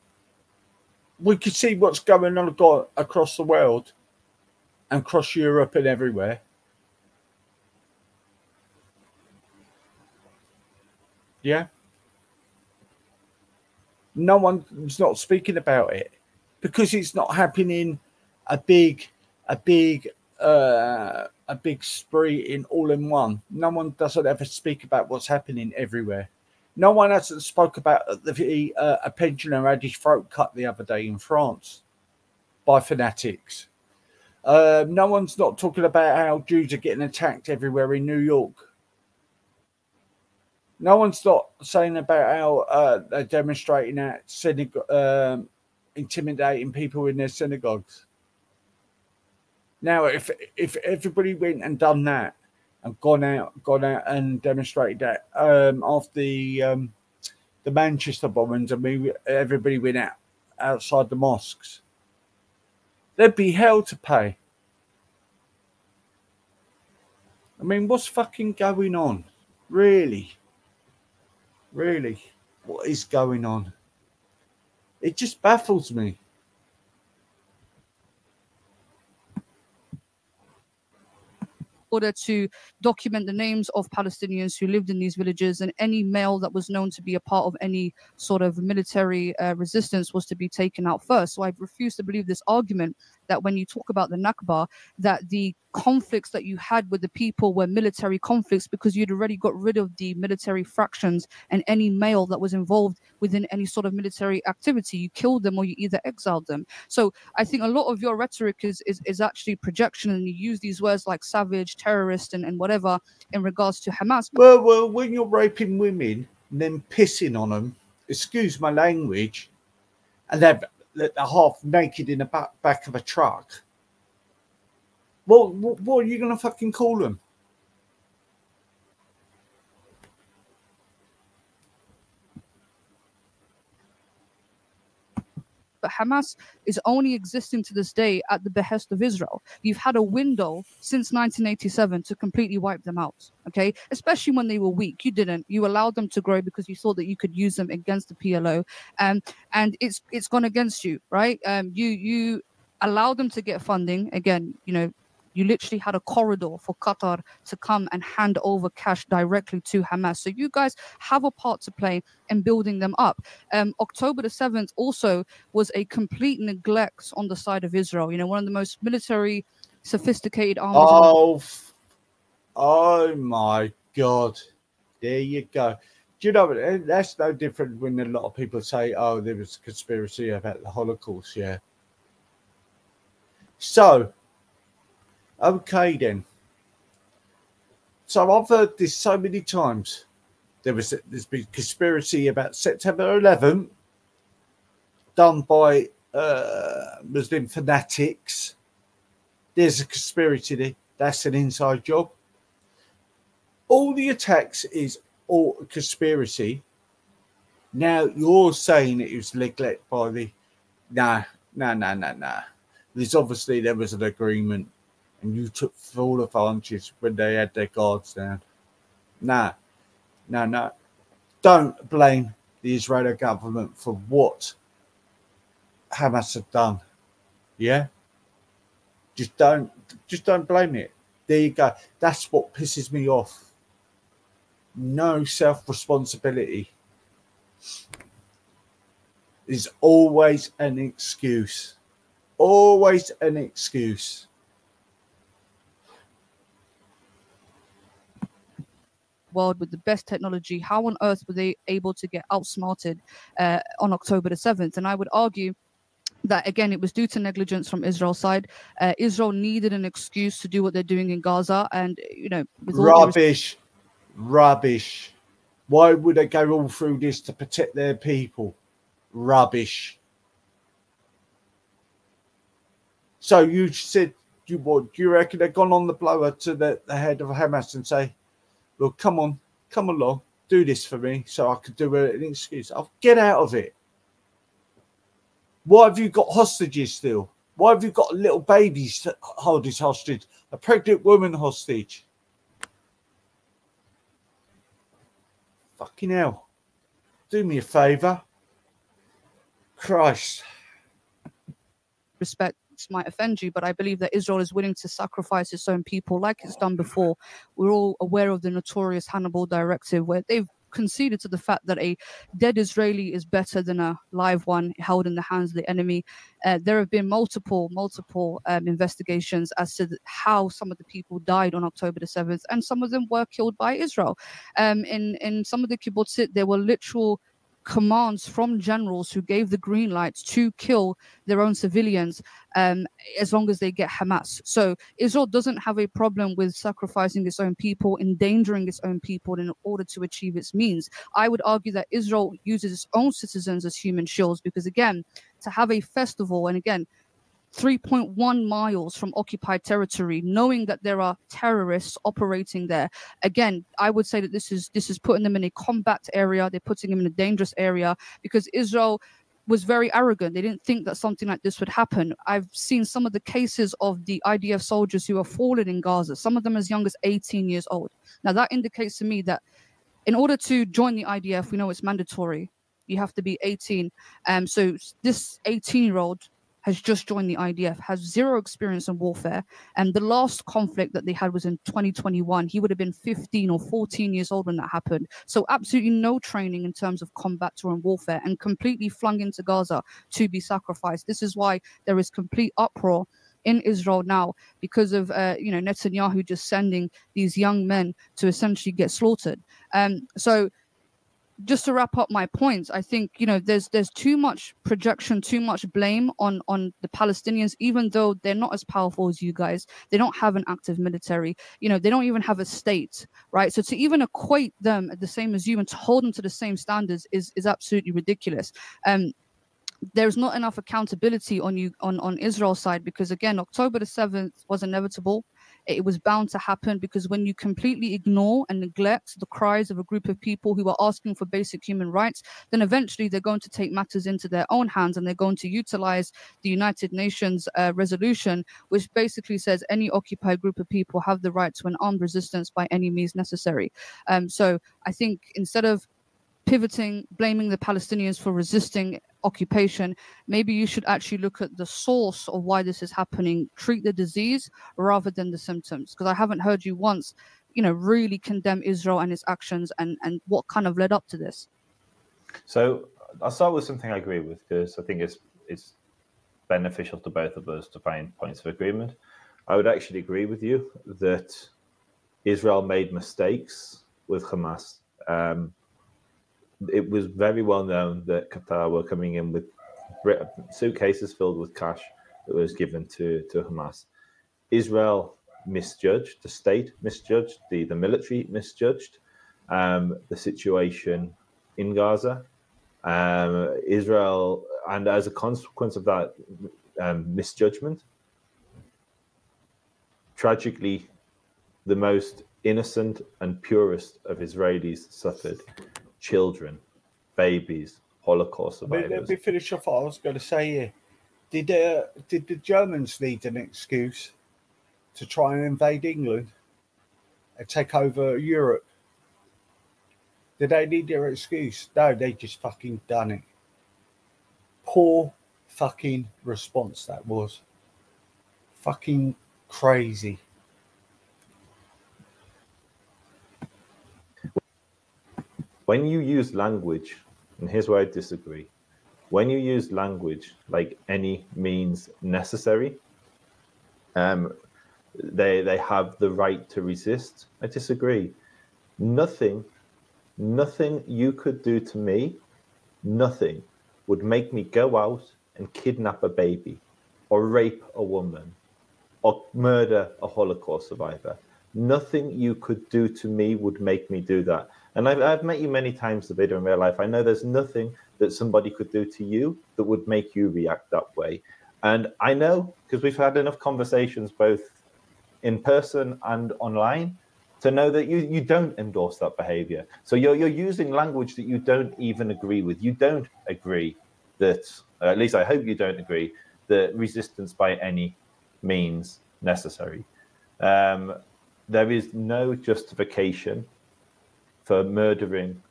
we could see what's going on across the world and across Europe and everywhere. Yeah. No one's not speaking about it because it's not happening a big spree in all in one. No one doesn't ever speak about what's happening everywhere. No one hasn't spoke about a pensioner had his throat cut the other day in France by fanatics. No one's not talking about how Jews are getting attacked everywhere in New York. No one's not saying about how they're demonstrating at intimidating people in their synagogues. Now, if everybody went and done that and gone out and demonstrated that after the Manchester bombings and everybody went out outside the mosques, there'd be hell to pay. I mean, what's fucking going on? Really? Really, what is going on? It just baffles me. Order to document the names of Palestinians who lived in these villages, and any male that was known to be a part of any sort of military resistance was to be taken out first. So I refuse to believe this argument that when you talk about the Nakba, that the conflicts that you had with the people were military conflicts because you'd already got rid of the military fractions and any male that was involved within any sort of military activity. You killed them or you either exiled them. So I think a lot of your rhetoric is actually projection, and you use these words like savage, terrorist and whatever in regards to Hamas. Well, when you're raping women and then pissing on them, excuse my language, and they're half naked in the back of a truck, What are you going to fucking call them? But Hamas is only existing to this day at the behest of Israel. You've had a window since 1987 to completely wipe them out, okay? Especially when they were weak. You didn't. You allowed them to grow because you thought that you could use them against the PLO, and it's gone against you, right? You allowed them to get funding again. You literally had a corridor for Qatar to come and hand over cash directly to Hamas. So you guys have a part to play in building them up. October the 7th also was a complete neglect on the side of Israel. One of the most military sophisticated armies. Oh my God. There you go. Do you know, that's no different when a lot of people say, oh, there was a conspiracy about the Holocaust, yeah. So, okay then. So I've heard this so many times. There's been conspiracy about September 11th done by Muslim fanatics. There's a conspiracy there. That's an inside job. All the attacks is all conspiracy. Now you're saying it was neglect by the... Nah. There was an agreement and you took full advantage when they had their guards down. No. Don't blame the Israeli government for what Hamas have done. Yeah? Just don't blame it. There you go. That's what pisses me off. No self-responsibility. There's always an excuse. Always an excuse. World with the best technology, how on earth were they able to get outsmarted on October the 7th? And I would argue that, again, it was due to negligence from Israel's side. Israel needed an excuse to do what they're doing in Gaza. And, with Rubbish. Why would they go all through this to protect their people? Rubbish. So you said, do you reckon they've gone on the blower to the head of Hamas and say, look, come along, do this for me so I could do an excuse. I'll get out of it. Why have you got hostages still? Why have you got little babies to hold this hostage? A pregnant woman hostage? Fucking hell. Do me a favour. Christ. Respect might offend you, but I believe that Israel is willing to sacrifice its own people like it's done before. We're all aware of the notorious Hannibal Directive, where they've conceded to the fact that a dead Israeli is better than a live one held in the hands of the enemy. There have been multiple investigations as to how some of the people died on October the 7th, and some of them were killed by Israel. In some of the kibbutzim, there were literal commands from generals who gave the green lights to kill their own civilians as long as they get Hamas. So Israel doesn't have a problem with sacrificing its own people, endangering its own people in order to achieve its means. I would argue that Israel uses its own citizens as human shields because, again, to have a festival, and again, 3.1 miles from occupied territory, knowing that there are terrorists operating there. Again, I would say that this is putting them in a combat area. They're putting them in a dangerous area because Israel was very arrogant. They didn't think that something like this would happen. I've seen some of the cases of the IDF soldiers who have fallen in Gaza, some of them as young as 18 years old. Now, that indicates to me that in order to join the IDF, we know it's mandatory. You have to be 18. So this 18-year-old has just joined the IDF, has zero experience in warfare. And the last conflict that they had was in 2021. He would have been 15 or 14 years old when that happened. So absolutely no training in terms of combat or in warfare, and completely flung into Gaza to be sacrificed. This is why there is complete uproar in Israel now because of Netanyahu just sending these young men to essentially get slaughtered. So just to wrap up my points, I think, there's too much projection, too much blame on the Palestinians, even though they're not as powerful as you guys. They don't have an active military. They don't even have a state, right? So to even equate them at the same as you and to hold them to the same standards is absolutely ridiculous. there's not enough accountability on Israel's side, because again, October the 7th was inevitable. It was bound to happen, because when you completely ignore and neglect the cries of a group of people who are asking for basic human rights, then eventually they're going to take matters into their own hands, and they're going to utilize the United Nations resolution, which basically says any occupied group of people have the right to an armed resistance by any means necessary. So I think instead of pivoting, blaming the Palestinians for resisting occupation, maybe you should actually look at the source of why this is happening, treat the disease rather than the symptoms. Because I haven't heard you once, really condemn Israel and its actions and what kind of led up to this. So I'll start with something I agree with, because I think it's beneficial to both of us to find points of agreement. I would actually agree with you that Israel made mistakes with Hamas. It was very well known that Qatar were coming in with suitcases filled with cash that was given to Hamas. Israel misjudged, the state misjudged, the military misjudged the situation in Gaza. Israel, and as a consequence of that misjudgment, tragically, the most innocent and purest of Israelis suffered. Children, babies, Holocaust survivors. Let me finish off what I was going to say here. Did the Germans need an excuse to try and invade England and take over Europe? Did they need their excuse? No, they just fucking done it. Poor fucking response that was. Fucking crazy. When you use language, and here's where I disagree, when you use language like any means necessary, they have the right to resist. I disagree. Nothing you could do to me, nothing would make me go out and kidnap a baby or rape a woman or murder a Holocaust survivor. Nothing you could do to me would make me do that. And I've met you many times, Zoubida, in real life. I know there's nothing that somebody could do to you that would make you react that way. And I know, because we've had enough conversations both in person and online, to know that you don't endorse that behavior. So you're using language that you don't even agree with. You don't agree that, at least I hope you don't agree, that resistance by any means necessary. There is no justification for murdering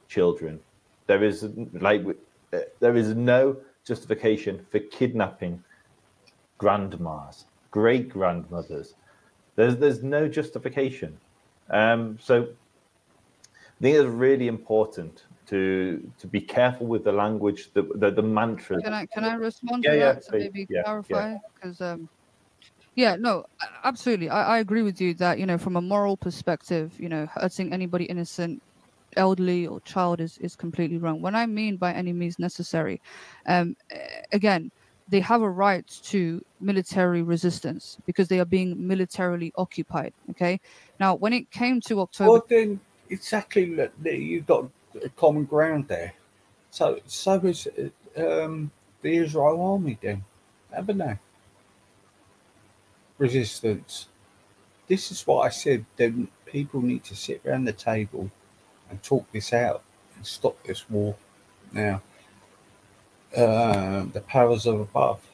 children. There is no justification for kidnapping grandmas, great grandmothers. There's no justification. So I think it's really important to be careful with the language, the mantra. Can I respond to that to maybe clarify? Because no, absolutely. I agree with you that, from a moral perspective, hurting anybody innocent, elderly or child is completely wrong. What I mean by any means necessary, again, they have a right to military resistance because they are being militarily occupied. Okay. Now, when it came to October, well, then exactly, you've got a common ground there. So is the Israel army then, haven't they? Resistance. This is what I said. Then people need to sit around the table and talk this out and stop this war. Now, the powers of above,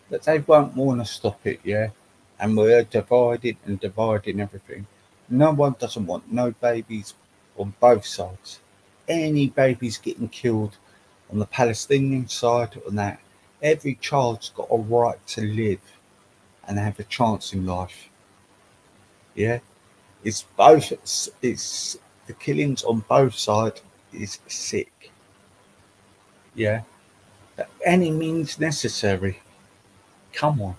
but they won't want to stop it, yeah. And we're dividing everything. No one doesn't want no babies on both sides. Any babies getting killed on the Palestinian side or that. Every child's got a right to live and have a chance in life. Yeah, it's both. It's the killings on both sides is sick. Yeah, but any means necessary. Come on.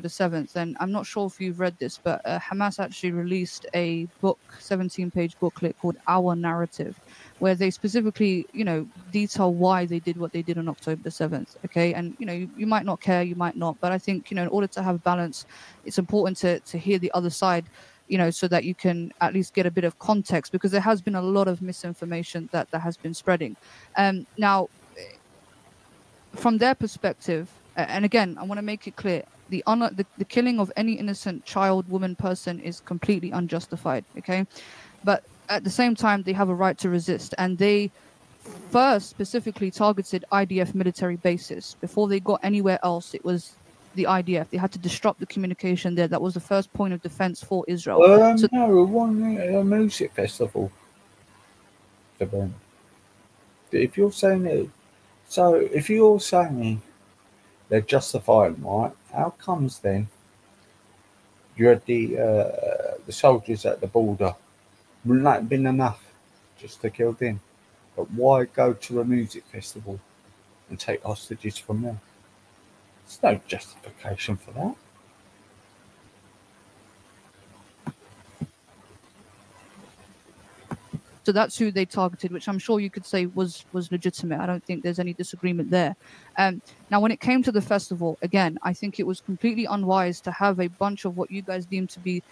the 7th, and I'm not sure if you've read this, but Hamas actually released a book, 17-page booklet called Our Narrative, where they specifically, detail why they did what they did on October the 7th. Okay, and you might not care, you might not, but I think in order to have balance, it's important to hear the other side. so that you can at least get a bit of context, because there has been a lot of misinformation that has been spreading. Now, from their perspective, and again, I want to make it clear, the killing of any innocent child, woman, person is completely unjustified. Okay, but at the same time, they have a right to resist, and they first specifically targeted IDF military bases. Before they got anywhere else, it was the IDF. They had to disrupt the communication there. That was the first point of defense for Israel. So No, one music festival. If you're saying it, so if you're saying they're justified, right? How comes then you had the soldiers at the border? Wouldn't that have been enough just to kill them? But why go to a music festival and take hostages from them? There's no justification for that. So that's who they targeted, which I'm sure you could say was legitimate. I don't think there's any disagreement there. Now, when it came to the festival, again, I think it was completely unwise to have a bunch of what you guys deem to be,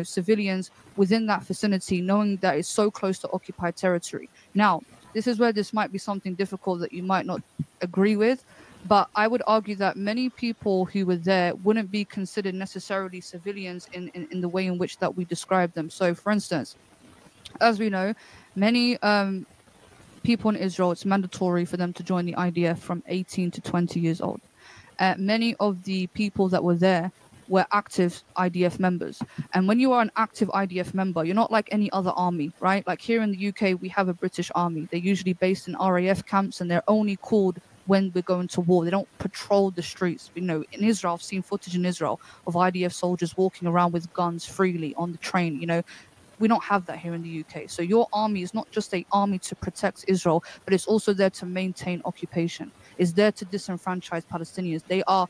civilians within that vicinity, knowing that it's so close to occupied territory. Now, this is where this might be something difficult that you might not agree with, but I would argue that many people who were there wouldn't be considered necessarily civilians in the way in which that we describe them. So, for instance, as we know, many people in Israel, it's mandatory for them to join the IDF from 18 to 20 years old. Many of the people that were there were active IDF members. And when you are an active IDF member, you're not like any other army, right? Like here in the UK, we have a British army. They're usually based in RAF camps, and they're only called when we're going to war. They don't patrol the streets. In Israel, I've seen footage in Israel of IDF soldiers walking around with guns freely on the train. We don't have that here in the UK. So your army is not just an army to protect Israel, but it's also there to maintain occupation. It's there to disenfranchise Palestinians. They are,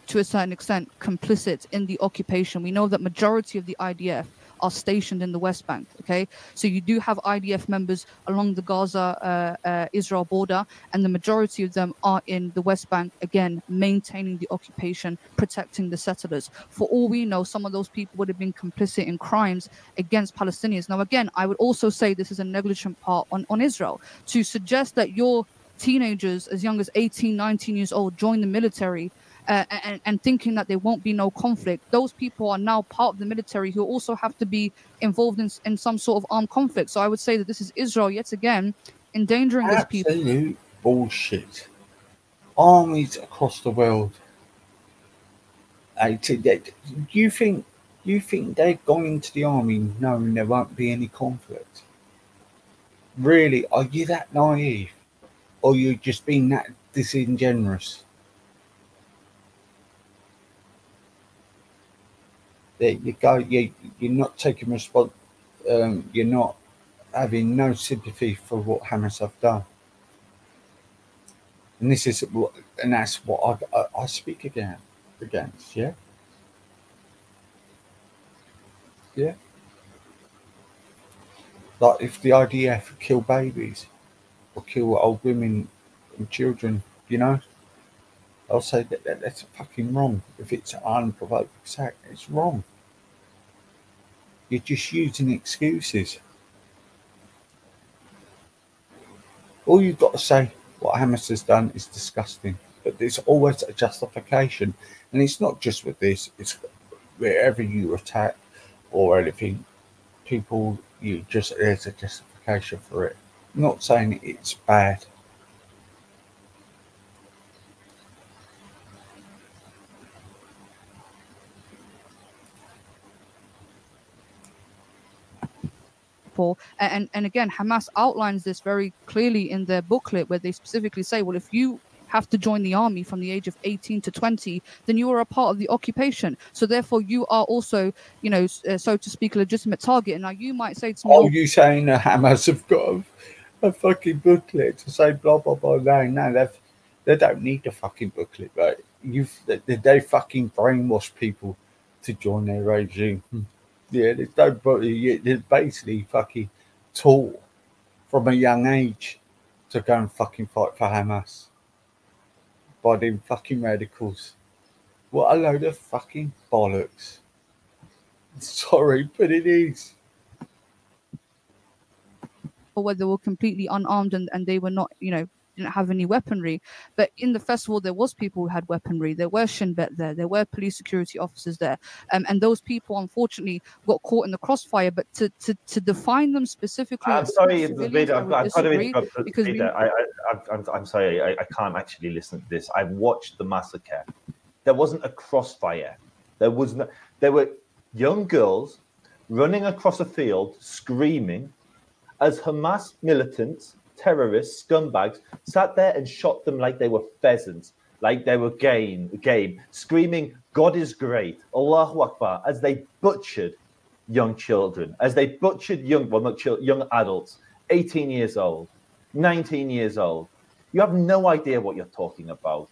to a certain extent, complicit in the occupation. We know that majority of the IDF are stationed in the West Bank. Okay, so you do have IDF members along the Gaza-Israel border, and the majority of them are in the West Bank, again, maintaining the occupation, protecting the settlers. For all we know, some of those people would have been complicit in crimes against Palestinians. Now, again, I would also say this is a negligent part on Israel. To suggest that your teenagers as young as 18, 19 years old join the military and thinking that there won't be no conflict, those people are now part of the military who also have to be involved in some sort of armed conflict. So I would say that this is Israel, yet again, endangering these people. Absolute bullshit. Armies across the world. Do you think they've gone into the army knowing there won't be any conflict? Really, are you that naive? Or you're just being that disingenuous? There you go. You're not taking you're not having no sympathy for what Hamas have done, and that's what I speak against. Yeah. Like if the IDF kill babies or kill old women and children, I'll say that's fucking wrong. If it's an unprovoked attack, it's wrong. You're just using excuses. All you've got to say, what Hamas has done is disgusting. But there's always a justification. And it's not just with this, it's wherever you attack or anything, there's a justification for it. I'm not saying it's bad. And again, Hamas outlines this very clearly in their booklet, where they specifically say, well, if you have to join the army from the age of 18 to 20, then you are a part of the occupation. So therefore, you are also, so to speak, a legitimate target. And now you might say to me, "Oh, you saying that Hamas have got a fucking booklet to say blah blah blah"? No, they don't need the fucking booklet, right? They fucking brainwash people to join their regime. Yeah, they're basically fucking taught from a young age to go and fucking fight for Hamas by them fucking radicals. What a load of fucking bollocks. Sorry, but it is. or whether they were completely unarmed and they were not, didn't have any weaponry. But in the festival, there was people who had weaponry. There were Shin Bet there were police security officers there, and those people unfortunately got caught in the crossfire. But to define them specifically I'm as sorry, civilians, Zoubida, I would I've got to disagree, interrupt. because Zoubida, I'm sorry, I can't actually listen to this. I've watched the massacre. There wasn't a crossfire. There were young girls running across a field screaming as Hamas militants, terrorists, scumbags sat there and shot them like they were pheasants, like they were game, screaming, God is great, Allahu Akbar, as they butchered young children, as they butchered young adults, 18 years old, 19 years old. You have no idea what you're talking about.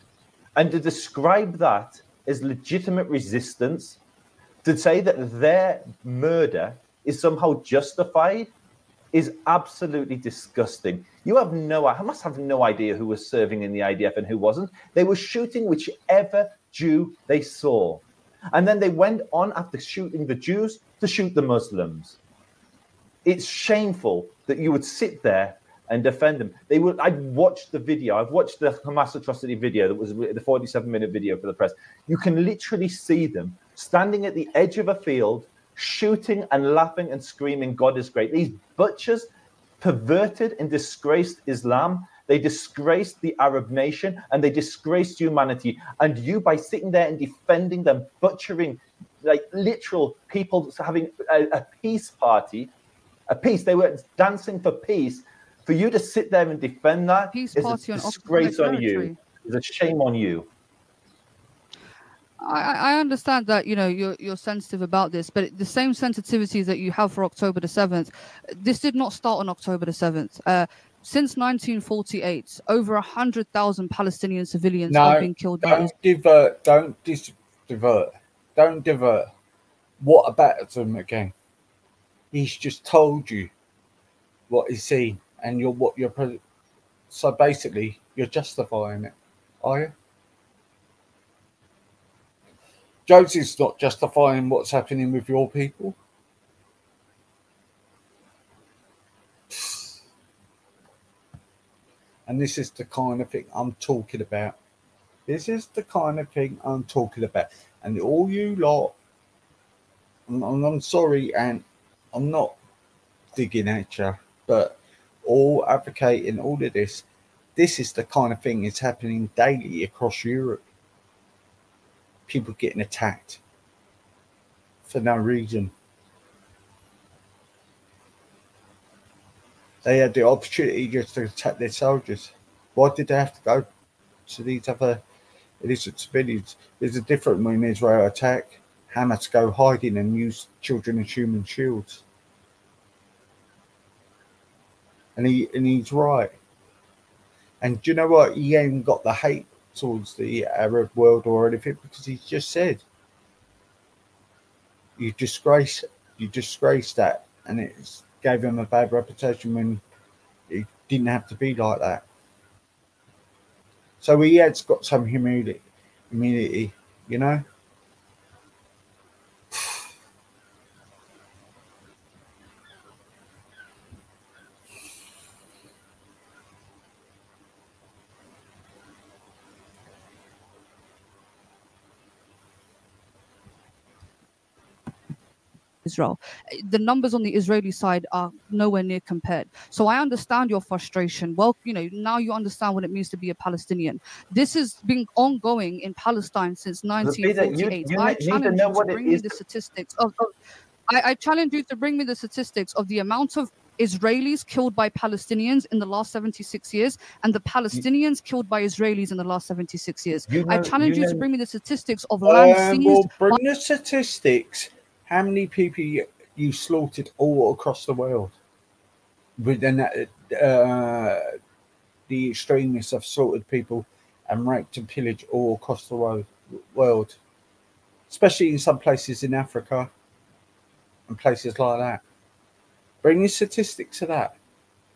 And to describe that as legitimate resistance, to say that their murder is somehow justified, is absolutely disgusting. Hamas have no idea who was serving in the IDF and who wasn't. They were shooting whichever Jew they saw. And then they went on, after shooting the Jews, to shoot the Muslims. It's shameful that you would sit there and defend them. I've watched the video. I've watched the Hamas atrocity video that was the 47-minute video for the press. You can literally see them standing at the edge of a field, shooting and laughing and screaming, God is great. These butchers perverted and disgraced Islam. They disgraced the Arab nation and they disgraced humanity. And you, by sitting there and defending them, butchering, like literal people having a peace party, they were dancing for peace. For you to sit there and defend that is a disgrace on you. It's a shame on you. I understand that you're sensitive about this, but the same sensitivity that you have for October the 7th, this did not start on October the 7th. Since 1948, over 100,000 Palestinian civilians have been killed. Don't divert. What about them again? He's just told you what he's seen, and so basically you're justifying it, are you? Josie's not justifying what's happening with your people. And this is the kind of thing I'm talking about. And all you lot, I'm sorry, and I'm not digging at you, but all advocating all of this is the kind of thing that's happening daily across Europe. People getting attacked for no reason. They had the opportunity just to attack their soldiers. Why did they have to go to these other innocent civilians? There's a difference when Israel attack, Hamas go hiding and use children as human shields. And he's right. And do you know what? He ain't got the hate towards the Arab world or anything, because he's just said you disgrace that, and it gave him a bad reputation when it didn't have to be like that. So he has got some humility, you know. Israel. The numbers on the Israeli side are nowhere near compared. So I understand your frustration. Well, now you understand what it means to be a Palestinian. This has been ongoing in Palestine since 1948. I challenge you to bring me the statistics I challenge you to bring me the statistics of the amount of Israelis killed by Palestinians in the last 76 years and the Palestinians killed by Israelis in the last 76 years. I challenge you to bring me the statistics of land seized. Bring the statistics. How many people you slaughtered all across the world? Within the extremists have slaughtered people and raped and pillaged all across the world, especially in some places in Africa and places like that. Bring the statistics of that.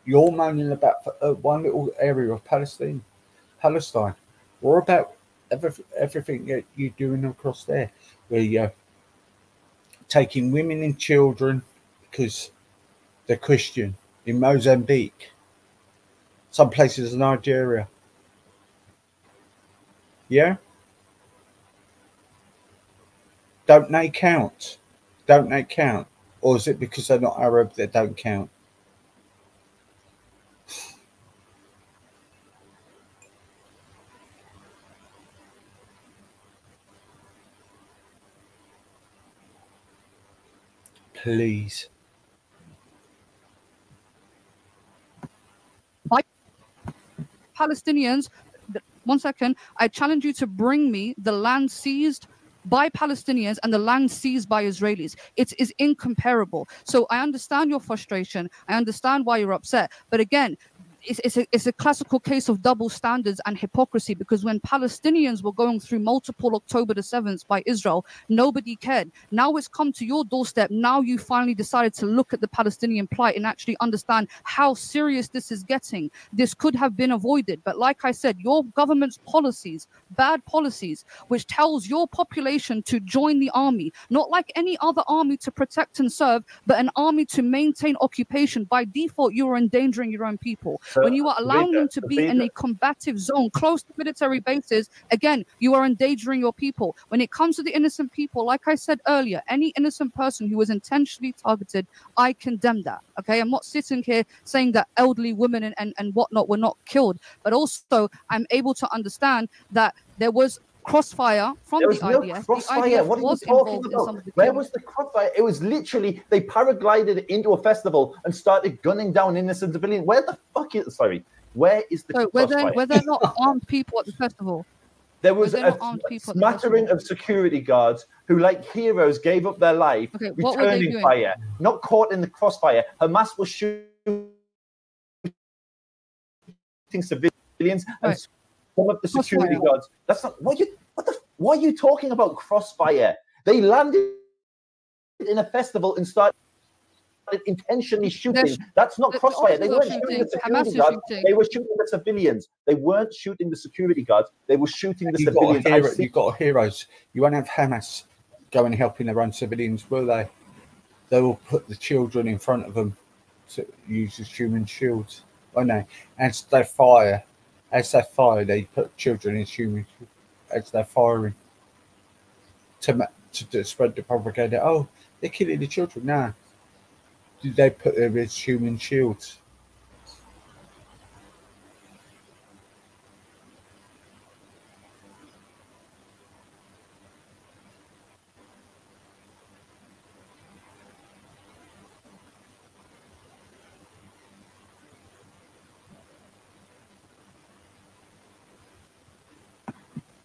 You're moaning about one little area of Palestine. What about everything that you're doing across there, where you taking women and children because they're Christian in Mozambique, some places in Nigeria. Yeah? Don't they count? Don't they count? Or is it because they're not Arab that don't count? Please. Palestinians, 1 second, I challenge you to bring me the land seized by Palestinians and the land seized by Israelis. It is incomparable. So I understand your frustration. I understand why you're upset. But again, it's a classical case of double standards and hypocrisy, because when Palestinians were going through multiple October the 7th by Israel, nobody cared. Now it's come to your doorstep. Now you finally decided to look at the Palestinian plight and actually understand how serious this is getting. This could have been avoided. But like I said, your government's policies, bad policies, which tells your population to join the army, not like any other army to protect and serve, but an army to maintain occupation. By default, you are endangering your own people. So, when you are allowing them to be in a combative zone close to military bases, again, you are endangering your people. When it comes to the innocent people, like I said earlier, any innocent person who was intentionally targeted, I condemn that. Okay, I'm not sitting here saying that elderly women and whatnot were not killed, but also I'm able to understand that there was crossfire from the IDF. Crossfire. The IDF what are you was talking involved about? in some of the Where killing. was the crossfire? It was literally they paraglided into a festival and started gunning down innocent civilians. Where the fuck is? Sorry, where is the crossfire? Were there not armed people at the festival? There was a smattering of security guards who, like heroes, gave up their life, returning fire, not caught in the crossfire. Hamas was shooting civilians, and some of the security guards. That's not why are you talking about crossfire? They landed in a festival and started intentionally shooting. That's not crossfire. They weren't shooting the security guards. They were shooting the civilians. They weren't shooting the security guards. They were shooting the civilians. You've got heroes. You won't have Hamas going and helping their own civilians, will they? They will put the children in front of them to use as human shields. Won't they? As they fire, they put children as human as they're firing to spread the propaganda. Oh, they're killing the children. Nah. They put them as human shields.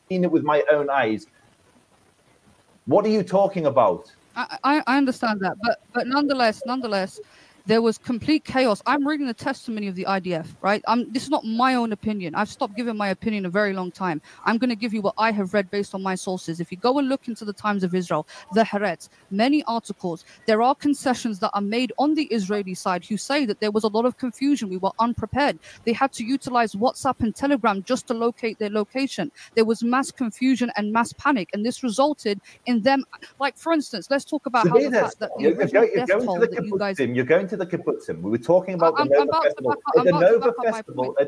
Seen it with my own eyes. What are you talking about? I understand that, but nonetheless, there was complete chaos. I'm reading the testimony of the IDF, right? This is not my own opinion. I've stopped giving my opinion a very long time. I'm going to give you what I have read based on my sources. If you go and look into the Times of Israel, the Haaretz, many articles, there are concessions that are made on the Israeli side who say that there was a lot of confusion. We were unprepared. They had to utilize WhatsApp and Telegram just to locate their location. There was mass confusion and mass panic, and this resulted in them, like, for instance, let's talk about how the fact that the original death toll that you guys... You're going to the kibbutzim. We were talking about the Nova Festival. At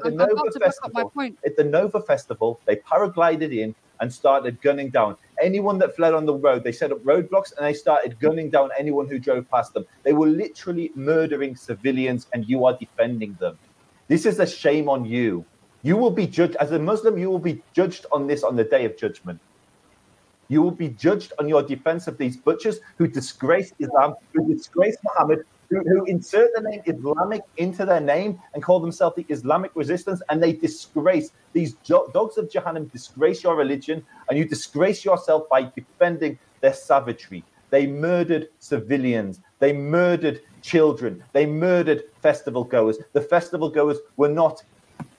the Nova Festival, they paraglided in and started gunning down anyone that fled on the road. They set up roadblocks and they started gunning down anyone who drove past them. They were literally murdering civilians, and you are defending them. This is a shame on you. You will be judged as a Muslim. You will be judged on this on the Day of Judgment. You will be judged on your defense of these butchers who disgrace Islam, who disgrace Muhammad, who insert the name Islamic into their name and call themselves the Islamic Resistance, and they disgrace, these dogs of Jahannam disgrace your religion, and you disgrace yourself by defending their savagery. They murdered civilians. They murdered children. They murdered festival goers. The festival goers were not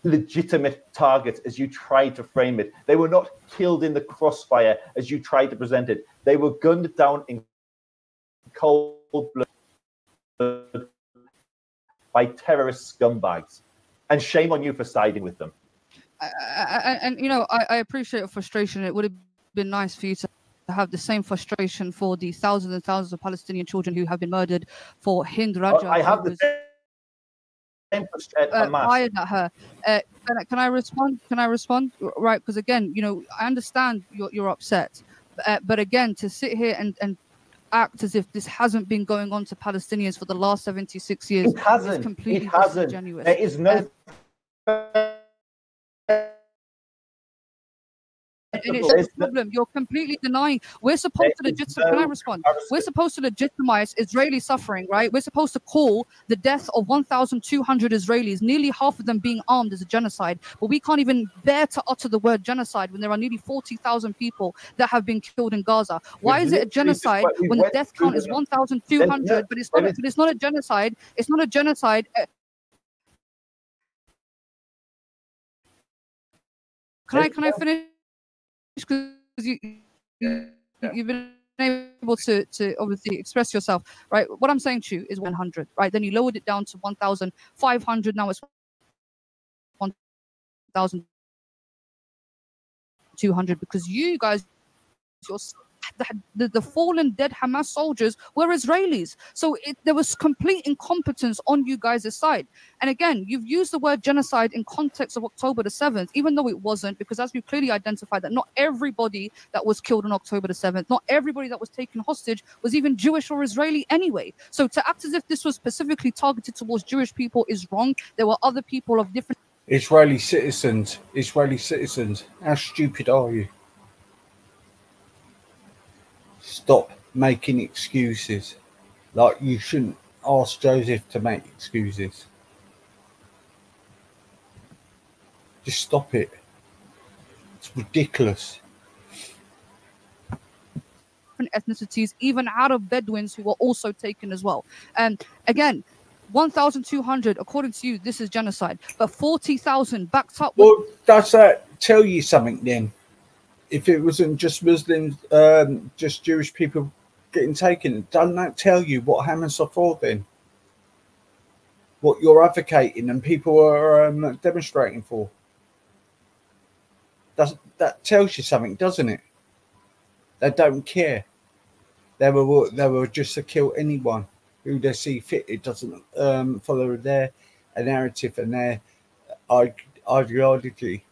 legitimate targets as you tried to frame it. They were not killed in the crossfire as you tried to present it. They were gunned down in cold blood by terrorist scumbags, and shame on you for siding with them. And you know, I appreciate your frustration. It would have been nice for you to have the same frustration for the thousands and thousands of Palestinian children who have been murdered, for Hind Rajab. I have the same frustration for Hamas. Fired at her. Can I respond? Can I respond? Right, because again, you know, I understand you're upset, but again, to sit here and act as if this hasn't been going on to Palestinians for the last 76 years It hasn't. is completely It hasn't. disingenuous. There is no. And it's a problem. You're completely denying. We're supposed to legitimize. Can I respond? We're supposed to legitimize Israeli suffering, right? We're supposed to call the death of 1,200 Israelis, nearly half of them being armed, as a genocide. But we can't even bear to utter the word genocide when there are nearly 40,000 people that have been killed in Gaza. Why is it a genocide when the death count is 1,200? But it's not. But it's not a genocide. It's not a genocide. Can I finish? Because you've been able to obviously express yourself, right? What I'm saying to you is 100, right? Then you lowered it down to 1,500. Now it's 1,200 because you guys, the fallen dead Hamas soldiers were Israelis. So there was complete incompetence on you guys' side. And again, you've used the word genocide in context of October the 7th, even though it wasn't, because as we clearly identified that not everybody that was killed on October the 7th, not everybody that was taken hostage was even Jewish or Israeli anyway. So to act as if this was specifically targeted towards Jewish people is wrong. There were other people of different Israeli citizens. How stupid are you? Stop making excuses. Like, you shouldn't ask Joseph to make excuses. Just stop it. It's ridiculous. ethnicities, even Arab Bedouins who were also taken as well. And again, 1,200, according to you, this is genocide. But 40,000 backed up. Well, does that tell you something then? If it wasn't just Muslims, just Jewish people getting taken, doesn't that tell you what Hamas are for then? What you're advocating and people are demonstrating for? That tells you something, doesn't it? They don't care. They were just to kill anyone who they see fit. It doesn't follow their narrative and their ideology.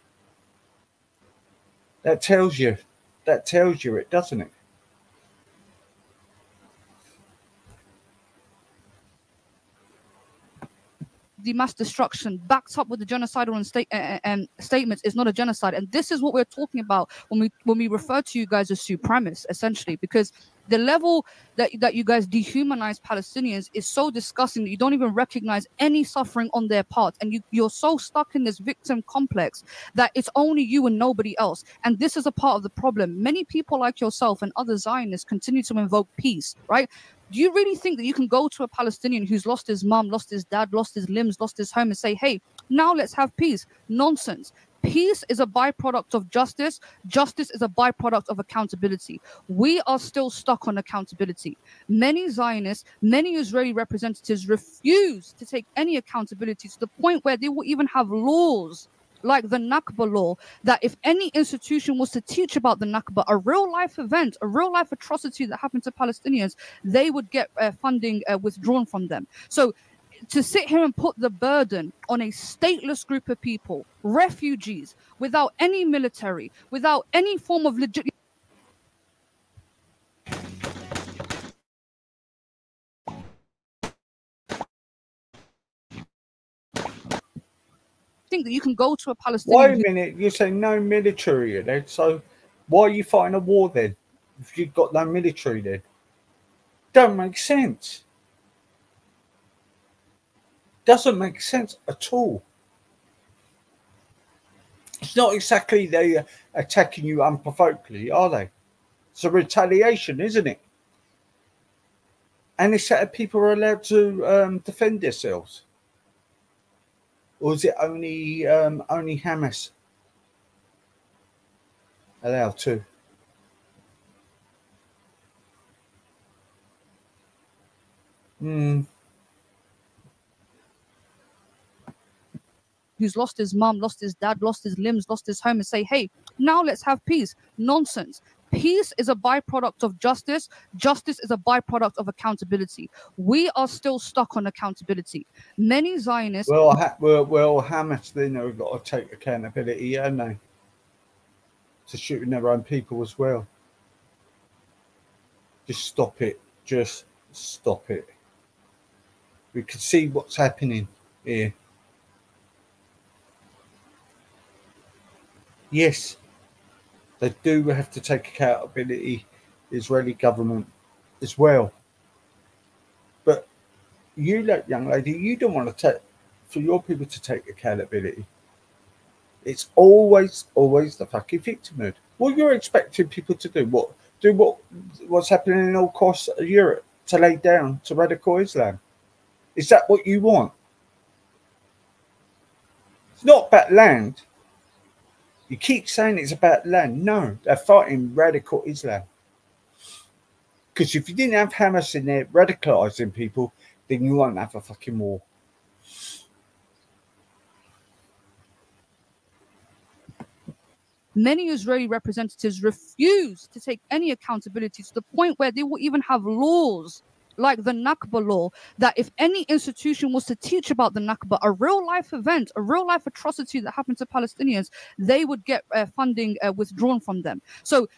That tells you it, doesn't it? The mass destruction backed up with the genocidal statements is not a genocide. And this is what we're talking about when we refer to you guys as supremacists, essentially, because the level that you guys dehumanize Palestinians is so disgusting that you don't even recognize any suffering on their part. And you're so stuck in this victim complex that it's only you and nobody else. And this is a part of the problem. Many people like yourself and other Zionists continue to invoke peace, right? Do you really think that you can go to a Palestinian who's lost his mom, lost his dad, lost his limbs, lost his home and say, hey, now let's have peace? Nonsense. Peace is a byproduct of justice. Justice is a byproduct of accountability. We are still stuck on accountability. Many Zionists, many Israeli representatives refuse to take any accountability to the point where they will even have laws like the Nakba law, that if any institution was to teach about the Nakba, a real-life event, a real-life atrocity that happened to Palestinians, they would get funding withdrawn from them. So to sit here and put the burden on a stateless group of people, refugees, without any military, without any form of legit... think that you can go to a Palestinian... Wait a minute, you say no military then, so why are you fighting a war then if you've got no military then? Don't make sense. Doesn't make sense at all. It's not exactly they attacking you unprovokedly, are they? It's a retaliation, isn't it? And it's that people are allowed to defend themselves. Or is it only Hamas allowed to? Who's lost his mom, lost his dad, lost his limbs, lost his home, and say, hey, now let's have peace? Nonsense. Peace is a byproduct of justice. Justice is a byproduct of accountability. We are still stuck on accountability. Many Zionists... Well, Hamas then have got to take accountability, haven't they? To shooting their own people as well. Just stop it. Just stop it. We can see what's happening here. Yes, they do have to take accountability, the Israeli government as well. But you, young lady, you don't want to take, for your people to take accountability. It's always the fucking victimhood. What you're expecting people to do? What's happening in all across Europe, to lay down to radical Islam? Is that what you want? It's not about land. You keep saying it's about land. No, they're fighting radical Islam. Because if you didn't have Hamas in there radicalising people, then you won't have a fucking war. Many Israeli representatives refuse to take any accountability, to the point where they will even have laws like the Nakba law, that if any institution was to teach about the Nakba, a real life event, a real life atrocity that happened to Palestinians, they would get funding withdrawn from them. So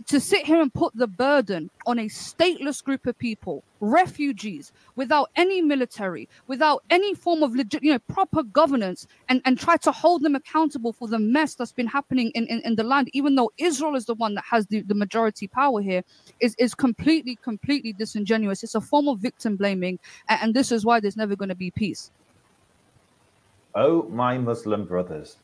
to sit here and put the burden on a stateless group of people, refugees, without any military, without any form of legit, proper governance, and try to hold them accountable for the mess that's been happening in the land, even though Israel is the one that has the majority power here, is completely disingenuous. It's a form of victim blaming, and this is why there's never going to be peace. Oh, my Muslim brothers,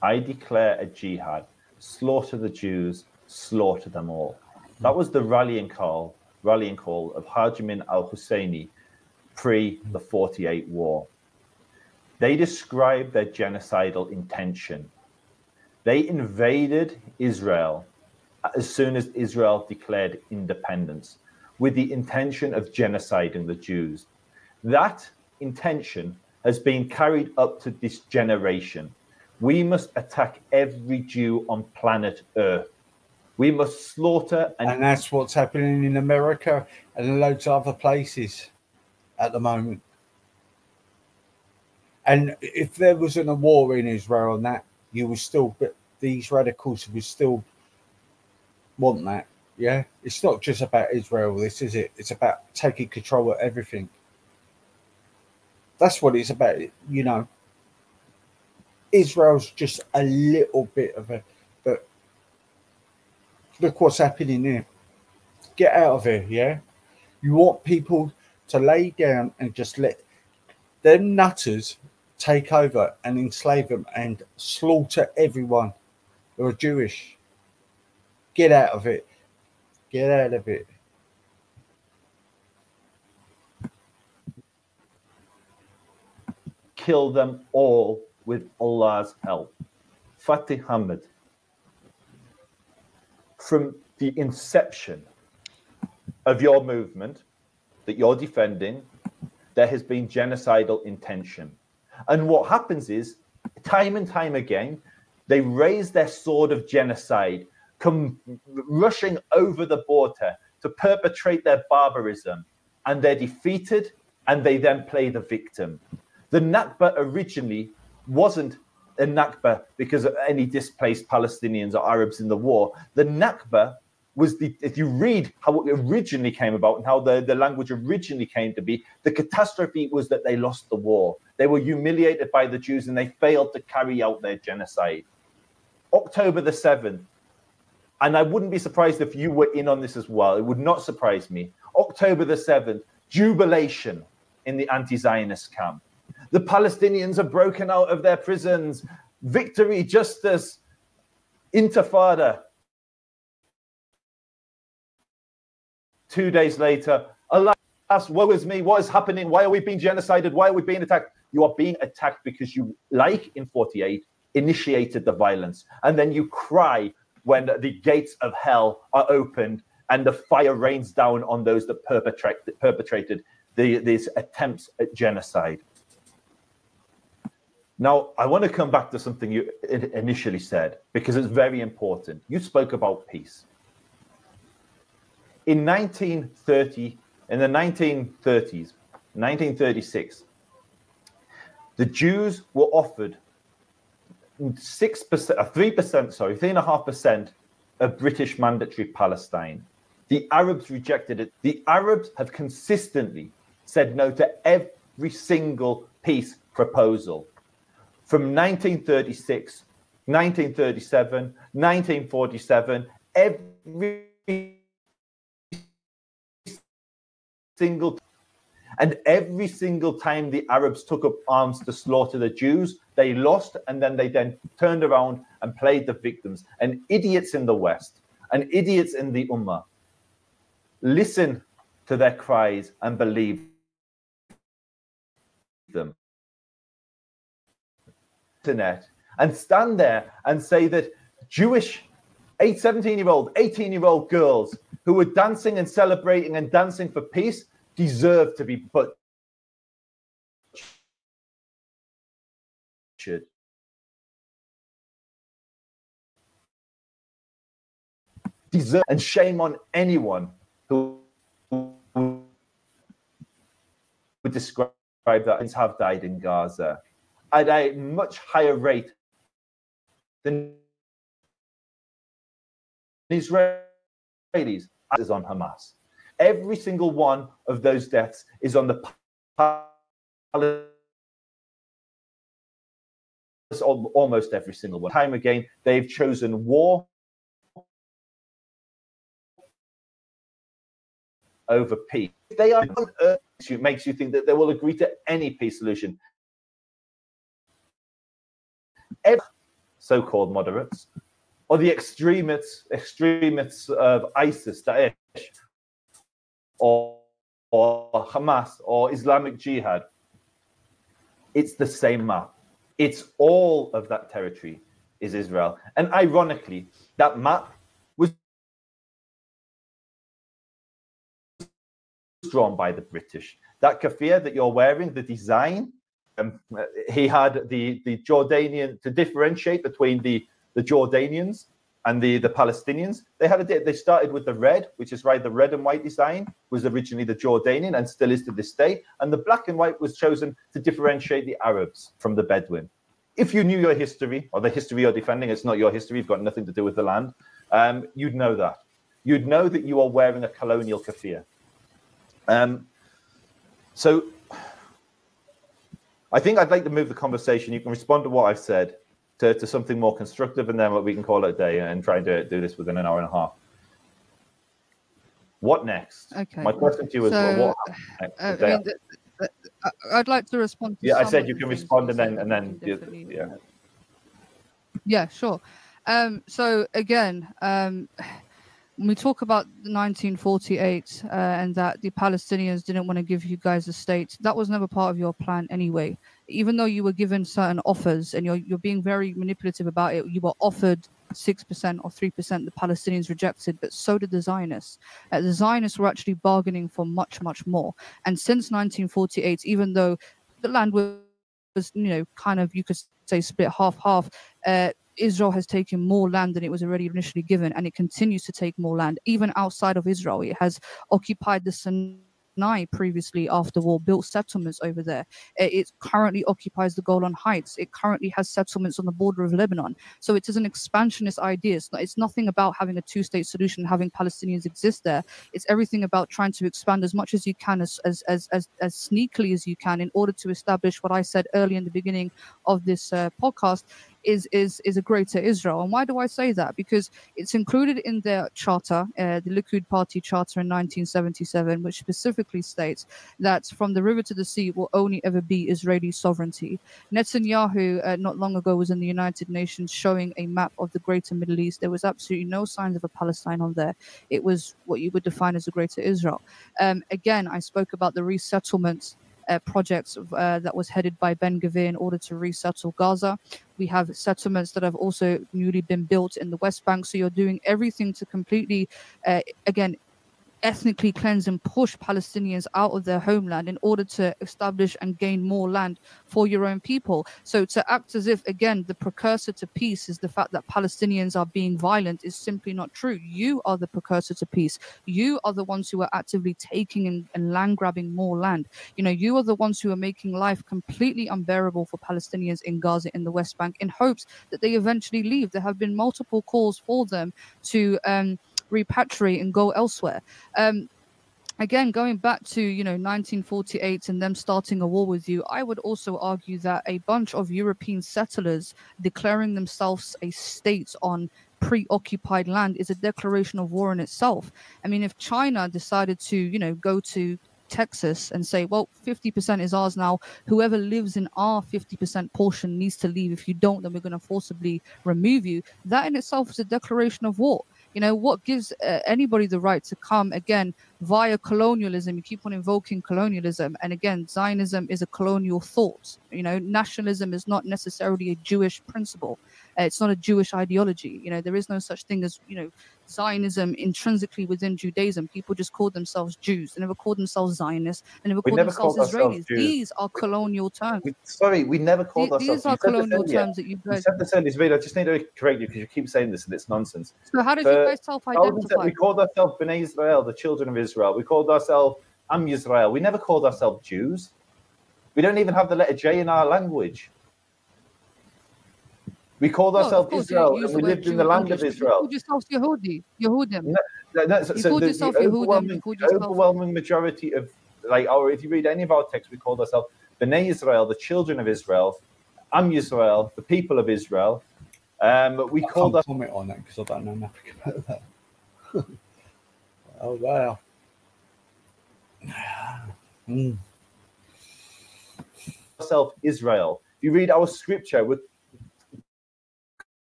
I declare a jihad, slaughter the Jews, slaughter them all. That was the rallying call of Hajimin al-Husseini pre the 48 war. They described their genocidal intention. They invaded Israel as soon as Israel declared independence with the intention of genociding the Jews. That intention has been carried up to this generation. We must attack every Jew on planet Earth. We must slaughter, and that's what's happening in America and loads of other places at the moment. And if there wasn't a war in Israel and that, you would still, but these radicals would still want that. Yeah, it's not just about Israel, this is it. It's about taking control of everything. That's what it's about. Israel's just a little bit of a, but look what's happening here. Get out of here, yeah? You want people to lay down and just let them nutters take over and enslave them and slaughter everyone who are Jewish. Get out of it. Get out of it. Kill them all with Allah's help. Fatih Hamid. From the inception of your movement that you're defending, there has been genocidal intention. And what happens is, time and time again, they raise their sword of genocide, come rushing over the border to perpetrate their barbarism, and they're defeated, and they then play the victim. The Nakba originally wasn't a Nakba because of any displaced Palestinians or Arabs in the war. The Nakba was if you read how it originally came about and how the language originally came to be, the catastrophe was that they lost the war. They were humiliated by the Jews and they failed to carry out their genocide. October the 7th, and I wouldn't be surprised if you were in on this as well. It would not surprise me. October the 7th, jubilation in the anti-Zionist camp. The Palestinians are broken out of their prisons. Victory, justice, intifada. 2 days later, alas, woe is me. What is happening? Why are we being genocided? Why are we being attacked? You are being attacked because you, like in 48, initiated the violence. And then you cry when the gates of hell are opened and the fire rains down on those that perpetrated these attempts at genocide. Now, I want to come back to something you initially said, because it's very important. You spoke about peace. In 1930, in the 1930s, 1936, the Jews were offered 3.5% of British mandatory Palestine. The Arabs rejected it. The Arabs have consistently said no to every single peace proposal from 1936, 1937, 1947, every single. And every single time the Arabs took up arms to slaughter the Jews, they lost, and then they turned around and played the victims. And idiots in the West and idiots in the Ummah listen to their cries and believe them. Internet and stand there and say that Jewish 17-year-old, 18-year-old girls who were dancing and celebrating and dancing for peace deserve to be butchered. Deserve, and shame on anyone who would describe that have died in Gaza at a much higher rate than Israelis is on Hamas. Every single one of those deaths is on the almost every single one. Time again, they've chosen war over peace. They are it makes you think that they will agree to any peace solution. Every so-called moderates or the extremists of ISIS, Daesh, or Hamas or Islamic Jihad, it's the same map. It's all of that territory is Israel. And ironically, that map was drawn by the British. That keffiyeh that you're wearing, the design, he had the Jordanian, to differentiate between the Jordanians and the Palestinians. They started with the red, which is right. The red and white design was originally the Jordanian and still is to this day. And the black and white was chosen to differentiate the Arabs from the Bedouin. If you knew your history or the history you're defending, it's not your history. You've got nothing to do with the land. You'd know that. You'd know that you are wearing a colonial keffiyeh. So I think I'd like to move the conversation. You can respond to what I've said to something more constructive, and then what we can call it a day and try and do this within an hour and a half. What next? Okay. My question to you is, what next? I'd like to respond to I said you can respond and then yeah, sure. So again, when we talk about 1948 and that the Palestinians didn't want to give you guys a state, that was never part of your plan anyway. Even though you were given certain offers and you're being very manipulative about it, you were offered 6% or 3%, the Palestinians rejected, but so did the Zionists. The Zionists were actually bargaining for much, much more. And since 1948, even though the land was kind of, you could say, split half-half, Israel has taken more land than it was already initially given, and it continues to take more land, even outside of Israel. It has occupied the Sinai previously after war, built settlements over there. It currently occupies the Golan Heights. It currently has settlements on the border of Lebanon. So it is an expansionist idea. It's nothing about having a two-state solution, having Palestinians exist there. It's everything about trying to expand as much as you can, as sneakily as you can, in order to establish what I said early in the beginning of this podcast, is a greater Israel. And why do I say that? Because it's included in their charter, the Likud party charter in 1977, which specifically states that from the river to the sea will only ever be Israeli sovereignty. Netanyahu not long ago was in the United Nations showing a map of the greater Middle East. There was absolutely no signs of a Palestine on there. It was what you would define as a greater Israel. Again, I spoke about the resettlement projects that was headed by Ben Gvir in order to resettle Gaza. We have settlements that have also newly been built in the West Bank. So you're doing everything to completely, again, ethnically cleanse and push Palestinians out of their homeland in order to establish and gain more land for your own people. So to act as if, again, the precursor to peace is the fact that Palestinians are being violent is simply not true. You are the precursor to peace. You are the ones who are actively taking and land grabbing more land. You know, you are the ones who are making life completely unbearable for Palestinians in Gaza, in the West Bank, in hopes that they eventually leave. There have been multiple calls for them to repatriate and go elsewhere. Again, going back to 1948 and them starting a war with you, I would also argue that a bunch of European settlers declaring themselves a state on preoccupied land is a declaration of war in itself. I mean, if China decided to go to Texas and say, well, 50% is ours now, whoever lives in our 50% portion needs to leave. If you don't, then we're going to forcibly remove you. That in itself is a declaration of war. What gives anybody the right to come, again, via colonialism? You keep on invoking colonialism. And again, Zionism is a colonial thought. Nationalism is not necessarily a Jewish principle. It's not a Jewish ideology. There is no such thing as, Zionism intrinsically within Judaism. People just call themselves Jews. They never call themselves Zionists. They never call themselves Israelis. These are colonial terms. We never called ourselves. These are colonial terms that you guys. You said this earlier, Zoubida. I just need to correct you because you keep saying this and it's nonsense. So how did you guys self-identify? We called ourselves Bnei Israel, the children of Israel. We called ourselves Am Yisrael. We never called ourselves Jews. We don't even have the letter J in our language. We called ourselves Israel, and we lived in the land of Israel. You called yourselves Yehudi, Yehudim. You called yourself Yehudim. The overwhelming majority of, or if you read any of our texts, we called ourselves Bnei Israel, the children of Israel, Am Yisrael, the people of Israel. We called us. Comment on that because I don't know nothing about that. Oh wow. Ourselves Israel. If you read our scripture, we're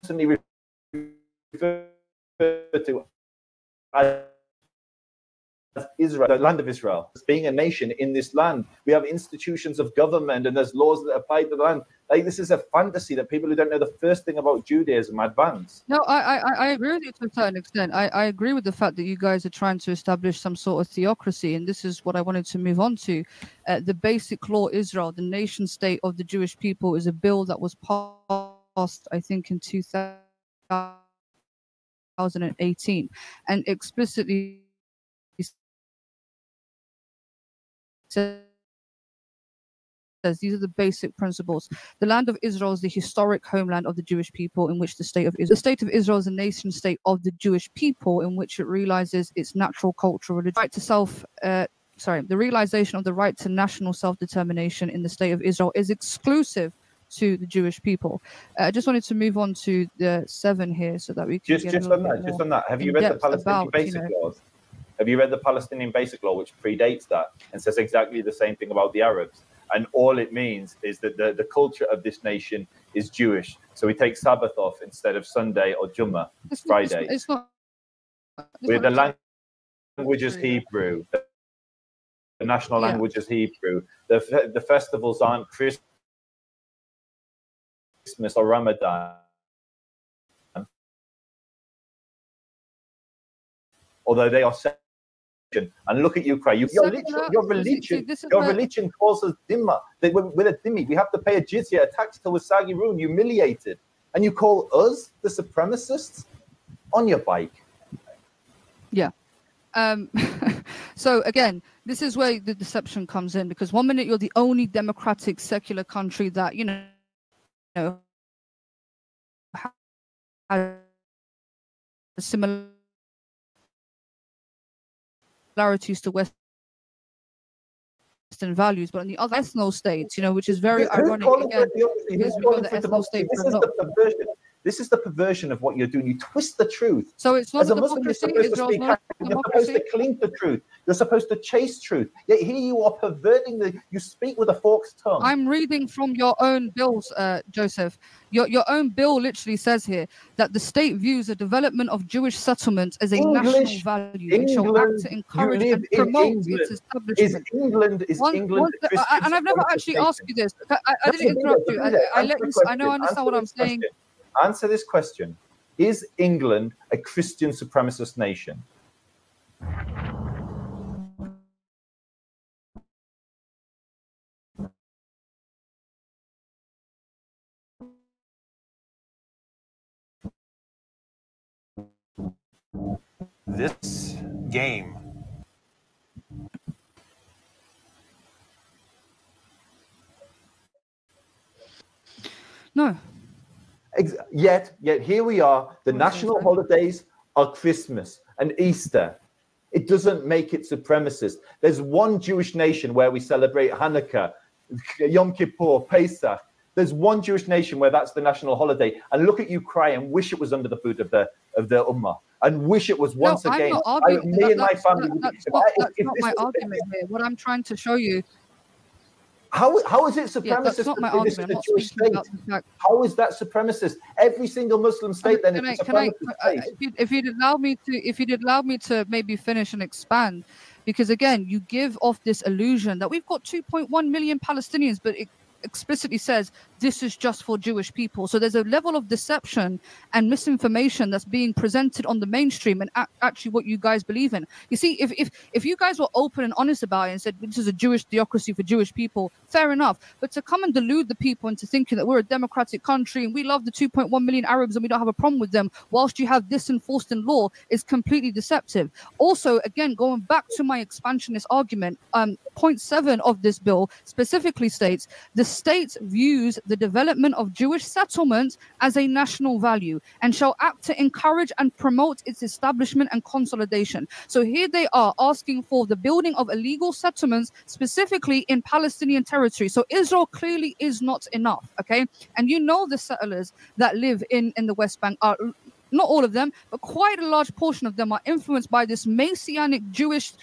constantly referred to as Israel, the land of Israel, as being a nation in this land. We have institutions of government and there's laws that apply to the land. This is a fantasy that people who don't know the first thing about Judaism advance. No, I agree with you to a certain extent. I agree with the fact that you guys are trying to establish some sort of theocracy, and this is what I wanted to move on to. The Basic Law Israel, the nation state of the Jewish people, is a bill that was passed, I think, in 2018, and explicitly says these are the basic principles. The land of Israel is the historic homeland of the Jewish people, in which the state of Israel is a nation state of the Jewish people, in which it realizes its natural cultural right to the realization of the right to national self-determination in the state of Israel is exclusive to the Jewish people. I just wanted to move on to the 7 here so that we can just on that. Have you read the Palestinian Basic Laws? Have you read the Palestinian Basic Law, which predates that and says exactly the same thing about the Arabs? And all it means is that the culture of this nation is Jewish. So we take Sabbath off instead of Sunday or Jummah, Friday. The language is Hebrew. The national language is Hebrew. The festivals aren't Christmas or Ramadan. Although they are separate. And look at you, cry. Your religion calls us dhimma. We're a dhimmi. We have to pay a jizya, a tax till we're sagiroon, humiliated. And you call us the supremacists on your bike. Yeah. So again, this is where the deception comes in, because one minute you're the only democratic secular country that has similarities to Western values, but on the other ethno states, which is very ironic. This is the perversion of what you're doing. You twist the truth. So it's not as a Muslim, you're supposed to speak. You're supposed to cling the truth. You're supposed to chase truth. Yet here you are perverting you speak with a forked tongue. I'm reading from your own bills, Joseph. Your own bill literally says here that the state views the development of Jewish settlements as a national value and shall act to encourage and promote its establishment. And I've never actually asked you this. I didn't interrupt you. I understand what I'm saying. Answer this question. Is England a Christian supremacist nation? This game No. Yet here we are. The national holidays are Christmas and Easter. It doesn't make it supremacist. There's one Jewish nation where we celebrate Hanukkah, Yom Kippur, Pesach. There's one Jewish nation where that's the national holiday. And look at you cry and wish it was under the boot of the Ummah. And wish it was once again. Me and my family. That's not my argument here. What I'm trying to show you. How is it supremacist? Yeah, that's not my argument. I'm not speaking about the fact. How is that supremacist? Every single Muslim state then is a supremacist state. If you'd allow me to maybe finish and expand, because again, you give off this illusion that we've got 2.1 million Palestinians, but it explicitly says this is just for Jewish people. So there's a level of deception and misinformation that's being presented on the mainstream and actually what you guys believe in. You see, if you guys were open and honest about it and said this is a Jewish theocracy for Jewish people, fair enough. But to come and delude the people into thinking that we're a democratic country and we love the 2.1 million Arabs and we don't have a problem with them, whilst you have this enforced in law, is completely deceptive. Also, again, going back to my expansionist argument, point 7 of this bill specifically states the state views the development of Jewish settlements as a national value and shall act to encourage and promote its establishment and consolidation. So here they are asking for the building of illegal settlements, specifically in Palestinian territory. So Israel clearly is not enough, okay? And you know the settlers that live in the West Bank are... Not all of them, but quite a large portion of them are influenced by this Messianic Jewish,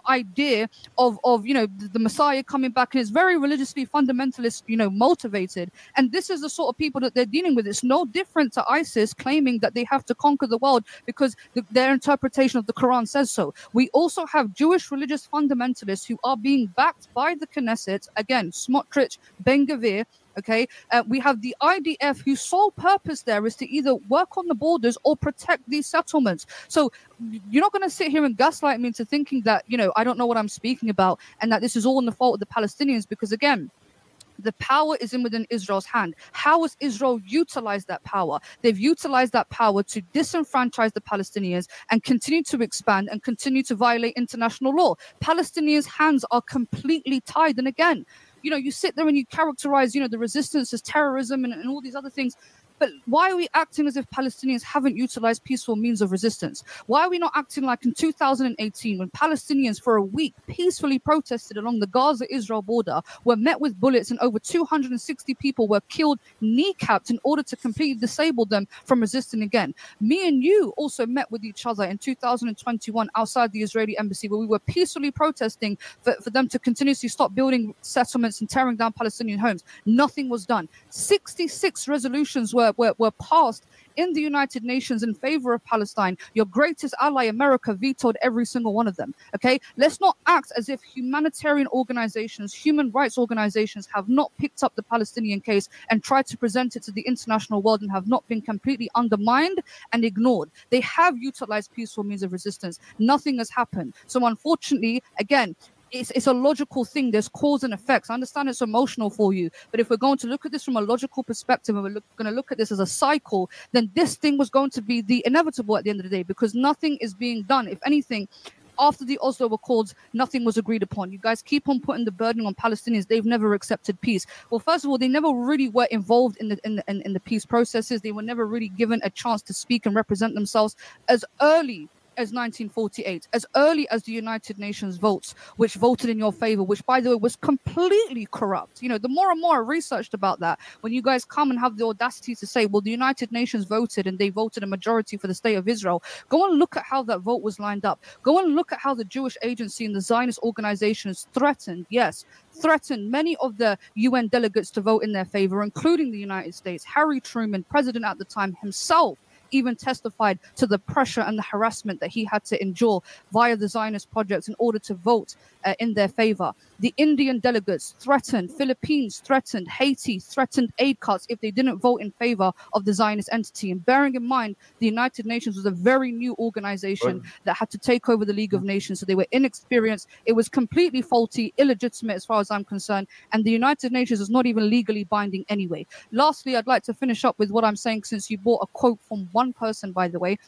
idea of the Messiah coming back, and it's very religiously fundamentalist, motivated. And this is the sort of people that they're dealing with. It's no different to ISIS claiming that they have to conquer the world because their interpretation of the Quran says so. We also have Jewish religious fundamentalists who are being backed by the Knesset, again, Smotrich, Ben Gvir. Okay, we have the IDF whose sole purpose there is to either work on the borders or protect these settlements. So you're not going to sit here and gaslight me into thinking that, I don't know what I'm speaking about and that this is all in the fault of the Palestinians, because again, the power is within Israel's hand. How has Israel utilized that power? They've utilized that power to disenfranchise the Palestinians and continue to expand and continue to violate international law. Palestinians' hands are completely tied. And again, you sit there and you characterize, the resistance as terrorism and all these other things. But why are we acting as if Palestinians haven't utilized peaceful means of resistance? Why are we not acting like in 2018 when Palestinians for a week peacefully protested along the Gaza-Israel border, were met with bullets and over 260 people were killed, kneecapped in order to completely disable them from resisting again? Me and you also met with each other in 2021 outside the Israeli embassy where we were peacefully protesting for them to continuously stop building settlements and tearing down Palestinian homes. Nothing was done. 66 resolutions were passed in the United Nations in favor of Palestine. Your greatest ally, America, vetoed every single one of them. Okay, let's not act as if humanitarian organizations, human rights organizations have not picked up the Palestinian case and tried to present it to the international world and have not been completely undermined and ignored. They have utilized peaceful means of resistance. Nothing has happened. So unfortunately, again, it's a logical thing. There's cause and effects. I understand it's emotional for you, but if we're going to look at this from a logical perspective and we're going to look at this as a cycle, then this thing was going to be the inevitable at the end of the day, because nothing is being done. If anything, after the Oslo Accords, nothing was agreed upon. You guys keep on putting the burden on Palestinians. They've never accepted peace. Well, first of all, they never really were involved in the peace processes. They were never really given a chance to speak and represent themselves as early as 1948, as early as the United Nations votes, which voted in your favor, which, by the way, was completely corrupt. The more and more I researched about that, when you guys come and have the audacity to say, well, the United Nations voted and they voted a majority for the state of Israel, go and look at how that vote was lined up. Go and look at how the Jewish Agency and the Zionist organizations threatened many of the UN delegates to vote in their favor, including the United States. Harry Truman, president at the time himself, even testified to the pressure and the harassment that he had to endure via the Zionist projects in order to vote in their favor. The Indian delegates threatened, Philippines threatened, Haiti threatened aid cuts if they didn't vote in favor of the Zionist entity. And bearing in mind, the United Nations was a very new organization that had to take over the League of Nations. So they were inexperienced. It was completely faulty, illegitimate as far as I'm concerned. And the United Nations is not even legally binding anyway. Lastly, I'd like to finish up with what I'm saying, since you brought a quote from one person, by the way.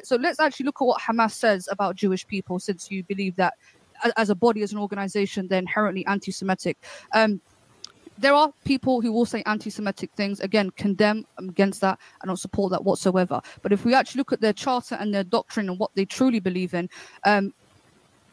So let's actually look at what Hamas says about Jewish people, since you believe that as a body, as an organization, they're inherently anti-Semitic. There are people who will say anti-Semitic things. Again, condemn, I'm against that. I don't support that whatsoever. But if we actually look at their charter and their doctrine and what they truly believe in,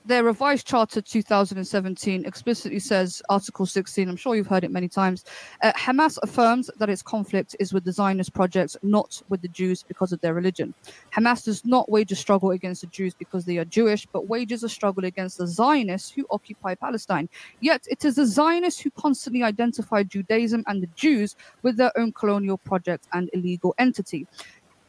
their revised charter 2017 explicitly says, Article 16, I'm sure you've heard it many times, Hamas affirms that its conflict is with the Zionist projects, not with the Jews because of their religion. Hamas does not wage a struggle against the Jews because they are Jewish, but wages a struggle against the Zionists who occupy Palestine. Yet it is the Zionists who constantly identify Judaism and the Jews with their own colonial project and illegal entity.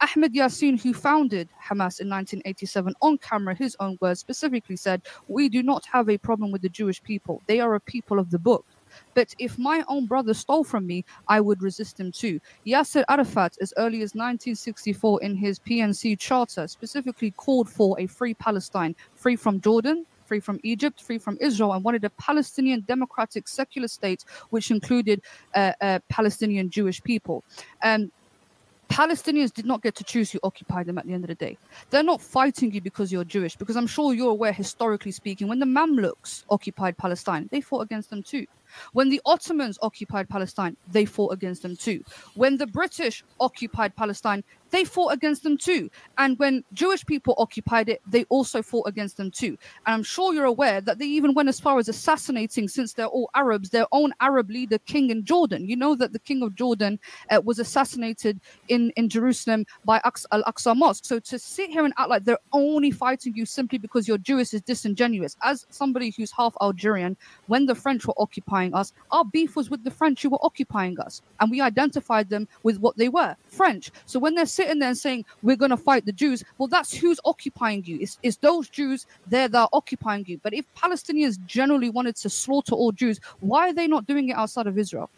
Ahmed Yassin, who founded Hamas in 1987, on camera, his own words, specifically said, "We do not have a problem with the Jewish people. They are a people of the book. But if my own brother stole from me, I would resist him too." Yasser Arafat, as early as 1964 in his PNC charter, specifically called for a free Palestine, free from Jordan, free from Egypt, free from Israel, and wanted a Palestinian democratic secular state, which included Palestinian Jewish people. Palestinians did not get to choose who occupied them at the end of the day. They're not fighting you because you're Jewish, because I'm sure you're aware, historically speaking, when the Mamluks occupied Palestine, they fought against them too. When the Ottomans occupied Palestine, they fought against them too. When the British occupied Palestine, they fought against them too. And when Jewish people occupied it, they also fought against them too. And I'm sure you're aware that they even went as far as assassinating, since they're all Arabs, their own Arab leader, king in Jordan. You know that the king of Jordan was assassinated in Jerusalem by Al-Aqsa Mosque. So to sit here and act like they're only fighting you simply because you're Jewish is disingenuous. As somebody who's half Algerian, when the French were occupying us, our beef was with the French who were occupying us, and we identified them with what they were, French. So when they're sitting there and saying we're going to fight the Jews, well, that's who's occupying you. It's those Jews there that are occupying you. But if Palestinians generally wanted to slaughter all Jews, why are they not doing it outside of Israel?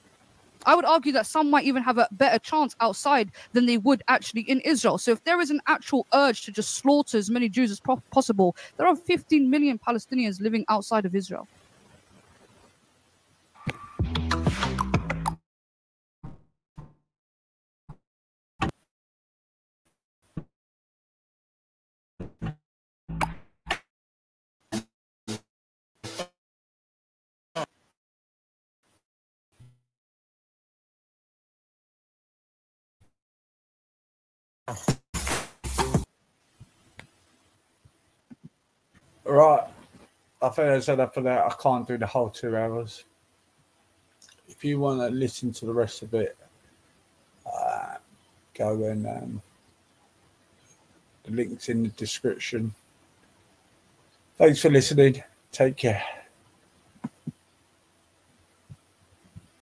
I would argue that some might even have a better chance outside than they would actually in Israel. So if there is an actual urge to just slaughter as many Jews as possible, there are 15 million Palestinians living outside of Israel. Right. I think that's enough for that. I can't do the whole 2 hours. If you want to listen to the rest of it, go and the link's in the description. Thanks for listening. Take care.